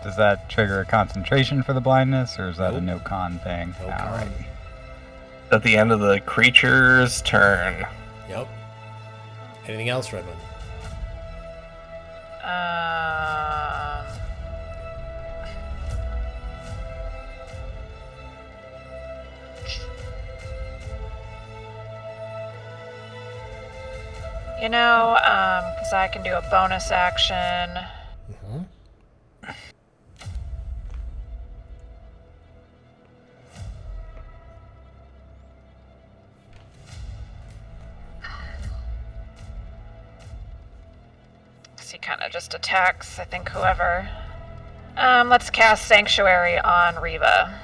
Does that trigger a concentration for the blindness, or is that a Nope. no-con thing? No Alrighty. con. At the end of the creature's turn. Yep. Anything else, Redwin? You know, because I can do a bonus action. Mm-hmm. He kind of just attacks, I think, whoever. Let's cast Sanctuary on Reva.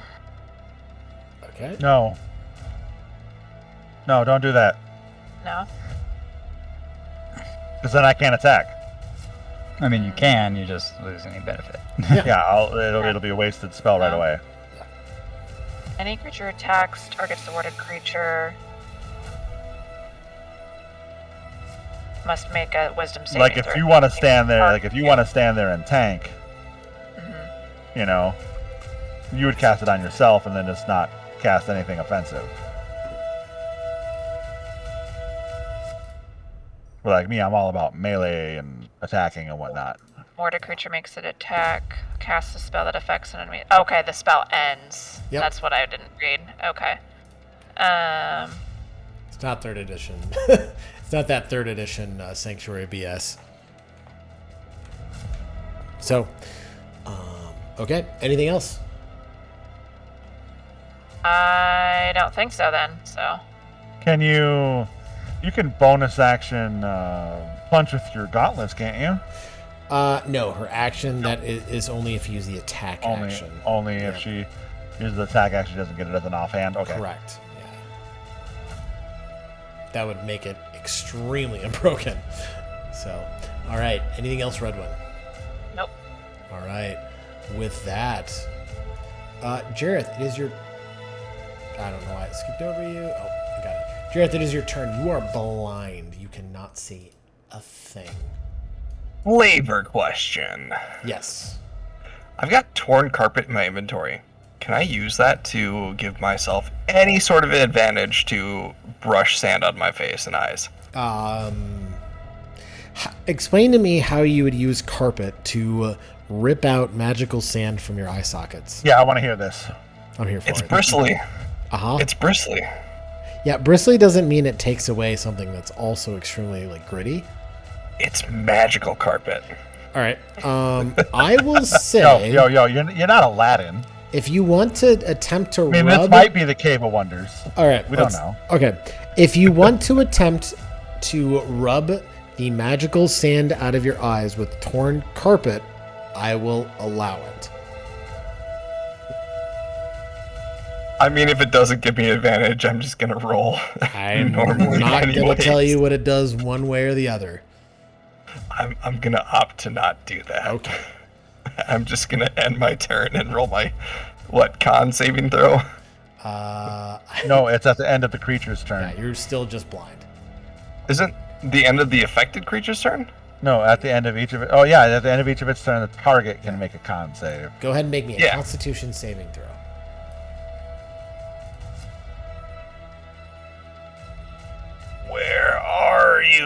Okay. No. No, don't do that. No? Because then I can't attack. I mean, you can, you just lose any benefit. Yeah, it'll be a wasted spell right No. away. Any creature attacks targets the warded creature must make a wisdom saving Like if throw. you want to stand there, and tank, Mhm. you know, you would cast it on yourself and then just not cast anything offensive. But like me, I'm all about melee and attacking and whatnot. Warded creature makes an attack, casts a spell that affects an enemy. Okay, the spell ends. Yep. That's what I didn't read. Okay. It's not 3rd edition. It's not that 3rd edition Sanctuary BS. So, okay. Anything else? I don't think so then, so. Can you can bonus action punch with your gauntlets, can't you? No. Her action that is only if you use the attack action. Only Yeah. if she uses the attack action, she doesn't get it as an offhand. Okay. Correct. Yeah. That would make it extremely unbroken. So, all right. Anything else, Redwin? Nope. All right. With that, Jareth, it is your. I don't know why I skipped over you. Oh, I got it. Jareth, it is your turn. You are blind. You cannot see a thing. Flavor question. Yes. I've got torn carpet in my inventory. Can I use that to give myself any sort of advantage to brush sand on my face and eyes? Explain to me how you would use carpet to rip out magical sand from your eye sockets. Yeah, I want to hear this. I'm here for It's it. bristly. Uh-huh. It's bristly. Yeah, bristly doesn't mean it takes away something that's also extremely like gritty. It's magical carpet. All right. I will say, Yo, you're not Aladdin. if you want to attempt to I mean, rub, this might be the Cave of Wonders. all right, We don't know. Okay, if you want to attempt to rub the magical sand out of your eyes with torn carpet, I will allow it. I mean, if it doesn't give me advantage, I'm just gonna roll. I'm normally not going to anyways. tell you what it does one way or the other. I'm gonna opt to not do that. Okay. I'm just gonna end my turn and roll my con saving throw. No, it's at the end of the creature's turn. Yeah, you're still just blind. Isn't the end of the affected creature's turn? No, at the end of each of it. Oh yeah, at the end of each of its turn, the target can make a con save. Go ahead and make me a Yeah. Constitution saving throw. Where are you?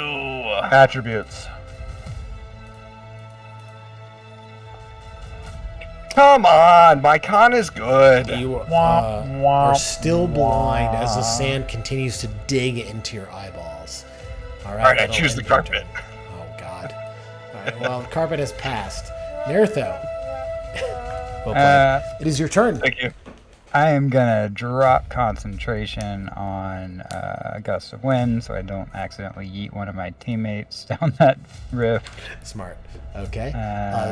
Attributes. Come on, my con is good. You Womp, are womp, still blind as the womp. sand continues to dig into your eyeballs. All right, All right, I that'll choose the end your carpet. turn. Oh God! All right, well, the carpet has passed. Nertho. Well played. It is your turn. Thank you. I am gonna drop concentration on Gust of Wind so I don't accidentally yeet one of my teammates down that rift. Smart. Okay.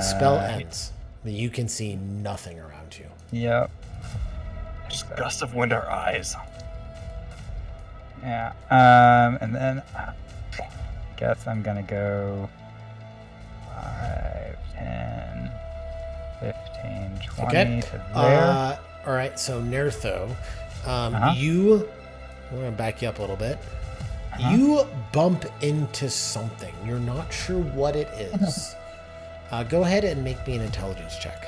Spell ends. You can see nothing around you. Yep. Just gust of wind our eyes. Yeah. And then guess I'm gonna go 5, 10, 15, 20 Okay. to there. All right. So Nertho, Uh-huh. we're gonna back you up a little bit. You bump into something. You're not sure what it is. Go ahead and make me an intelligence check.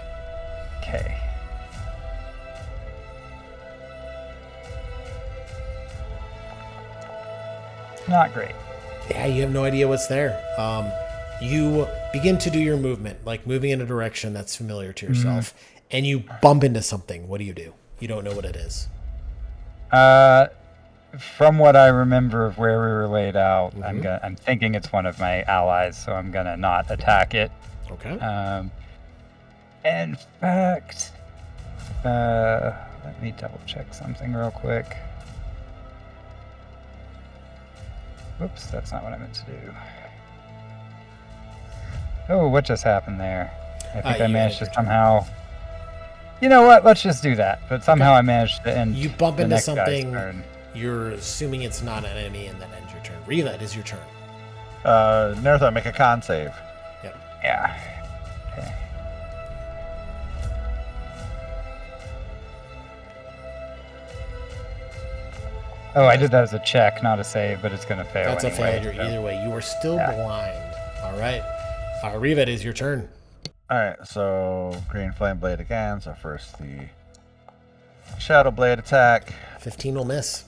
Okay. Not great. Yeah, you have no idea what's there. You begin to do your movement, like moving in a direction that's familiar to yourself, and you bump into something. What do? You don't know what it is. From what I remember of where we were laid out, Mhm. I'm thinking it's one of my allies, so I'm gonna not attack it. Okay. In fact, let me double check something real quick. Whoops, that's not what I meant to do. Oh, what just happened there? I think I you managed to ended your turn. somehow. You know what? Let's just do that. But somehow I managed to end. You bump the into next guy's something. turn. You're assuming it's not an enemy, and that ends your turn. Riva, it is your turn. Nertha, make a con save. Yeah. Okay. Oh, I did that as a check, not a save, but it's gonna fail. That's a anyway, failure so- either way. You are still Yeah. blind. All right. Riva, it is your turn. All right, so green flame blade again. So first the shadow blade attack, 15 will miss.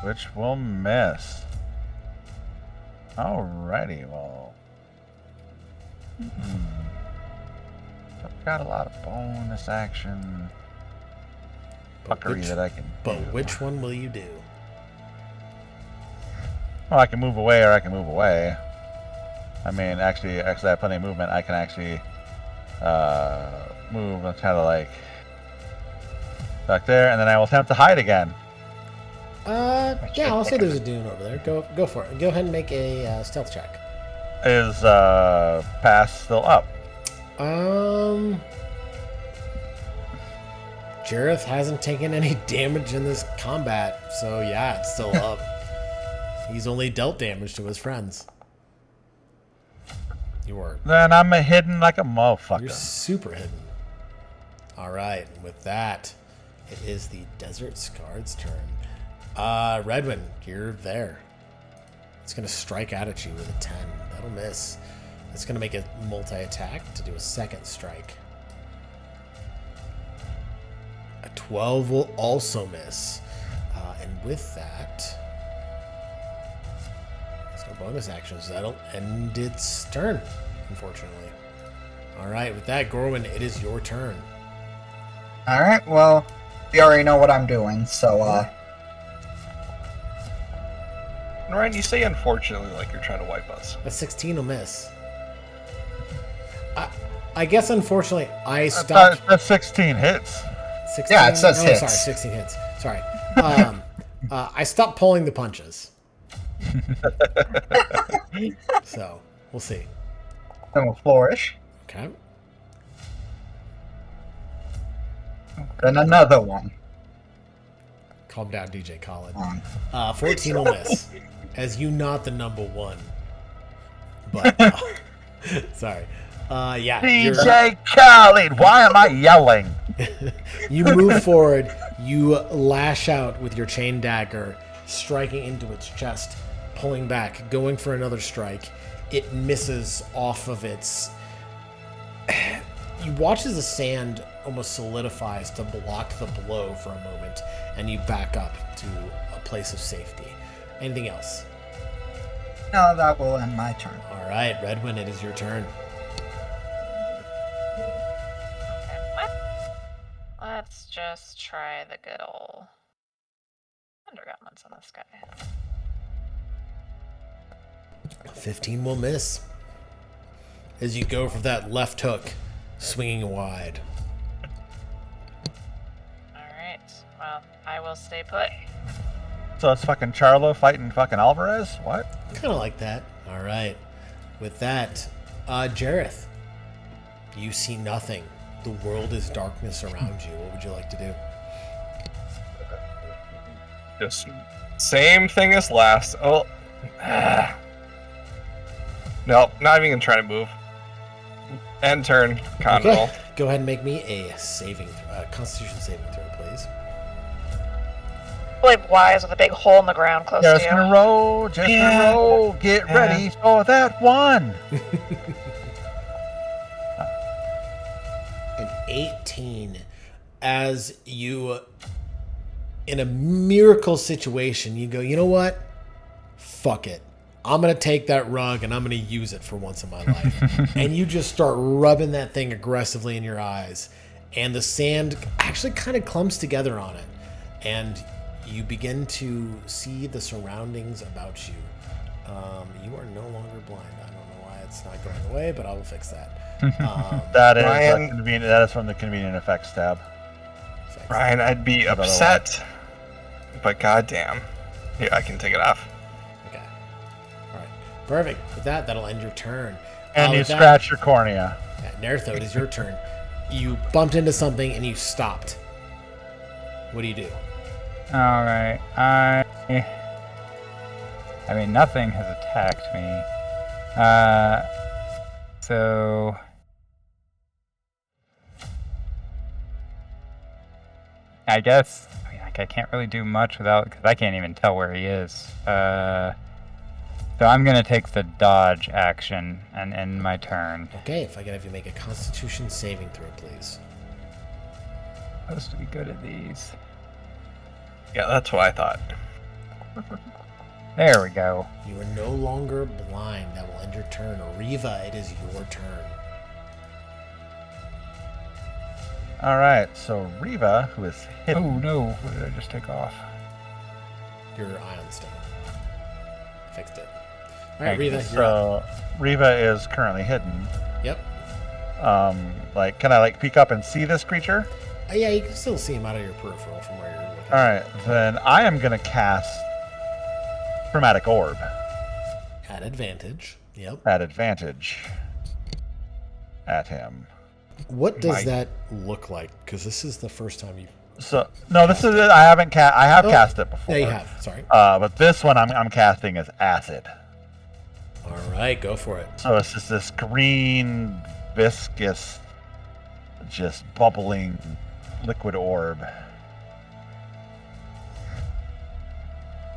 which will miss. Alrighty, well. I've got a lot of bonus action But fuckery which, that I can but do. which one will you do? Well, I can move away or I can move away. I mean, actually, I have plenty of movement. I can actually move kind of like back there, and then I will attempt to hide again. Yeah, I'll say there's a dune over there. Go for it. Go ahead and make a stealth check. Is pass still up? Jareth hasn't taken any damage in this combat, so yeah, it's still up. He's only dealt damage to his friends. Then I'm hidden like a motherfucker. You're super hidden. All right, and with that, it is the Desert Scarred's turn. Redwin, you're there. It's gonna strike out at you with a 10. That'll miss. It's gonna make a multi-attack to do a second strike. A 12 will also miss. And with that, there's no bonus actions. That'll end its turn, unfortunately. All right, with that, Gorwin, it is your turn. Alright, well, you already know what I'm doing, so, Ryan, you say unfortunately like you're trying to wipe us. A 16 will miss. I guess unfortunately I That's stopped. that's 16 hits. 16? Yeah, it says oh, hits. Sorry, 16 hits. Sorry. I stopped pulling the punches. So we'll see. Then we'll flourish. Okay. Then another one. Calm down, DJ Colin. 14 14 will miss. As you not the number one. But sorry. Yeah. you're- DJ Khaled, why am I yelling? You move forward, you lash out with your chain dagger, striking into its chest, pulling back, going for another strike. It misses off of its. You watch as the sand almost solidifies to block the blow for a moment, and you back up to a place of safety. Anything else? No, that will end my turn. All right, Redwin, it is your turn. Okay, let's just try the good old undergarments on this guy. 15 will miss. As you go for that left hook, swinging wide. Alright, well, I will stay put. So it's fucking Charlo fighting fucking Alvarez? What? Kind of like that. All right. With that, Jareth, you see nothing. The world is darkness around you. What would you like to do? Just same thing as last. Oh. Nope, not even gonna try to move. End turn. Con roll. Go ahead and make me a Constitution saving throw, please. Really wise with a big hole in the ground close Just to in a you. row, just in a row. Get ready for that one. An 18. As you, in a miracle situation, you go, you know what? Fuck it. I'm going to take that rug and I'm going to use it for once in my life. And you just start rubbing that thing aggressively in your eyes. And the sand actually kind of clumps together on it. And you begin to see the surroundings about you. You are no longer blind. I don't know why it's not going away, but I will fix that. That is Ryan- convenient. That is from the convenient effects tab. Fix Ryan, I'd be Another upset, but goddamn, yeah, I can take it off. Okay. All right. Perfect. With that, that'll end your turn. And you with that- scratch your cornea. Nertho, it is your turn. You bumped into something and you stopped. What do you do? All right. I mean, nothing has attacked me. So I guess I can't really do much without, because I can't even tell where he is. So I'm gonna take the dodge action and end my turn. Okay, if I could have you make a Constitution saving throw, please. Supposed to be good at these. Yeah, that's what I thought. There we go. You are no longer blind. That will end your turn. Riva, it is your turn. All right, so Riva, who is hit. Oh no! What did I just take off? Your ion stone. Fixed it. All right, Thank you. Riva, you're up. So Riva is currently hidden. Yep. Like, can I like peek up and see this creature? Yeah, you can still see him out of your peripheral from where you're looking. All right, then I am gonna cast Chromatic Orb At advantage. Yep. at advantage at him. What does My- that look like? Because this is the first time you. So no, this is it. I haven't I have Oh, cast it before. Yeah, you have. Sorry. But this one I'm casting as acid. All right, go for it. So it's just this green, viscous, just bubbling liquid orb.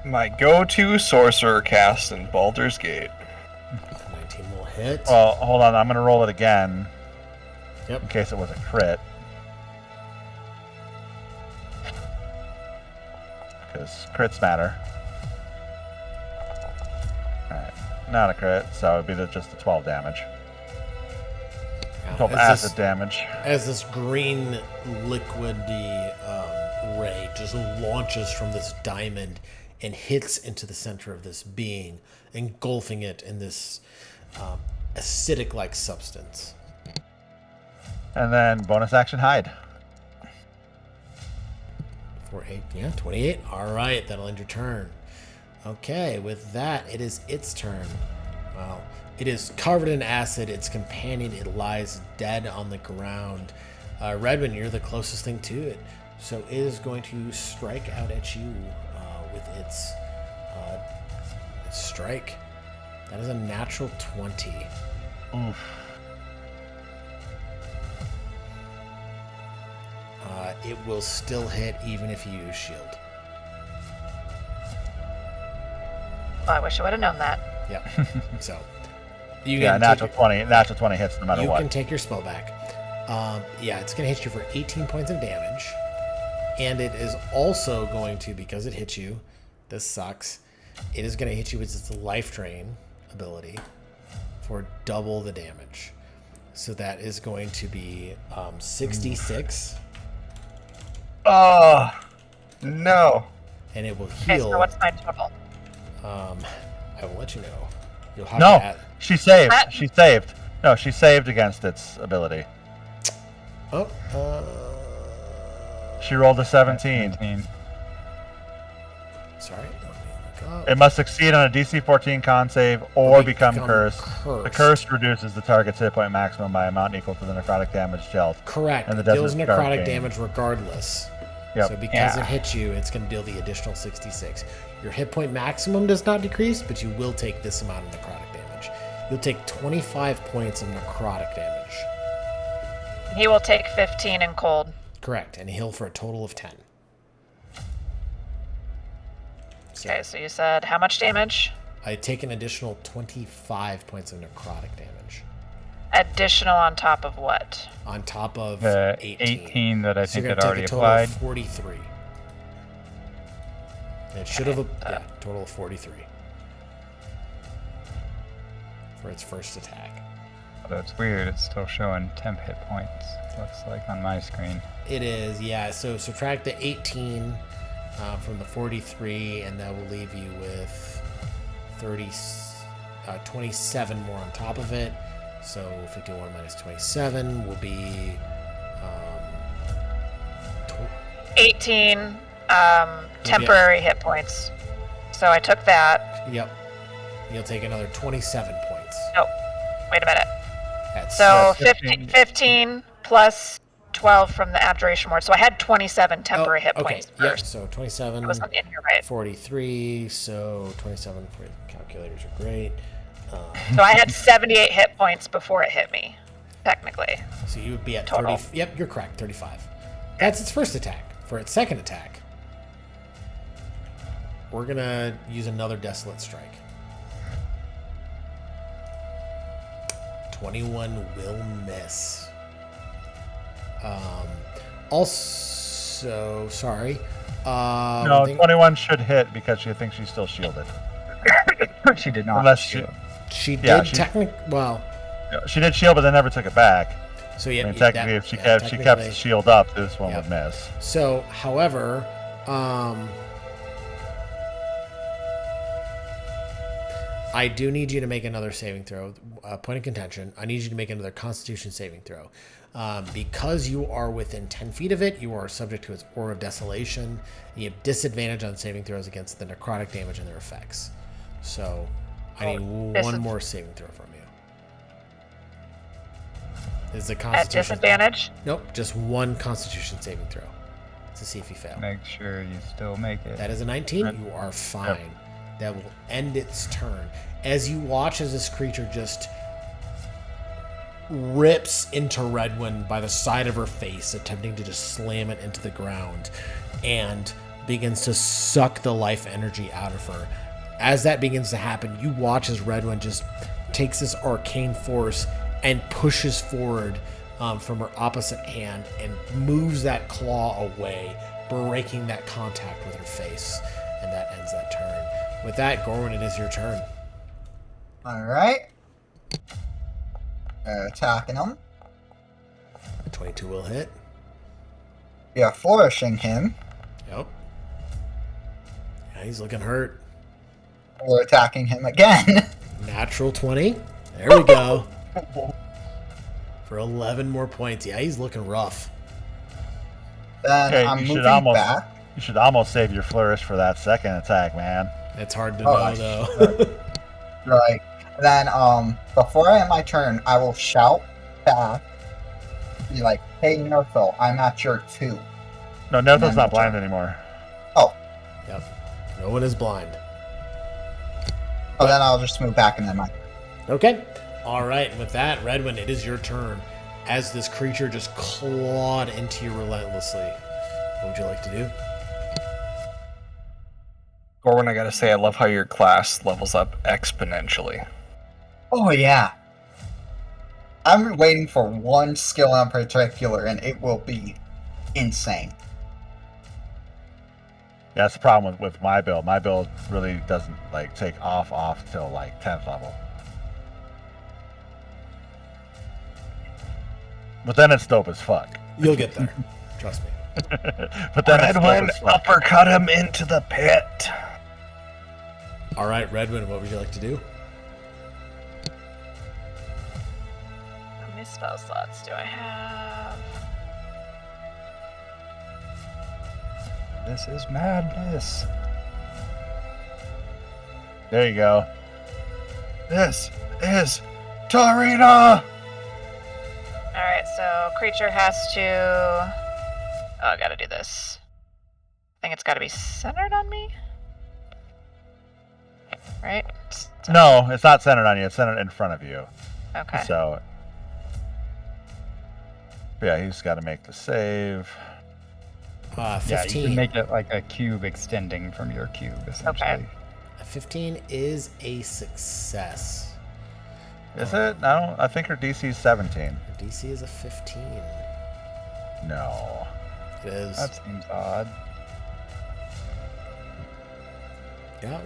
My go-to sorcerer cast in Baldur's Gate. 19 will hit. Well, hold on. I'm gonna roll it again. Yep. In case it was a crit. Because crits matter. Alright. Not a crit, so it would be just the 12 damage. Now, 12 as acid this- damage. As this green liquidy ray just launches from this diamond and hits into the center of this being, engulfing it in this acidic-like substance. And then bonus action hide. For 28. All right, that'll end your turn. Okay, with that, it is its turn. Well, it is covered in acid. Its companion, it lies dead on the ground. Redwin, you're the closest thing to it, so it is going to strike out at you with its strike. That is a natural 20. Oof. It will still hit even if you use shield. Well, I wish I would have known that. Yeah. So you Yeah, can natural 20. Natural 20 hits no matter you what. can take your spell back. Yeah, it's going to hit you for 18 points of damage. And it is also going to, because it hit you, this sucks, it is going to hit you with its life drain ability for double the damage. So that is going to be 66, Oh, no. and it will Okay, heal. so what's my total? I will let you know. You'll have No, to add. she saved. What? She saved. No, she saved against its ability. Oh, She rolled a 17. 17. sorry. Let me look up. It must succeed on a DC 14 con save or become cursed. The cursed. curse reduces the target's hit point maximum by amount equal to the necrotic damage dealt. Correct. And It the deals Desert Guard necrotic gain. damage regardless. Yep. So because Yeah. it hits you, it's going to deal the additional 66. Your hit point maximum does not decrease, but you will take this amount of necrotic damage. You'll take 25 points of necrotic damage. He will take 15 in cold. Correct. And heal for a total of 10. So Okay, so you said how much damage? I take an additional 25 points of necrotic damage Additional on top of what? on top of The 18. 18 that I So think you're had gonna already take a total applied. of 43. It should have, yeah, total of 43 for its first attack. Although it's weird, it's still showing temp hit points. Looks like on my screen. It is, yeah. So subtract the 18 from the 43, and that will leave you with 27 more on top of it. So 51 minus 27 will be 18 temporary hit points. So I took that. yep. You'll take another 27 points. No, wait a minute. That's So 15. 15 plus 12 from the abjuration ward. So I had 27 temporary hit okay. points Yep. first. So 27. It wasn't in here, right? 43. So 27. Calculators are great. So I had 78 hit points before it hit me, technically. So you would be at Total. 30. Yep, you're correct. 35. That's its first attack. For its second attack, we're gonna use another Desolate Strike. 21 will miss. Also, sorry. No, 21 should hit because she thinks she's still shielded. She did not. Unless she, shield. she did yeah, she- well. she did shield, but then never took it back. So yeah, I mean, that- technically, if she yeah, kept the technically- shield up, this one Yeah. would miss. So, however, I do need you to make another saving throw. Point of contention. I need you to make another Constitution saving throw. Because you are within 10 feet of it, you are subject to its Aura of Desolation. And you have disadvantage on saving throws against the necrotic damage and their effects. So, I need one more saving throw from you. Is the At Constitution disadvantage? Nope, just one Constitution saving throw to see if you fail. Make sure you still make it. That is a 19. You are fine. That will end its turn. As you watch as this creature just rips into Redwin by the side of her face, attempting to just slam it into the ground, and begins to suck the life energy out of her. As that begins to happen, you watch as Redwin just takes this arcane force and pushes forward from her opposite hand and moves that claw away, breaking that contact with her face. And that ends that turn. With that, Gorwin, it is your turn. Alright. Attacking him. 22 will hit. We are flourishing him. Yep. Yeah, he's looking hurt. We're attacking him again. Natural 20. There we go. For 11 more points. Yeah, he's looking rough. Then Okay, I'm you moving should almost back. you should almost save your flourish for that second attack, man. It's hard to Oh, know, though. Right. Then, before I end my turn, I will shout back, be like, "Hey, Nerfil, I'm at your 2." No, Nerthil's then not we'll blind turn. anymore. Yep. No one is blind. Oh, then I'll just move back and then my. Okay. All right. And with that, Redwin, it is your turn. As this creature just clawed into you relentlessly, what would you like to do? Gorwin, I gotta say, I love how your class levels up exponentially. Oh yeah. I'm waiting for one skill in particular, and it will be insane. Yeah, that's the problem with my build. My build really doesn't like take off till like 10th level. But then it's dope as fuck. You'll get there. Trust me. But then it's dope Redwin, as fuck. uppercut him into the pit. All right, Redwin, what would you like to do? How many spell slots do I have? This is madness. There you go. This is Taurinia! Alright, so creature has to. Oh, I gotta do this. I think it's gotta be centered on me? Right? No, it's not centered on you. It's centered in front of you. Okay. So, yeah, he's got to make the save. 15. Yeah, you can make it like a cube extending from your cube, essentially. A 15 is a success. Is it? I think her DC is 17. Your DC is a 15. No. It is. That seems odd. Yeah,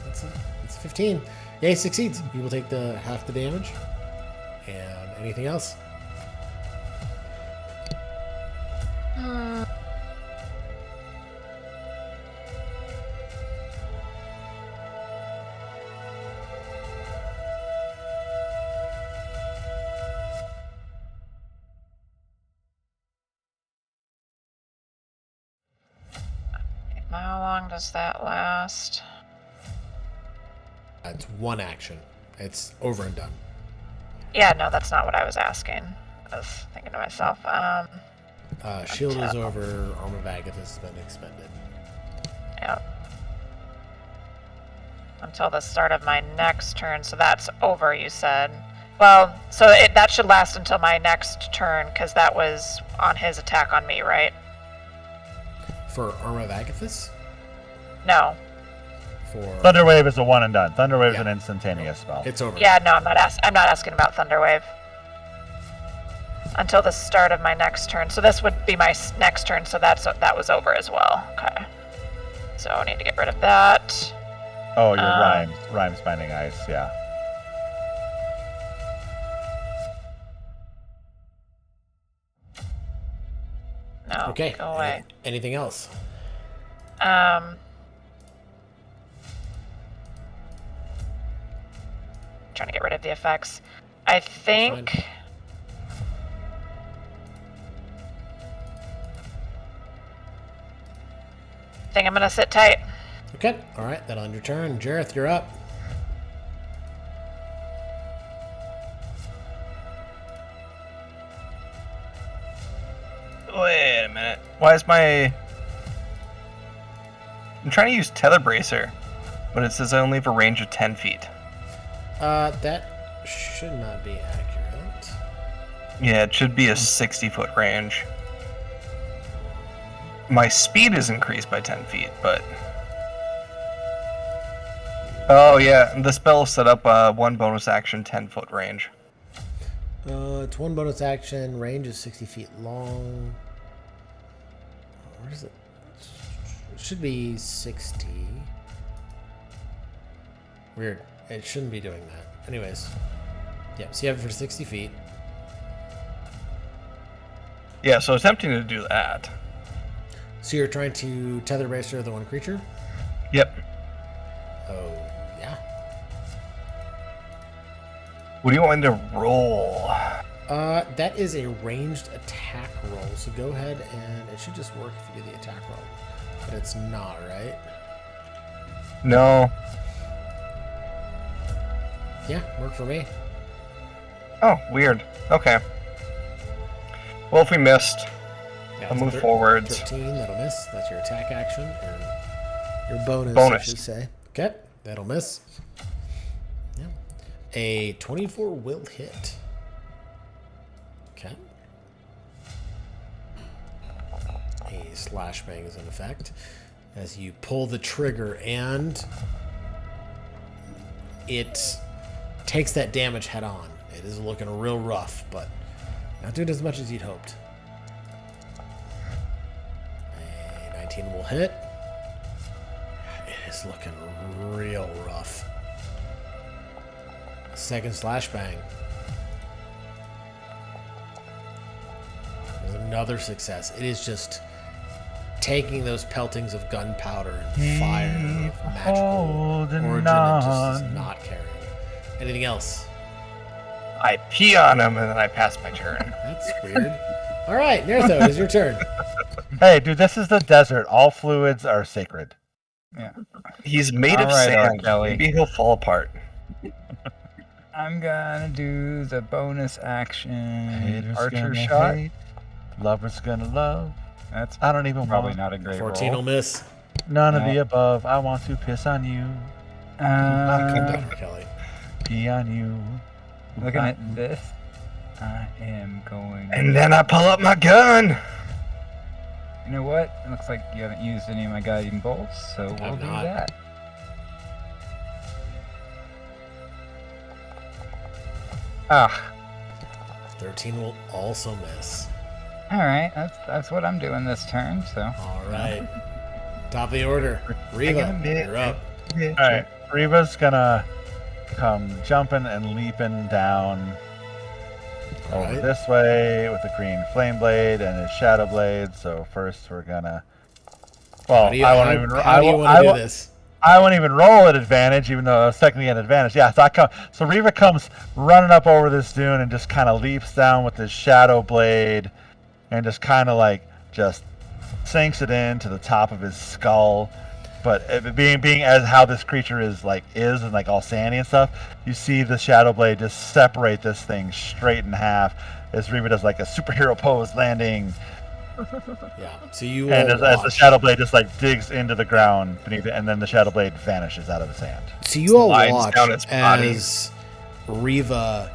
it's a 15. Yeah, he succeeds. He will take the half the damage. And anything else? How long does that last? It's one action. It's over and done. Yeah, no, that's not what I was asking. I was thinking to myself, Shield is over. Arm of Agathis has been expended. yeah. Until the start of my next turn, so that's over, you said. Well, so that should last until my next turn, because that was on his attack on me, right? For Arm of Agathis? No. For Thunderwave is a one and done. Thunderwave is Yeah. an instantaneous spell. It's over. Yeah, no, I'm not asking about Thunderwave. Until the start of my next turn. So this would be my next turn, so that was over as well. Okay. So I need to get rid of that. Oh, your rhymes binding ice, yeah. No, Okay. go away. Anything else? Trying to get rid of the effects. I think. I'm gonna sit tight. Okay. All right. Then on your turn, Jareth, you're up. Wait a minute. Why is my... I'm trying to use Tether Bracer, but it says I only have a range of 10 feet. That should not be accurate. Yeah, it should be a 60-foot range. My speed is increased by 10 feet, but... Oh yeah, the spell set up one bonus action 10-foot range. It's one bonus action. Range is 60 feet long. Where is it? It should be 60. Weird. It shouldn't be doing that. Anyways. Yeah, so you have it for 60 feet. Yeah, so attempting to do that. So you're trying to tether bracer the one creature? Yep. Oh, yeah. What do you want me to roll? That is a ranged attack roll, so go ahead and it should just work if you do the attack roll. But it's not, right? No. Yeah, work for me. Oh, weird. Okay. Well, if we missed, Yeah, I'll it's a move forwards. 13, that'll miss. That's your attack action, or your bonus, Bonus. I should say. Okay, that'll miss. Yeah. A 24 will hit. Okay. A slash bang is in effect as you pull the trigger, and it takes that damage head on. It is looking real rough, but not doing as much as you'd hoped. A 19 will hit. It is looking real rough. Second slash bang. There's another success. It is just taking those peltings of gunpowder and fire of magical origin and just is not carrying. Anything else? I pee on him and then I pass my turn. That's weird. All right, Nertho, it's your turn. Hey, dude, this is the desert. All fluids are sacred. Yeah. He's made of All right, sand. Kelly. Maybe he'll fall apart. I'm gonna do the bonus action Haters archer gonna shot. hate, lovers gonna love. That's I don't even probably want not a great 14 roll. will miss. none of No. the above. I want to piss on you, Come Uh, down, Kelly. pee on you. looking at this, I am going. And then I pull up my gun. You know what? It looks like you haven't used any of my guiding bolts, so we'll I've do not. that. Ah, 13 will also miss. all right. That's what I'm doing this turn. So All right. Top of the order. Taking a Riva, minute. you're up. All right, Reva's gonna come jumping and leaping down All over right. this way with the green flame blade and his shadow blade. So first we're gonna. Well, How do you, I won't how, even. how do you want to do this? I won't even roll at advantage, even though I was technically an advantage. Yeah, so I come. So Reva comes running up over this dune and just kind of leaps down with his shadow blade, and just kind of like just sinks it into the top of his skull. But being as how this creature is and like all sandy and stuff, you see the shadow blade just separate this thing straight in half as Reva does like a superhero pose landing, Yeah. So you and all as the watch. shadow blade just like digs into the ground beneath it, and then the shadow blade vanishes out of his hand. So you all Slides watch down its body. as Riva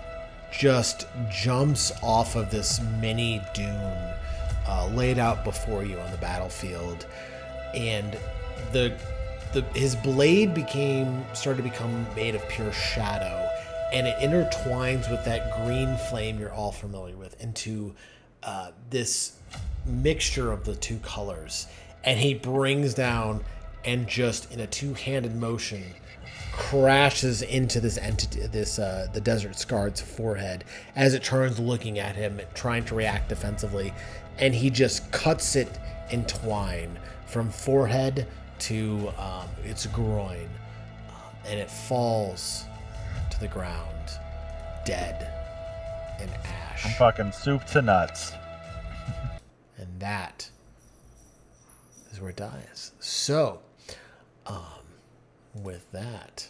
just jumps off of this mini dune laid out before you on the battlefield, and his blade started to become made of pure shadow, and it intertwines with that green flame you're all familiar with into this mixture of the two colors, and he brings down and just in a two-handed motion crashes into this entity, the Desert Scarred's forehead as it turns looking at him, trying to react defensively, and he just cuts it in twine from forehead to its groin, and it falls to the ground, dead and I'm ash. fucking soup to nuts. And that is where it dies. So, with that,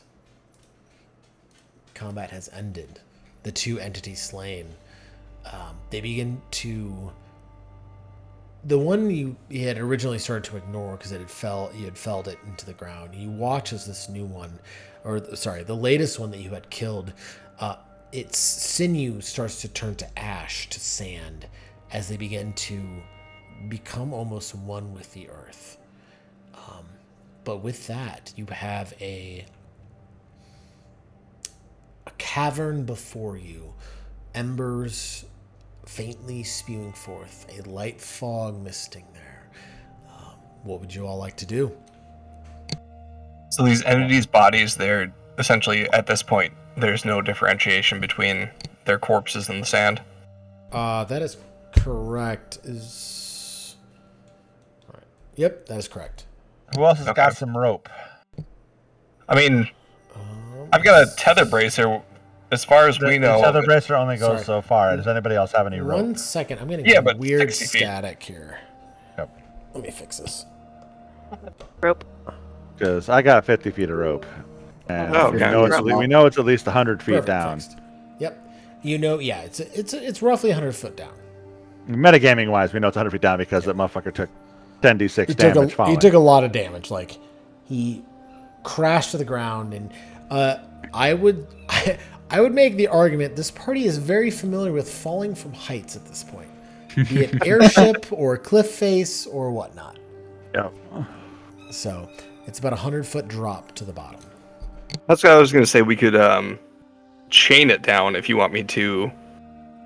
combat has ended. The two entities slain. They begin to. The one you had originally started to ignore because you had felled it into the ground. You watch as this new one, the latest one that you had killed, its sinew starts to turn to ash, to sand, as they begin to become almost one with the earth. But with that, you have a cavern before you, embers faintly spewing forth, a light fog misting there. What would you all like to do? So these entities' bodies, they're essentially, at this point, there's no differentiation between their corpses and the sand. That is correct. All right. Yep, that is correct. Who else has Okay. got some rope? I mean, I've got a tether bracer. As far as we know, the tether bracer only goes Sorry. so far. Does anybody else have any rope? 1 second. I'm getting Yeah, some but weird 60 feet. static here. Yep. Let me fix this. Rope. Because I got 50 feet of rope. And Oh, we, okay. know we know it's at least 100 feet Perfect, down. fixed. Yep. You know, yeah, it's roughly 100 foot down. Metagaming wise, we know it's 100 feet down because that motherfucker took 10d6 damage falling. He took a lot of damage. Like, he crashed to the ground, and I would make the argument this party is very familiar with falling from heights at this point, be it airship or cliff face or whatnot. Yep. So it's about 100-foot drop to the bottom. That's what I was going to say. We could chain it down if you want me to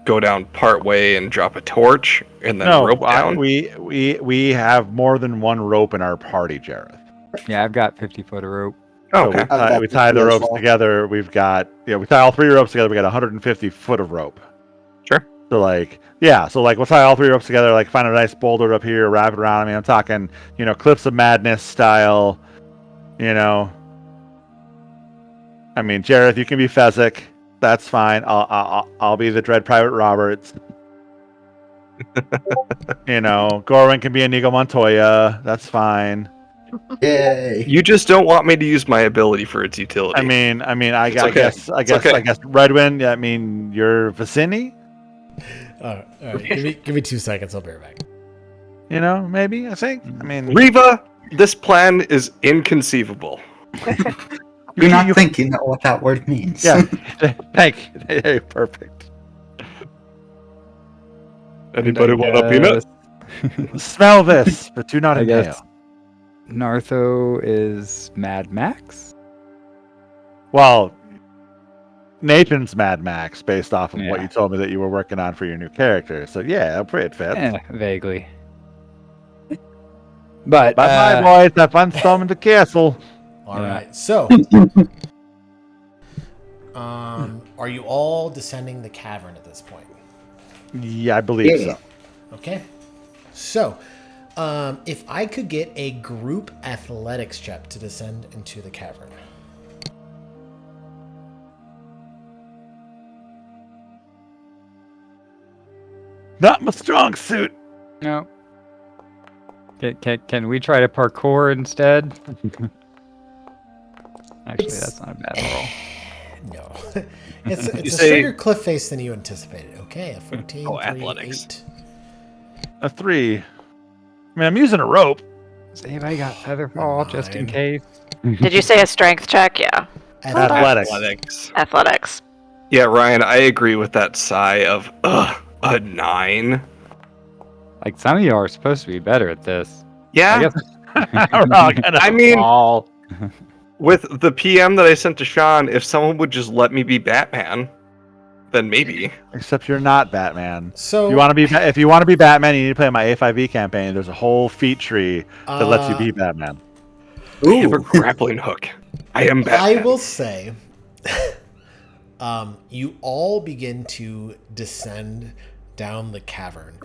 go down part way and drop a torch and then rope down. We have more than one rope in our party, Jareth. Yeah, I've got 50 foot of rope. Oh, So okay. we tie the as ropes well. together. We tie all 3 ropes together. We got 150 foot of rope. Sure. So we'll tie all 3 ropes together. Like find a nice boulder up here, wrap it around. I mean, I'm talking, Cliffs of Madness style. I mean, Jareth, you can be Fezzik. That's fine. I'll be the Dread Private Roberts. Gorwin can be Inigo Montoya. That's fine. Yay! You just don't want me to use my ability for its utility. I mean, I okay. guess okay. Redwin. I mean, you're Vicini. All right, give me 2 seconds. I'll be right back. Maybe I think. I mean, Riva, this plan is inconceivable. Do not think you know what that word means. Yeah. Thank you. Hey, perfect. Anybody want a peanut? Smell this, but do not I inhale. guess Nartho is Mad Max. Well, Nathan's Mad Max, based off of what Yeah. you told me that you were working on for your new character. So yeah, it fits. Vaguely. But Bye, boys. Have fun storming the castle. All Yeah. right. So, are you all descending the cavern at this point? Yeah, I believe so. Okay. So, if I could get a group athletics check to descend into the cavern. Not my strong suit. No. Can we try to parkour instead? Actually, that's not a bad roll. No. It's a say- straighter cliff face than you anticipated. Okay, a 14, Oh, 3, athletics. 8. A 3. I mean, I'm using a rope. Does anybody got featherfall just in 9. case? Did you say a strength check? Yeah. Athletics. Athletics. Yeah, Ryan, I agree with that sigh of a 9. Like, some of you are supposed to be better at this. Yeah, I guess. I mean- with the PM that I sent to Sean, if someone would just let me be Batman, then maybe. Except you're not Batman. So, If you want to be Batman, you need to play my A5E campaign. There's a whole feat tree that lets you be Batman. I have a grappling hook. I am Batman. I will say, you all begin to descend down the cavern.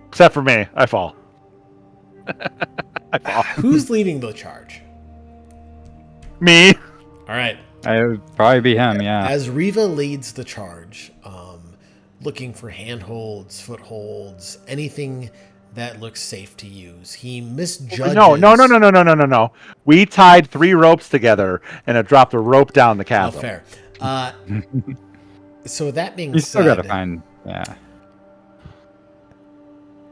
Except for me, I fall. Who's leading the charge? Me. All right. It would probably be him, yeah. As Riva leads the charge, looking for handholds, footholds, anything that looks safe to use, he misjudges. No. We tied 3 ropes together and it dropped a rope down the Oh, chasm. fair. So that being You said, still gotta find, yeah.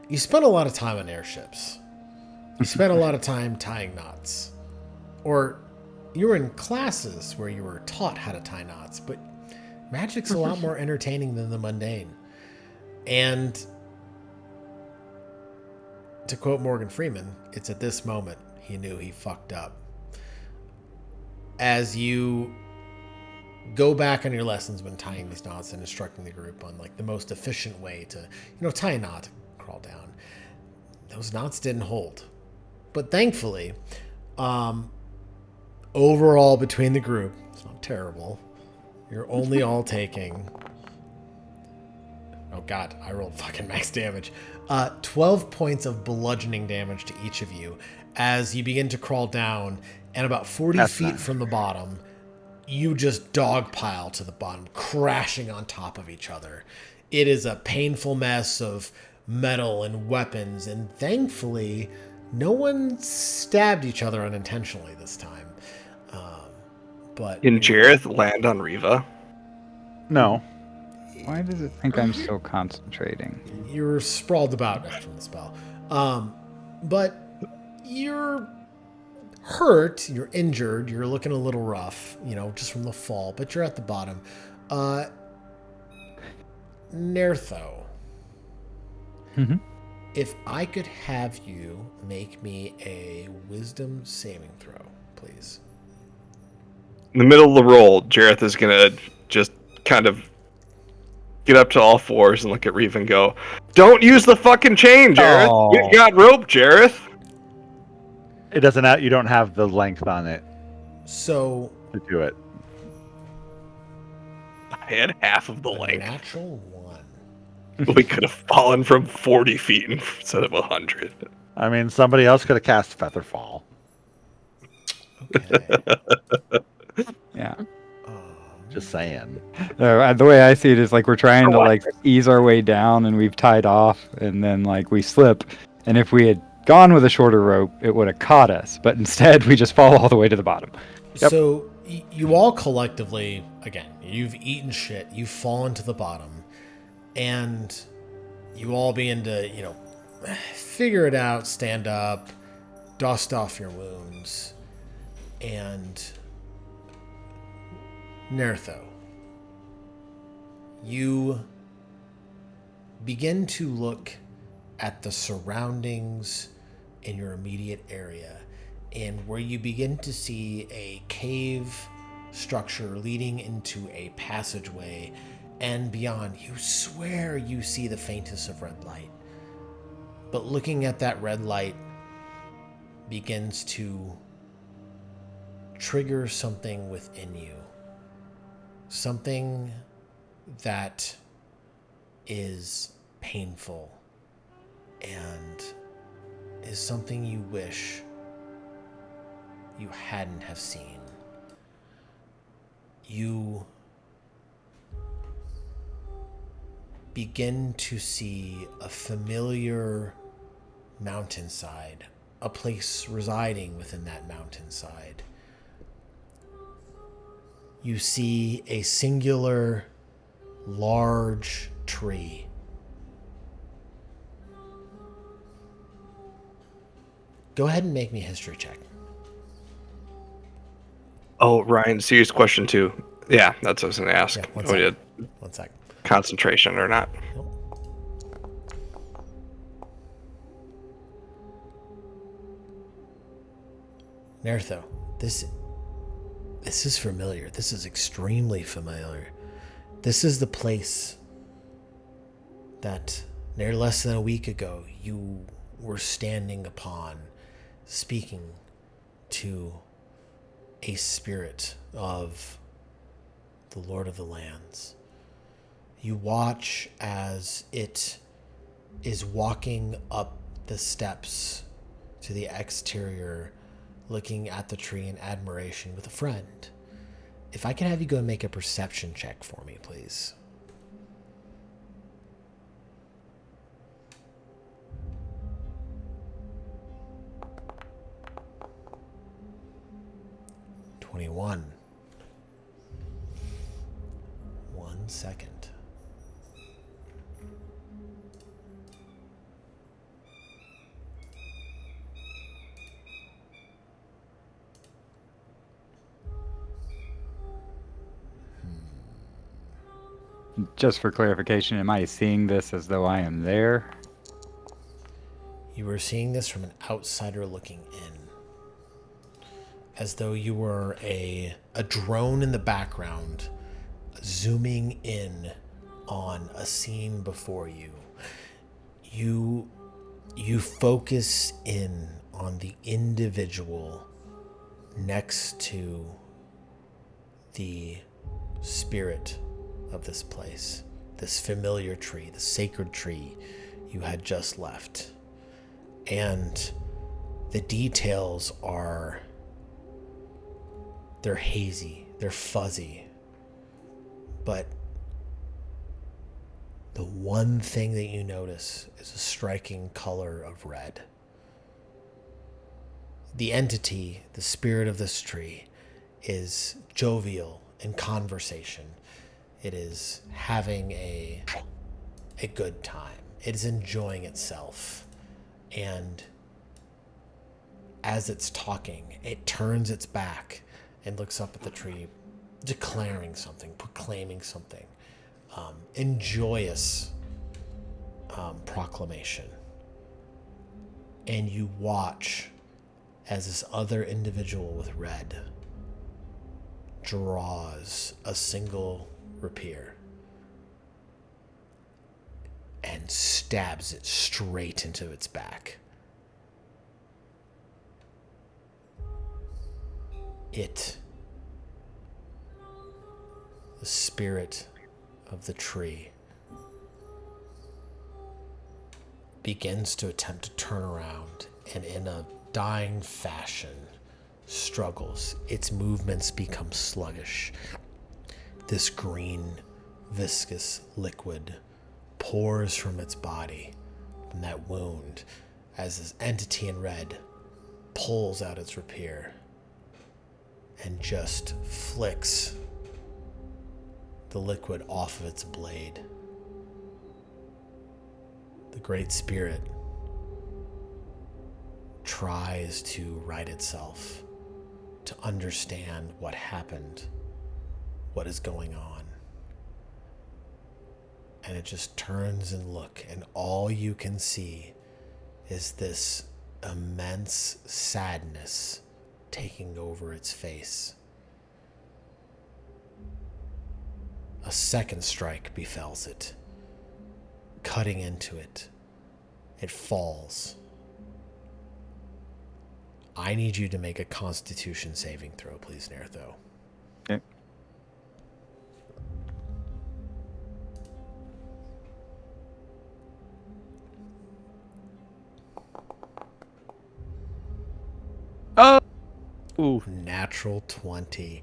you spent a lot of time on airships. You spent a lot of time tying knots. Or you were in classes where you were taught how to tie knots, but magic's a lot more entertaining than the mundane. And to quote Morgan Freeman, it's at this moment he knew he fucked up. As you go back on your lessons when tying these knots and instructing the group on like the most efficient way to, tie a knot, crawl down, those knots didn't hold. But thankfully, overall between the group, it's not terrible. You're only all taking... Oh god, I rolled fucking max damage. 12 points of bludgeoning damage to each of you as you begin to crawl down and about 40 That's feet nice. from the bottom, you just dogpile to the bottom, crashing on top of each other. It is a painful mess of metal and weapons, and thankfully, no one stabbed each other unintentionally this time. But Can Jareth land on Riva? No. Why does it think I'm still concentrating? you're sprawled about from the spell. But you're hurt, you're injured, you're looking a little rough, just from the fall, but you're at the bottom. Nertho, Mhm. if I could have you make me a wisdom saving throw, please. In the middle of the roll, Jareth is gonna just kind of get up to all fours and look at Reeve and go, "Don't use the fucking chain, Jareth. Oh. You got rope, Jareth." It doesn't have, you don't have the length on it So, to do it. I had half of the a length. natural 1. We could have fallen from 40 feet instead of 100. I mean, somebody else could have cast Featherfall. Okay. Yeah. Just saying. The way I see it is like we're trying to like ease our way down, and we've tied off, and then like we slip. And if we had gone with a shorter rope, it would have caught us. But instead, we just fall all the way to the bottom. Yep. So you all collectively, again, you've eaten shit, you've fallen to the bottom, and you all begin to, figure it out, stand up, dust off your wounds, and Nertho, you begin to look at the surroundings in your immediate area, and where you begin to see a cave structure leading into a passageway, and beyond, you swear you see the faintest of red light. But looking at that red light begins to trigger something within you. Something that is painful and is something you wish you hadn't have seen. You begin to see a familiar mountainside, a place residing within that mountainside. You see a singular, large tree. Go ahead and make me a history check. Oh, Ryan, serious question too. Yeah, that's what I was going to ask. Yeah, one Oh, yeah, second. 1 sec. concentration or not. Nertho, this is familiar. This is extremely familiar. This is the place that near less than a week ago you were standing upon, speaking to a spirit of the Lord of the Lands. You watch as it is walking up the steps to the exterior, looking at the tree in admiration with a friend. If I can have you go and make a perception check for me, please. $21. 1 second. Just for clarification, am I seeing this as though I am there? You were seeing this from an outsider looking in, as though you were a drone in the background, zooming in on a scene before you. You focus in on the individual next to the spirit of this place, this familiar tree, the sacred tree you had just left. And the details are They're hazy, they're fuzzy. But the one thing that you notice is a striking color of red. The entity, the spirit of this tree, is jovial in conversation. It is having a good time. It is enjoying itself. And as it's talking, it turns its back and looks up at the tree, declaring something, proclaiming something. In joyous proclamation. And you watch as this other individual with red draws a single rapier and stabs it straight into its back. It, the spirit of the tree, begins to attempt to turn around and in a dying fashion struggles. Its movements become sluggish. This green, viscous liquid pours from its body, from that wound, as this entity in red pulls out its rapier and just flicks the liquid off of its blade. The Great Spirit tries to right itself, to understand what happened, what is going on. And it just turns and looks, and all you can see is this immense sadness taking over its face. A second strike befalls it, cutting into it. It falls. I need you to make a Constitution saving throw, please, Nertho. Okay. Oh! Ooh. Natural 20.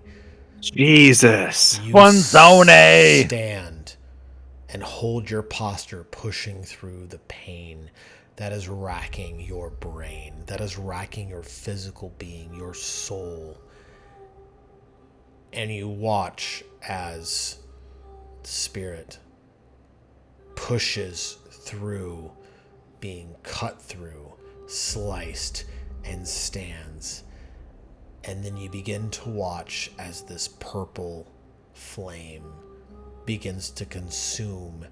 Jesus. You One zone A. stand and hold your posture, pushing through the pain that is racking your brain, that is racking your physical being, your soul. And you watch as the spirit pushes through, being cut through, sliced, and stands. And then you begin to watch as this purple flame begins to consume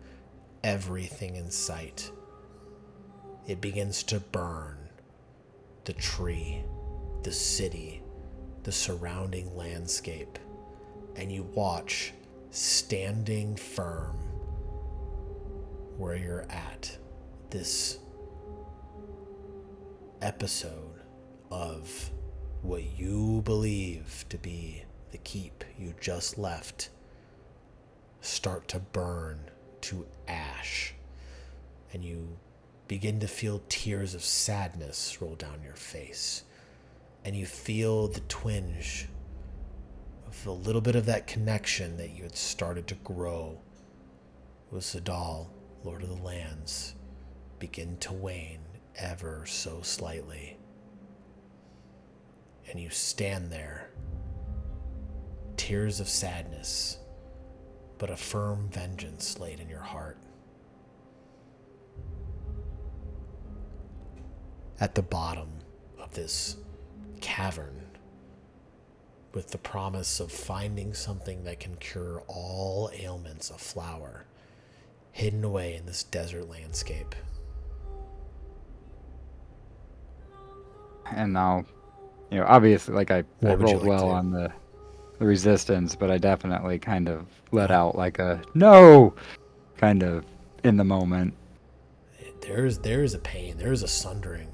everything in sight. It begins to burn the tree, the city, the surrounding landscape. And you watch, standing firm where you're at, this episode of what you believe to be the keep you just left start to burn to ash. And you begin to feel tears of sadness roll down your face. And you feel the twinge of a little bit of that connection that you had started to grow with Zadal, Lord of the Lands, begin to wane ever so slightly. And you stand there, tears of sadness, but a firm vengeance laid in your heart. At the bottom of this cavern, with the promise of finding something that can cure all ailments, a flower, hidden away in this desert landscape. And now, obviously, like I What would you rolled like to well do? on the resistance, but I definitely kind of let out like a no, kind of in the moment. There's a pain, there's a sundering.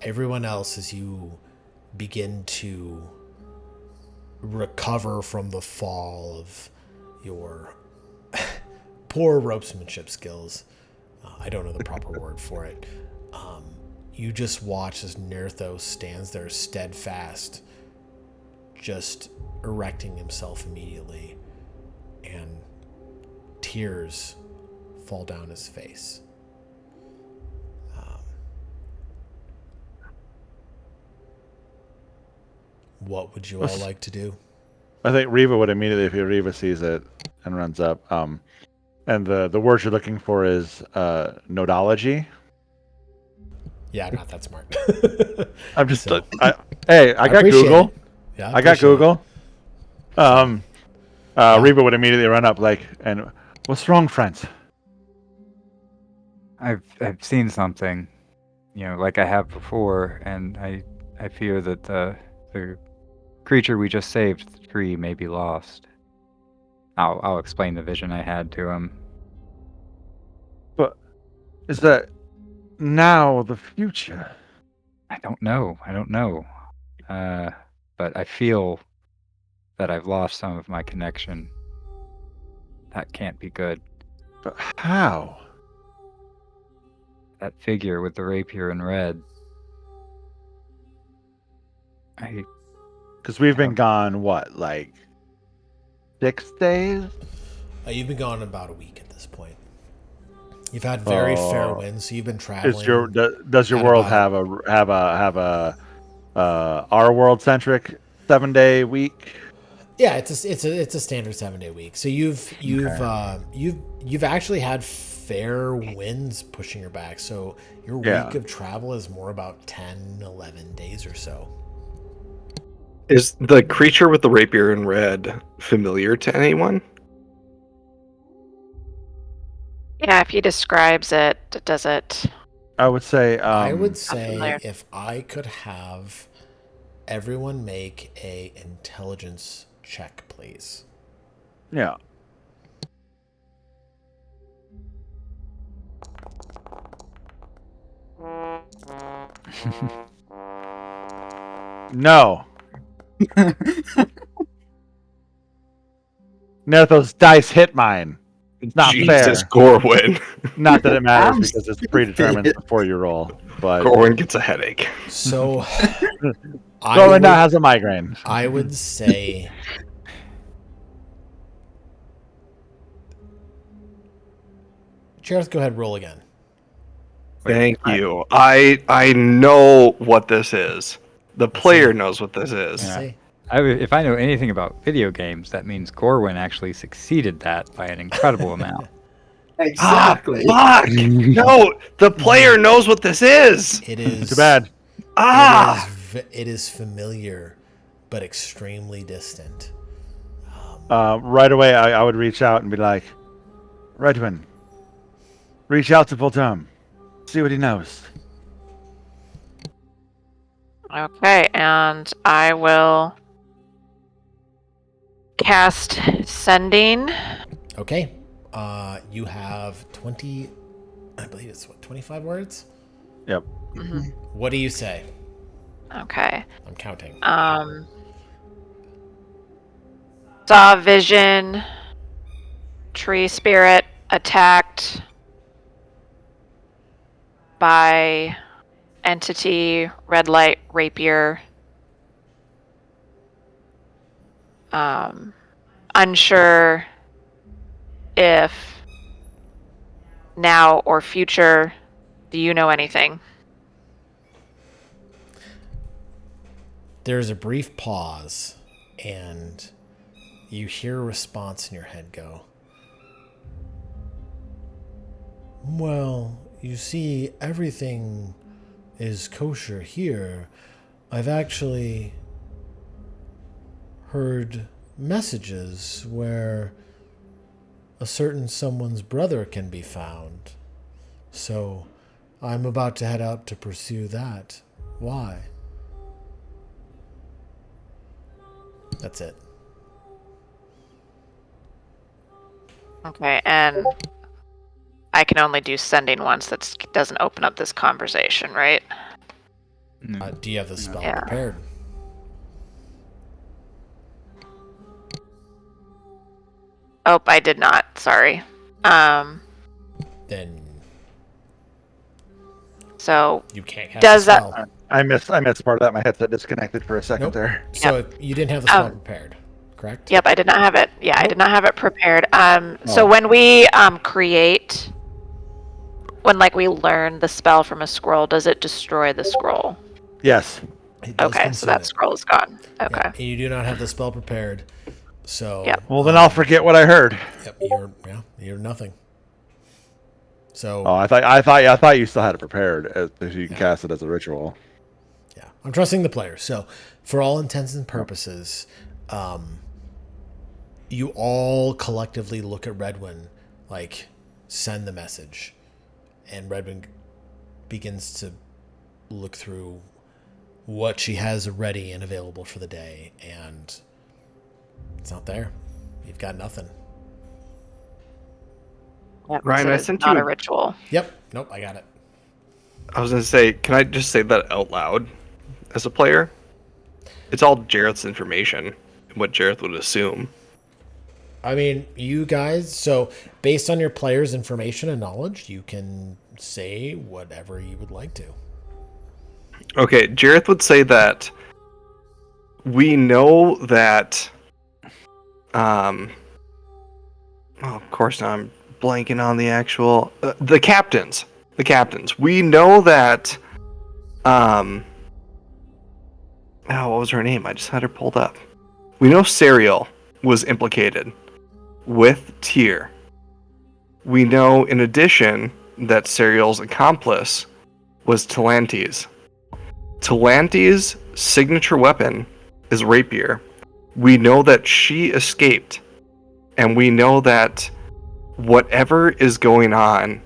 Everyone else, as you begin to recover from the fall of your poor ropesmanship skills, I don't know the proper word for it. you just watch as Nerthos stands there steadfast, just erecting himself immediately, and tears fall down his face. What would you all like to do? I think Reva would immediately, if Reva sees it and runs up. And the word you're looking for is nodology. Yeah, not that smart. I'm just, So, I got appreciate Google. it. Yeah, I got appreciate it. Google. Yeah. Reva would immediately run up, like, and what's wrong, friends? I've seen something, like I have before, and I fear that the creature we just saved, the tree, may be lost. I'll explain the vision I had to him. But is that now the future? I don't know. But I feel that I've lost some of my connection. That can't be good. But how? That figure with the rapier in red. Because we've been gone, what, like 6 days? You've been gone about a week at this point. You've had very fair winds, so you've been traveling. Does your world have a our world centric 7-day week? Yeah, it's a standard 7-day week. So you've actually had fair winds pushing your back. So your week of travel is more about 10, 11 days or so. Is the creature with the rapier in red familiar to anyone? Yeah, if he describes it, does it? I would say. I would say familiar. if I could have everyone make a intelligence check, please. Yeah. No. Nerthos dice hit mine. It's not Jesus, fair. Gorwin. Not that it matters because it's predetermined before you roll. But Gorwin gets a headache. So Gorwin now has a migraine. I would say Jareth, go ahead, roll again. Thank you. I know what this is. The player knows what this is. Yeah. See? If I know anything about video games, that means Gorwin actually succeeded that by an incredible amount. Exactly. Fuck! No, the player knows what this is. It is Too bad. It is familiar, but extremely distant. Right away, I would reach out and be like, Redwin, reach out to Volterm. See what he knows. Okay, and I will cast Sending. Okay. You have 20, I believe it's 25 words? Yep. Mm-hmm. What do you say? Okay. I'm counting. Saw vision. Tree spirit attacked by entity, red light, rapier. Unsure if now or future. Do you know anything? There's a brief pause, and you hear a response in your head go, well, you see, everything is kosher here. I've actually heard messages where a certain someone's brother can be found. So I'm about to head out to pursue that. Why? That's it. Okay, and I can only do Sending once. That doesn't open up this conversation, right? Do you have the spell Yeah. prepared? Oh, I did not. Sorry. Then So You can't cast Does the that- spell. I missed part of that. My headset disconnected for a second Nope. there. So you didn't have the spell prepared, correct? Yep, I did not have it. Yeah, I did not have it prepared. So Oh. when we create, when like we learn the spell from a scroll, does it destroy the scroll? Yes. It does Okay, so consume that it. scroll is gone. Okay. Yeah, and you do not have the spell prepared. So Yep. Well, then I'll forget what I heard. Yep, you're nothing. So Oh, I thought you still had it prepared, so you can cast it as a ritual. yeah, I'm trusting the player. So for all intents and purposes, you all collectively look at Redwin, like send the message, and Redwin begins to look through what she has ready and available for the day, and it's not there. You've got nothing. Yep, Ryan, so I it's sent not you a ritual. Yep. Nope. I got it. I was gonna say, can I just say that out loud as a player? It's all Jareth's information, what Jareth would assume. I mean, you guys. So based on your players' information and knowledge, you can say whatever you would like to. Okay, Jareth would say that we know that. Oh, of course now I'm blanking on the actual the captains. The captains. We know that. Oh, what was her name? I just had her pulled up. We know Serial was implicated with Tyr. We know, in addition, that Serial's accomplice was Talantes. Talantes' signature weapon is rapier. We know that she escaped, and we know that whatever is going on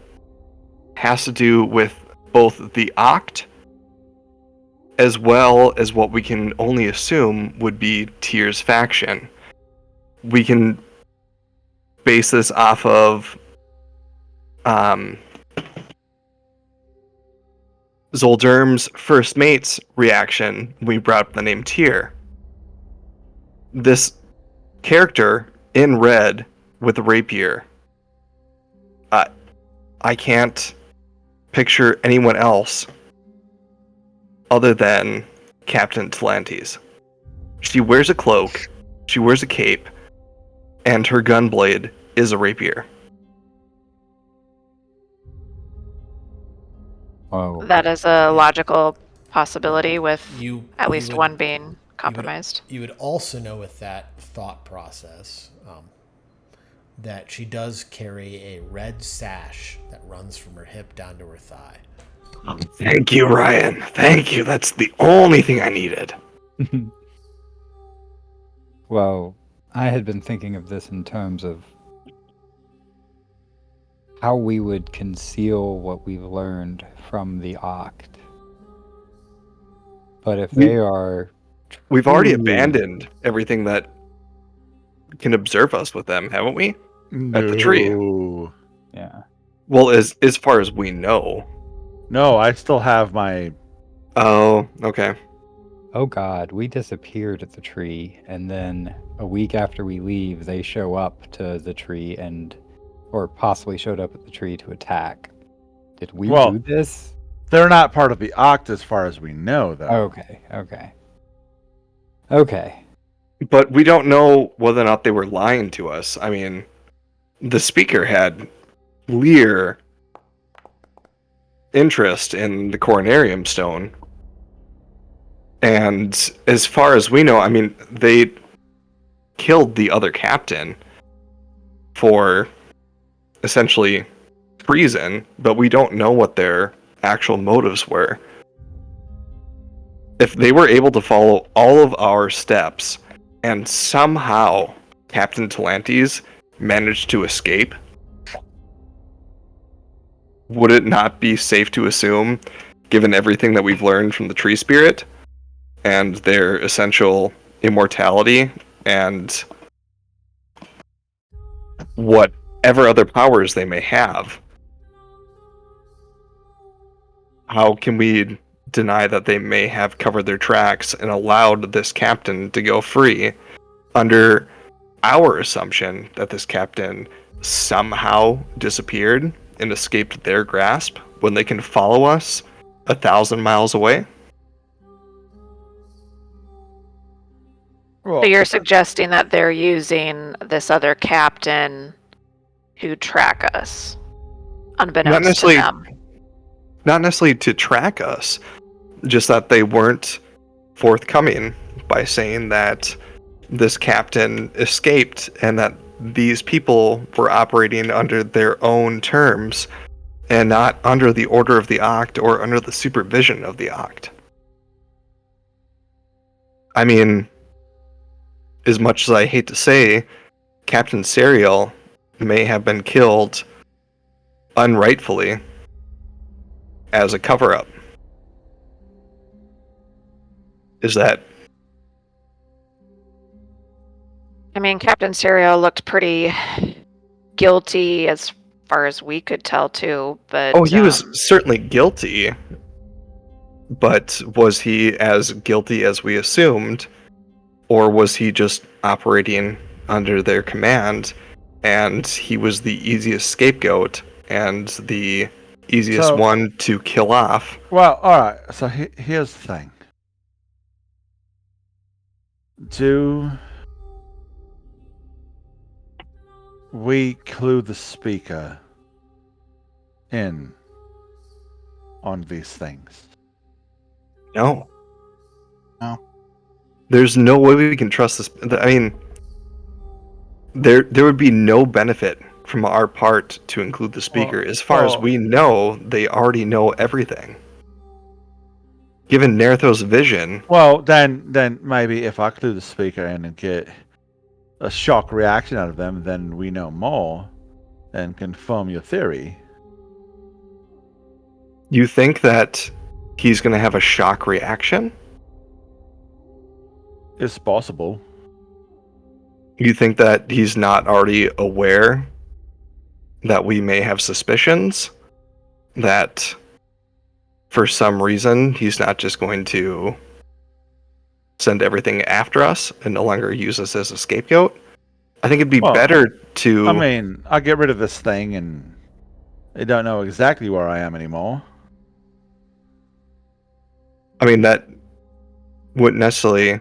has to do with both the Oct as well as what we can only assume would be Tyr's faction. We can base this off of Zolderm's first mate's reaction when we brought up the name Tyr. This character in red with a rapier, I can't picture anyone else other than Captain Talantes. She wears a cloak, she wears a cape, and her gunblade is a rapier. Whoa. That is a logical possibility with at you least would- one being compromised. You would also know with that thought process that she does carry a red sash that runs from her hip down to her thigh. Thank you, Ryan. Thank you. That's the only thing I needed. Well, I had been thinking of this in terms of how we would conceal what we've learned from the Oct. But if they are... We've already truly- abandoned everything that can observe us with them, haven't we? At the tree. No. Yeah. Well, as far as we know. No, I still have my. Oh, okay. Oh god, we disappeared at the tree, and then a week after we leave, they show up to the tree or possibly showed up at the tree to attack. Did we do this? They're not part of the Oct as far as we know, though. Okay. But we don't know whether or not they were lying to us. I mean, the speaker had clear interest in the coronarium stone. And as far as we know, I mean, they killed the other captain for essentially treason, but we don't know what their actual motives were. If they were able to follow all of our steps and somehow Captain Talantes managed to escape, would it not be safe to assume, given everything that we've learned from the tree spirit and their essential immortality and whatever other powers they may have, how can we deny that they may have covered their tracks and allowed this captain to go free under our assumption that this captain somehow disappeared and escaped their grasp when they can follow us 1,000 miles away. So you're suggesting that they're using this other captain to track us, unbeknownst to them. Not necessarily to track us, just that they weren't forthcoming by saying that this captain escaped and that these people were operating under their own terms and not under the order of the Oct or under the supervision of the Oct. I mean, as much as I hate to say, Captain Serial may have been killed unrightfully as a cover-up. Is that... I mean, Captain Serial looked pretty guilty as far as we could tell, too, but... Oh, he was certainly guilty, but was he as guilty as we assumed, or was he just operating under their command, and he was the easiest scapegoat and the easiest one to kill off? Well, alright, so here's the thing. Do we clue the speaker in on these things? No. No. There's no way we can trust this. I mean, there would be no benefit from our part to include the speaker. As far as we know, they already know everything. Given Nerthos' vision... Well, then maybe if I clue the speaker in and get a shock reaction out of them, then we know more and confirm your theory. You think that he's going to have a shock reaction? It's possible. You think that he's not already aware that we may have suspicions? That for some reason he's not just going to send everything after us and no longer use us as a scapegoat? I think it'd be better to... I mean, I'll get rid of this thing and they don't know exactly where I am anymore. I mean, that wouldn't necessarily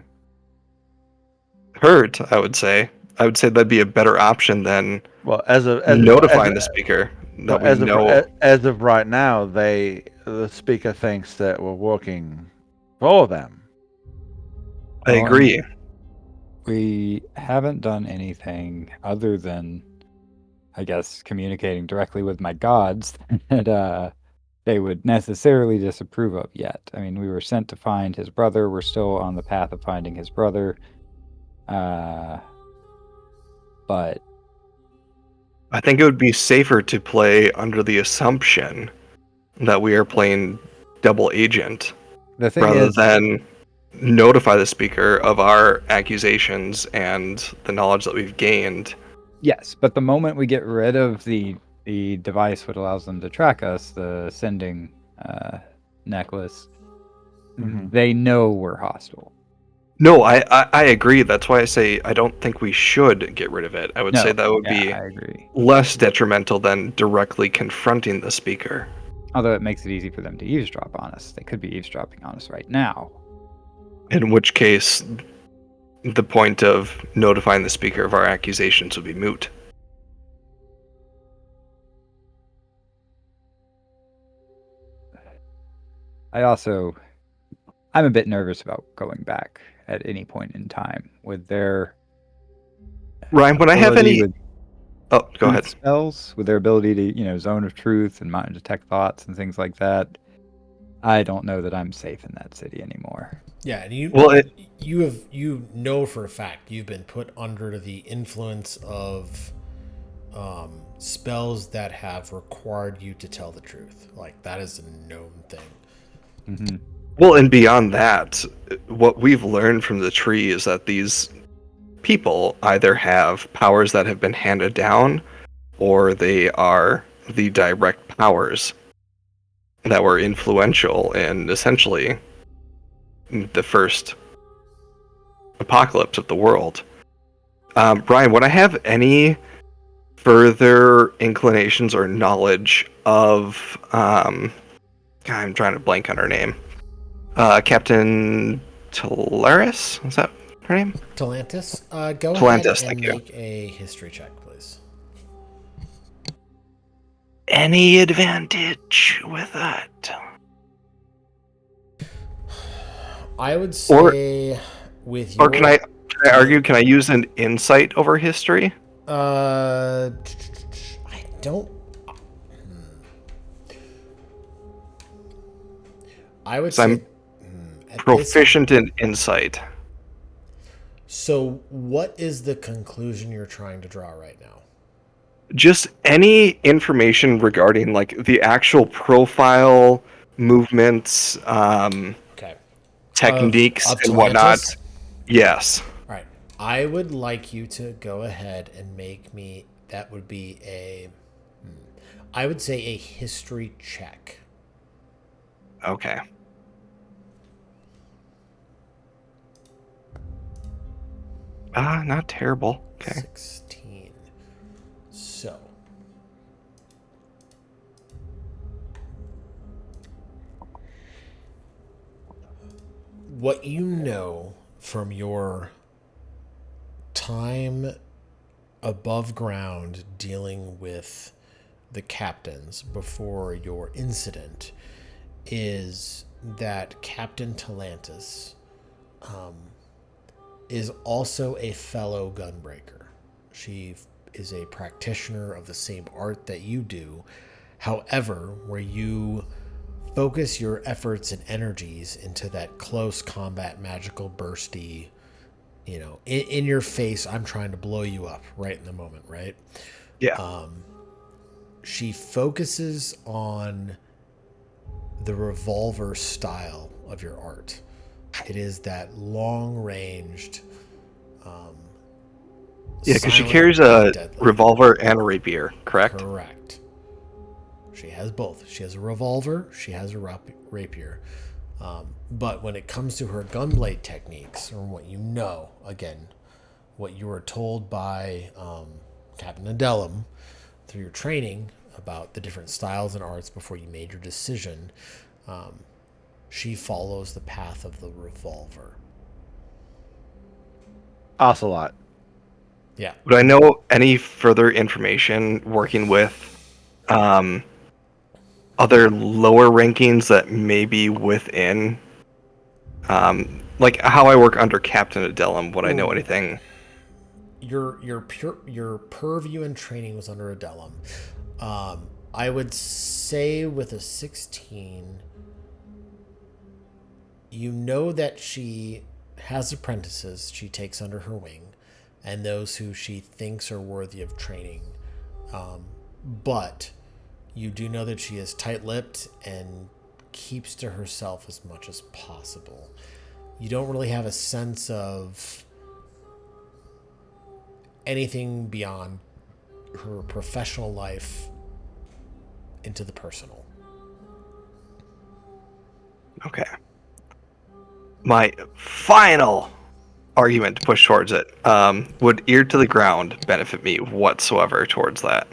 hurt, I would say. I would say that'd be a better option than notifying the speaker that we know. As of right now, the speaker thinks that we're working for them. I agree. We haven't done anything other than, I guess, communicating directly with my gods that they would necessarily disapprove of yet. I mean, we were sent to find his brother. We're still on the path of finding his brother. But I think it would be safer to play under the assumption that we are playing double agent rather than notify the speaker of our accusations and the knowledge that we've gained. Yes, but the moment we get rid of the device which allows them to track us, the sending necklace, they know we're hostile. No, I agree. That's why I say I don't think we should get rid of it. I would say that would be less detrimental than directly confronting the speaker. Although it makes it easy for them to eavesdrop on us. They could be eavesdropping on us right now. In which case, the point of notifying the speaker of our accusations would be moot. I'm a bit nervous about going back at any point in time with their Ryan, would I have any... Oh, go ahead. Spells, with their ability to, zone of truth and mind detect thoughts and things like that. I don't know that I'm safe in that city anymore. Yeah, and you know for a fact you've been put under the influence of spells that have required you to tell the truth. Like, that is a known thing. Mm-hmm. Well, and beyond that, what we've learned from the tree is that these people either have powers that have been handed down, or they are the direct powers that were influential in essentially the first apocalypse of the world. Brian, would I have any further inclinations or knowledge of God, I'm trying to blank on her name. Captain Talaris? Is that her name? Talantis, go ahead Talantis, and thank you. make a history check, please. Any advantage with that? I would say with your... Or can I argue, can I use an insight over history? I don't... I would 'Cause say... I'm at this... proficient in insight. So what is the conclusion you're trying to draw right now? Just any information regarding like the actual profile, movements, Okay. techniques, Of and whatnot. Talantis? Yes. All right. I would like you to go ahead and make me... That would be a... I would say a history check. Okay. Not terrible. Okay. 16. So. What you know from your time above ground dealing with the captains before your incident is that Captain Talantis is also a fellow gunbreaker. She is a practitioner of the same art that you do. However, where you focus your efforts and energies into that close combat, magical, bursty, in your face, I'm trying to blow you up right in the moment, right? Yeah. She focuses on the revolver style of your art. It is that long-ranged, Yeah, because she silent, carries a deadly. revolver and a rapier, correct? Correct. She has both. She has a revolver. She has a rapier. But when it comes to her gunblade techniques, or what you know, again, what you were told by Captain Adelum through your training about the different styles and arts before you made your decision, she follows the path of the revolver. Ocelot. Yeah. Would I know any further information working with other lower rankings that may be within, like how I work under Captain Adelum? Would I know anything? Your purview and training was under Adelum. I would say with a 16, you know that she has apprentices she takes under her wing, and those who she thinks are worthy of training. But you do know that she is tight-lipped and keeps to herself as much as possible. You don't really have a sense of anything beyond her professional life into the personal. Okay. My final argument to push towards it would ear to the ground benefit me whatsoever towards that?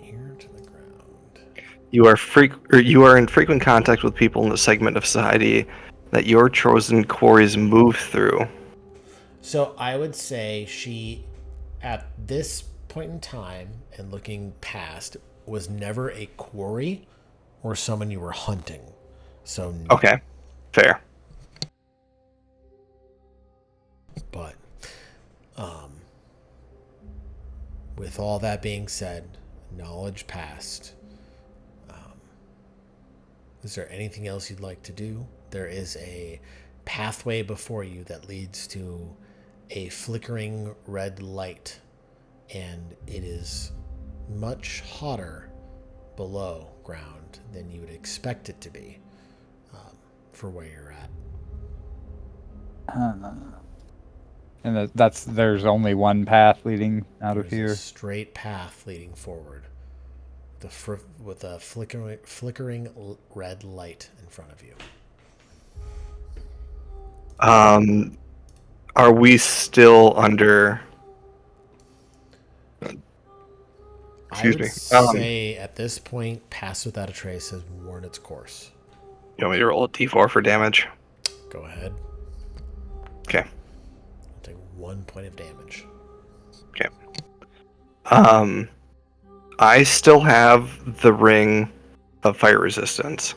Ear to the ground. You are in frequent contact with people in the segment of society that your chosen quarries move through. So I would say she, at this point in time and looking past, was never a quarry or someone you were hunting. So no. Okay, fair. But with all that being said, knowledge past. Is there anything else you'd like to do? There is a pathway before you that leads to a flickering red light, and it is much hotter below ground than you would expect it to be for where you're at. And there's only one path leading out of There's here. a straight path leading forward with a flickering red light in front of you. Are we still under Excuse I would me. say at this point, Pass Without a Trace has worn its course. You want me to roll a d4 for damage? Go ahead. Okay. Take 1 point of damage. Okay. I still have the ring of fire resistance.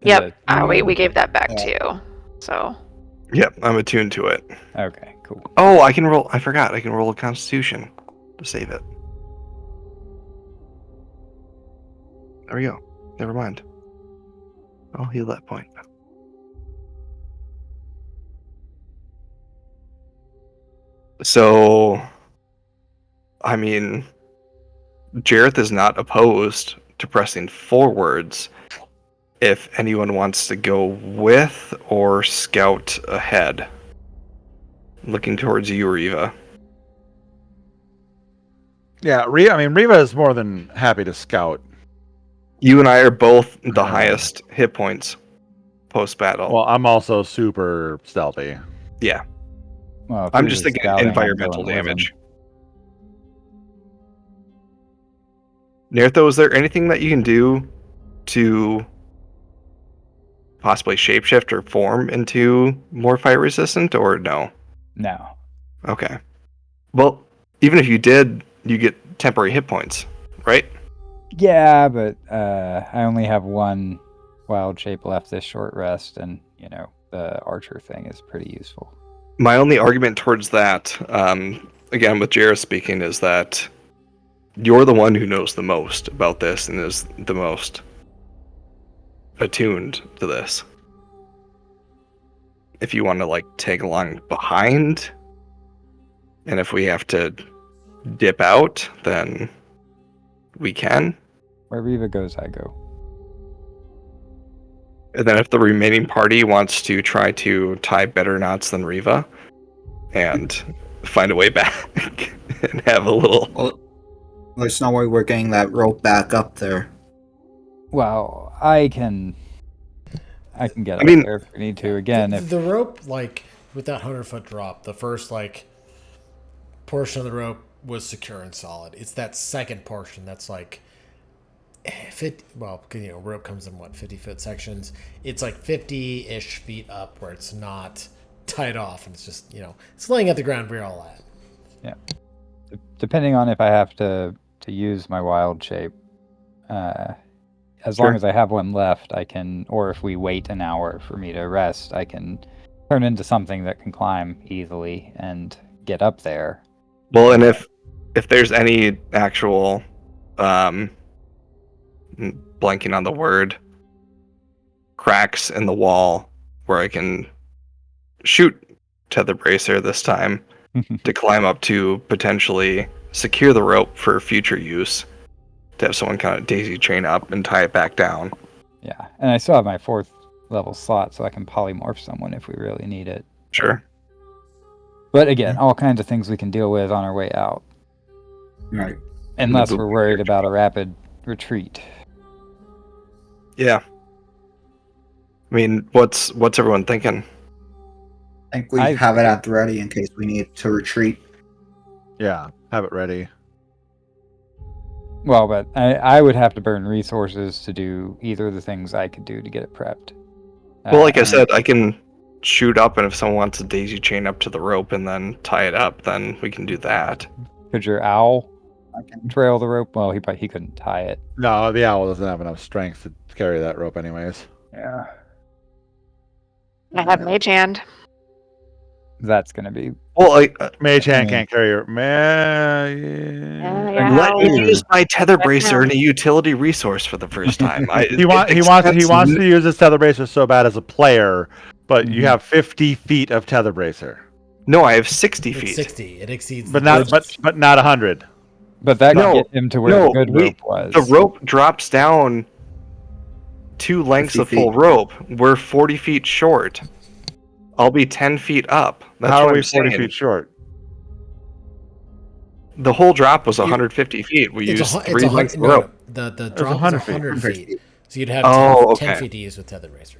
Is Yep. it We gave that back Yeah. to you. So Yep, I'm attuned to it. Okay, cool. Oh, I can roll. I forgot. I can roll a Constitution to save it. There we go. Never mind. I'll heal that point. So, I mean, Jareth is not opposed to pressing forwards if anyone wants to go with or scout ahead. Looking towards you, Riva. Yeah, Riva is more than happy to scout. You and I are both the highest hit points post battle. Well, I'm also super stealthy. Yeah, Well, if I'm you're just thinking scouting, I'm environmental going with him. damage. Nertho, is there anything that you can do to possibly shapeshift or form into more fire resistant, or no? No. Okay. Well, even if you did, you get temporary hit points, right? Yeah, but I only have one wild shape left this short rest, and the archer thing is pretty useful. My only argument towards that, again with Jareth speaking, is that you're the one who knows the most about this and is the most attuned to this. If you want to tag along behind, and if we have to dip out, then we can. Where Riva goes, I go. And then if the remaining party wants to try to tie better knots than Riva and find a way back and have a little... Well, there's no way we're getting that rope back up there. Well, I can get up there if we need to. Again, the rope, with that 100-foot drop, the first portion of the rope was secure and solid. It's that second portion that's rope comes in 50-foot sections. It's 50-ish feet up where it's not tied off, and it's just it's laying at the ground where you're all at. Yeah. Depending on if I have to use my wild shape, as long as I have one left, I can, or if we wait an hour for me to rest, I can turn into something that can climb easily and get up there. Well, and if there's any actual, blanking on the word, cracks in the wall where I can shoot tether bracer this time to climb up to potentially secure the rope for future use, to have someone kind of daisy chain up and tie it back down. Yeah, and I still have my 4th level slot, so I can polymorph someone if we really need it. Sure. But again, all kinds of things we can deal with on our way out. Right. Unless we're worried about a rapid retreat. Yeah. I mean, what's everyone thinking? I think we have it at the ready in case we need to retreat. Yeah, have it ready. Well, but I would have to burn resources to do either of the things I could do to get it prepped. Well, like I said, I can shoot up, and if someone wants to daisy chain up to the rope and then tie it up, then we can do that. Could your owl trail the rope? Well, he couldn't tie it. No, the owl doesn't have enough strength to carry that rope anyways. Yeah. I have Mage Hand. That's going to be... Well, Mage Hand can't carry your... Yeah. let me use my tether bracer and a utility resource for the first time. He wants to use his tether bracer so bad as a player, but you have 50 feet of tether bracer. No, I have 60 feet. It's 60. It exceeds. But not 100. But that could get him to where the good rope was. The rope drops down 2 lengths of full rope. We're 40 feet short. I'll be 10 feet up. That's How what are we I'm 40 saying. feet short? The whole drop was 150 feet. We used 3 lengths of rope. The drop was 100 feet. So you'd have 10 feet to use with tether racer.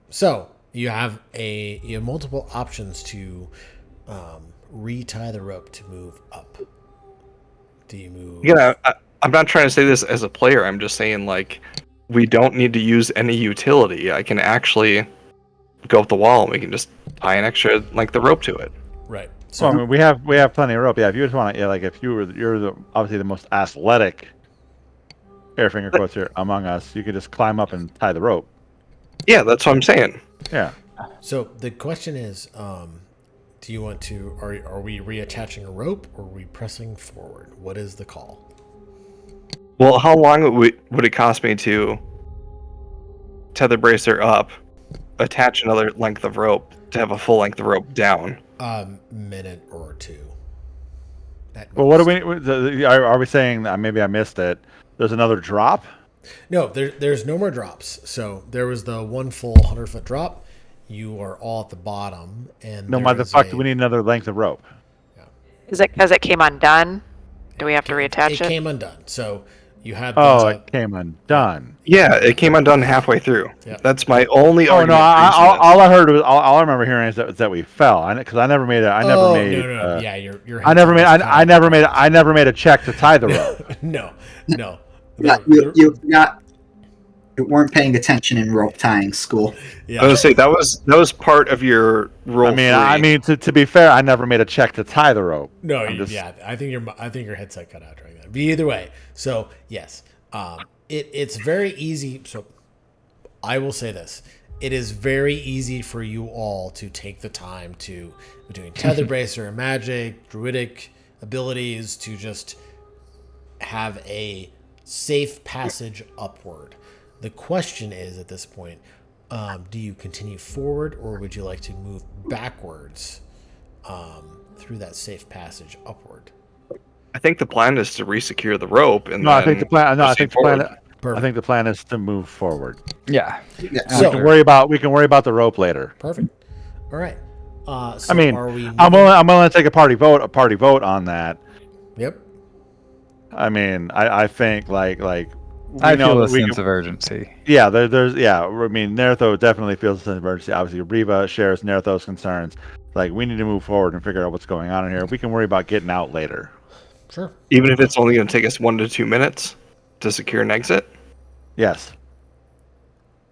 So you have multiple options to retie the rope to move up? Do you move? I'm not trying to say this as a player. I'm just saying, like, we don't need to use any utility. I can actually go up the wall and we can just tie an extra length of rope to it. Right. So So I mean, we have plenty of rope. Yeah, if you just want to, yeah, like if you're obviously the most athletic air finger quotes here among us, you could just climb up and tie the rope. Yeah, that's what I'm saying. Yeah. So the question is, do you want to? Are we reattaching a rope or are we pressing forward? What is the call? Well, how long would it cost me to tether bracer up, attach another length of rope to have a full length of rope down? Minute or two. Well, what do we? Are we saying that maybe I missed it? There's another drop. No, there's no more drops. So there was the one full 100-foot drop. You are all at the bottom, and No, there why the is fuck do we need another length of rope? Is it because it came undone? Do we have to It reattach it? came undone. So you had. Oh, it came undone. Yeah, it came undone halfway through. Yeah. That's my only Oh no! argument. for using All I heard was all I remember hearing is that we fell. Because I never made it. No. Yeah, your I never made a check to tie the rope. No. Yeah, you weren't paying attention in rope tying school. Yeah. I was gonna say that was part of your roll. I mean, to be fair, I never made a check to tie the rope. No, yeah, I think your headset cut out during that. But either way, so yes, it's very easy. So I will say this: it is very easy for you all to take the time to, between tether bracer and magic, druidic abilities, to just have a safe passage upward. The question is, at this point, do you continue forward or would you like to move backwards through that safe passage upward? I think the plan is to resecure the rope and I think the plan. I think the plan is to move forward. Yeah. So- We can worry about the rope later. Perfect. All right. So I mean, are we I'm willing to take a party vote on that. Yep. I mean, I think like I know feel a that we sense can- of urgency. Yeah, I mean, Nertho definitely feels a sense of emergency. Obviously, Riva shares Nertho's concerns. Like, we need to move forward and figure out what's going on in here. We can worry about getting out later. Sure. even if it's only going to take us 1 to 2 minutes to secure an exit. Yes.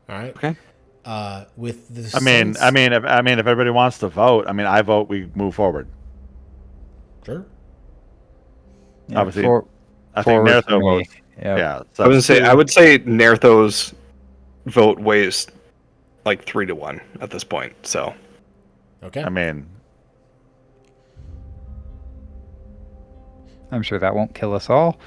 All right. Okay. With the I mean, if everybody wants to vote, I vote we move forward. Sure. Yeah, Obviously, I think forward for Nertho me. votes. Yep. Yeah. So I would say Nertho's vote weighs like 3 to 1 at this point. So Okay. I mean, I'm sure that won't kill us all.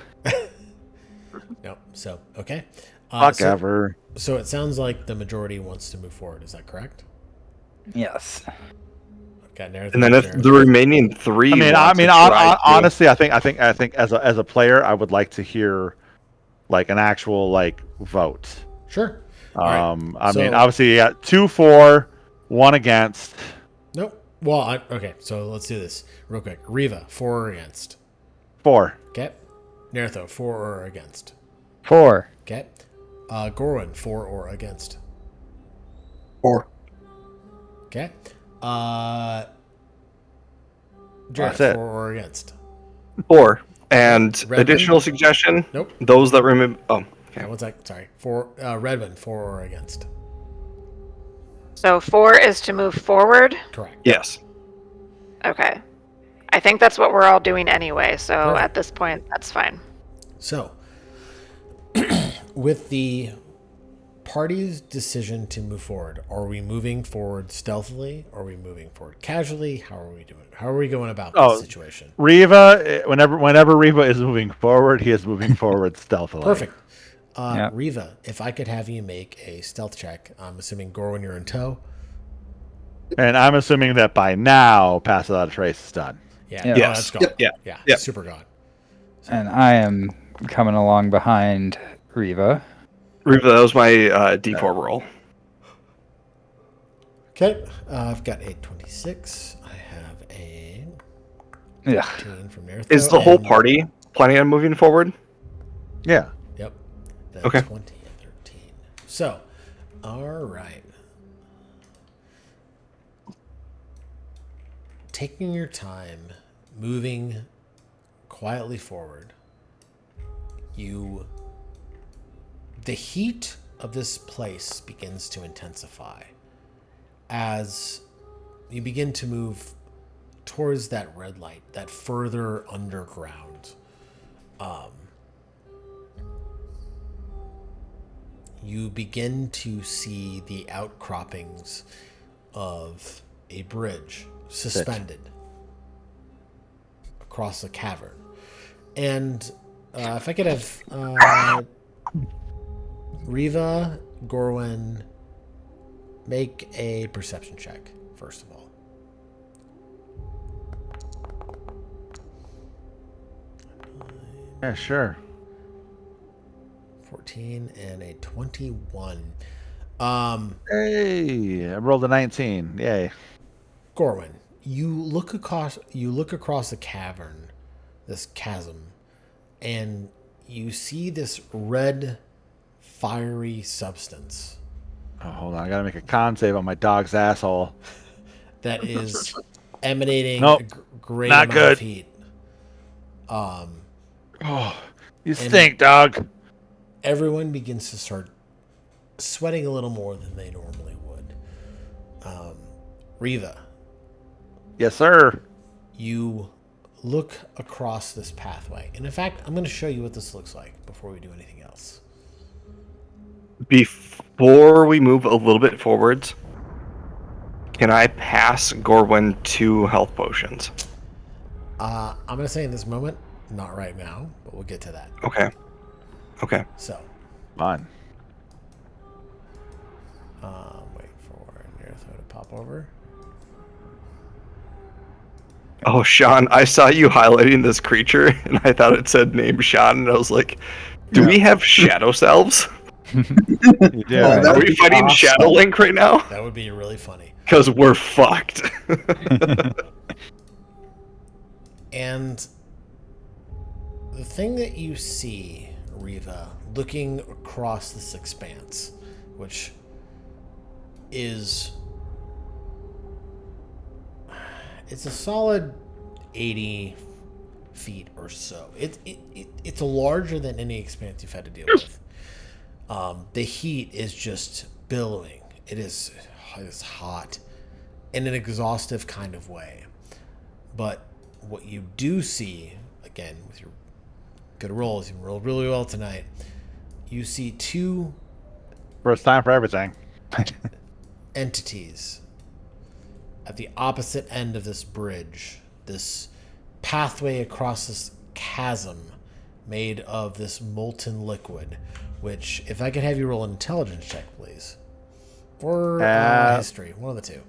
No. So okay. fuck so, ever. so it sounds like the majority wants to move forward. Is that correct? Yes. Okay. Narrative and then if the remaining 3 honestly, I think as a player, I would like to hear like an actual like vote. Sure. All right. So- Obviously, you got 2 for, 1 against. Nope. Well, okay. So let's do this real quick. Riva, for or against? 4. Okay. Nertho, for or against? 4. Okay. Gorwin, for or against? 4. Okay. Jared, That's it. for or against? 4. And Redmond? additional suggestion, Nope. those that remember... Oh, Okay. One sec. Sorry. For Redmond, for or against? So 4 is to move forward. Correct. yes. Okay. I think that's what we're all doing anyway, so Perfect. at this point, that's fine. So, with the party's decision to move forward, are we moving forward stealthily? Are we moving forward casually? How are we doing? How are we going about this situation? Riva, whenever Riva is moving forward, he is moving forward stealthily. Perfect. Yep. Riva, if I could have you make a stealth check, I'm assuming Gorwin, you're in tow. And I'm assuming that by now, Pass Without a Trace is done. Yeah. Yeah. Oh, Yes. that's gone. Yeah. Yeah. Yep. Super gone. And I am coming along behind Riva. Riva, that was my D4 roll. Okay. I've got a 26. I have a Yeah. 15 from Nertho. Is the whole and- party planning on moving forward? Yeah. Yep. The Okay. 20 and 13. So, all right. taking your time, moving quietly forward, the heat of this place begins to intensify as you begin to move towards that red light, that further underground. You begin to see the outcroppings of a bridge suspended across a cavern. And if I could have Riva, Gorwin, make a perception check, first of all. Yeah, sure. 14 and a 21. Hey, I rolled a 19. Yay. Gorwin, you look across the cavern, this chasm, and you see this red fiery substance Oh, hold on. I gotta make a con save on my dog's asshole. that is emanating Nope, a great not amount good. of heat. Oh, you stink, dog. Everyone begins to start sweating a little more than they normally would. Riva, Yes, sir. you look across this pathway. And in fact, I'm going to show you what this looks like before we do anything else. Before we move a little bit forwards, can I pass Gorwin 2 health potions? I'm going to say in this moment, not right now, but we'll get to that. Okay. So, Fun. wait for Nearthrow to pop over. Oh, Sean, I saw you highlighting this creature, and I thought it said name Sean, and I was like, do we have shadow selves? You do. Oh, Are that- we fighting awesome. Shadow Link right now? That would be really funny. Because we're fucked. And the thing that you see, Riva, looking across this expanse, which is it's a solid 80 feet or so. It's larger than any expanse you've had to deal with. The heat is just billowing. It is hot in an exhaustive kind of way. But what you do see, again, with your good rolls, you rolled really well tonight, you see two First time for everything. entities at the opposite end of this bridge, this pathway across this chasm made of this molten liquid, which, if I could have you roll an intelligence check, please. Or history, one of the two.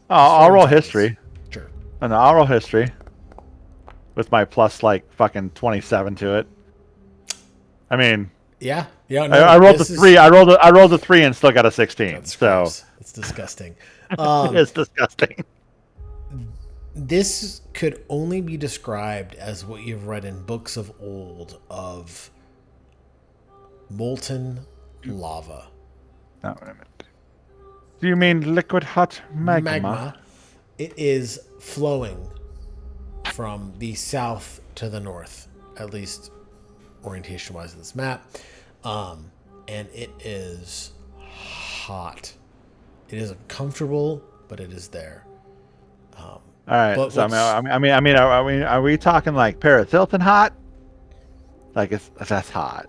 I'll roll history. Sure. No, I'll roll history. With my plus, like, fucking 27 to it. I mean... Yeah. No, I rolled a 3. I rolled a 3 and still got a 16. That's so gross. It's disgusting. it's disgusting. This could only be described as what you've read in books of old of molten lava. No, wait a minute. Do you mean liquid hot magma? It is flowing from the south to the north, at least orientation-wise of this map. And it is hot. It is uncomfortable, but it is there. All right. But So are we talking like Paris Hilton hot? Like that's hot.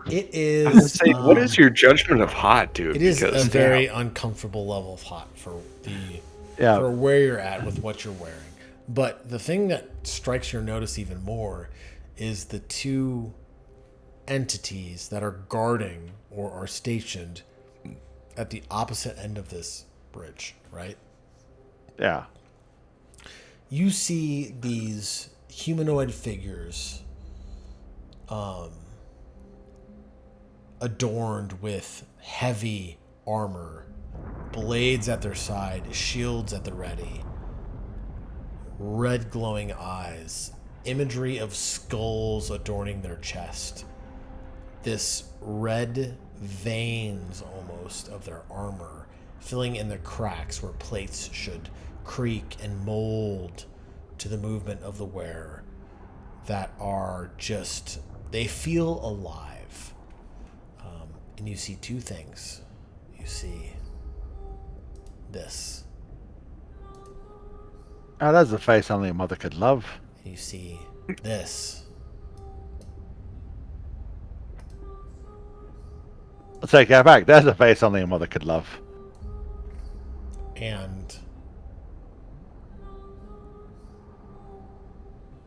It I was gonna is. say, what is your judgment of hot, dude? It is Because, a very uncomfortable level of hot for for where you're at with what you're wearing. But the thing that strikes your notice even more is the two entities that are guarding or are stationed at the opposite end of this bridge, right? Yeah. You see these humanoid figures adorned with heavy armor, blades at their side, shields at the ready, red glowing eyes, imagery of skulls adorning their chest, this red veins almost of their armor filling in the cracks where plates should creak and mold to the movement of the wearer that are just, they feel alive. And you see two things. You see this, Oh, that's a face only a mother could love. and you see this. I'll take that back. That's a face only a mother could love. And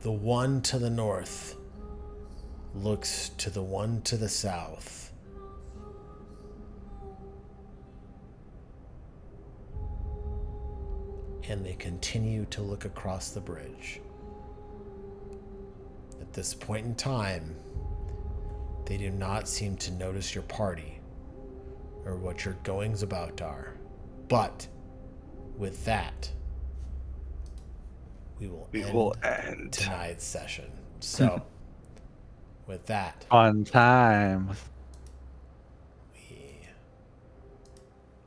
the one to the north looks to the one to the south. And they continue to look across the bridge. At this point in time, they do not seem to notice your party or what your goings about are. But with that, we will end tonight's session. So, with that, Fun times. we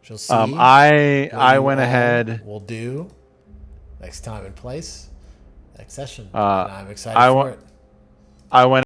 shall see. I what you went all ahead. will do next time and place, next session, Uh, and I'm excited I for wa- it. I went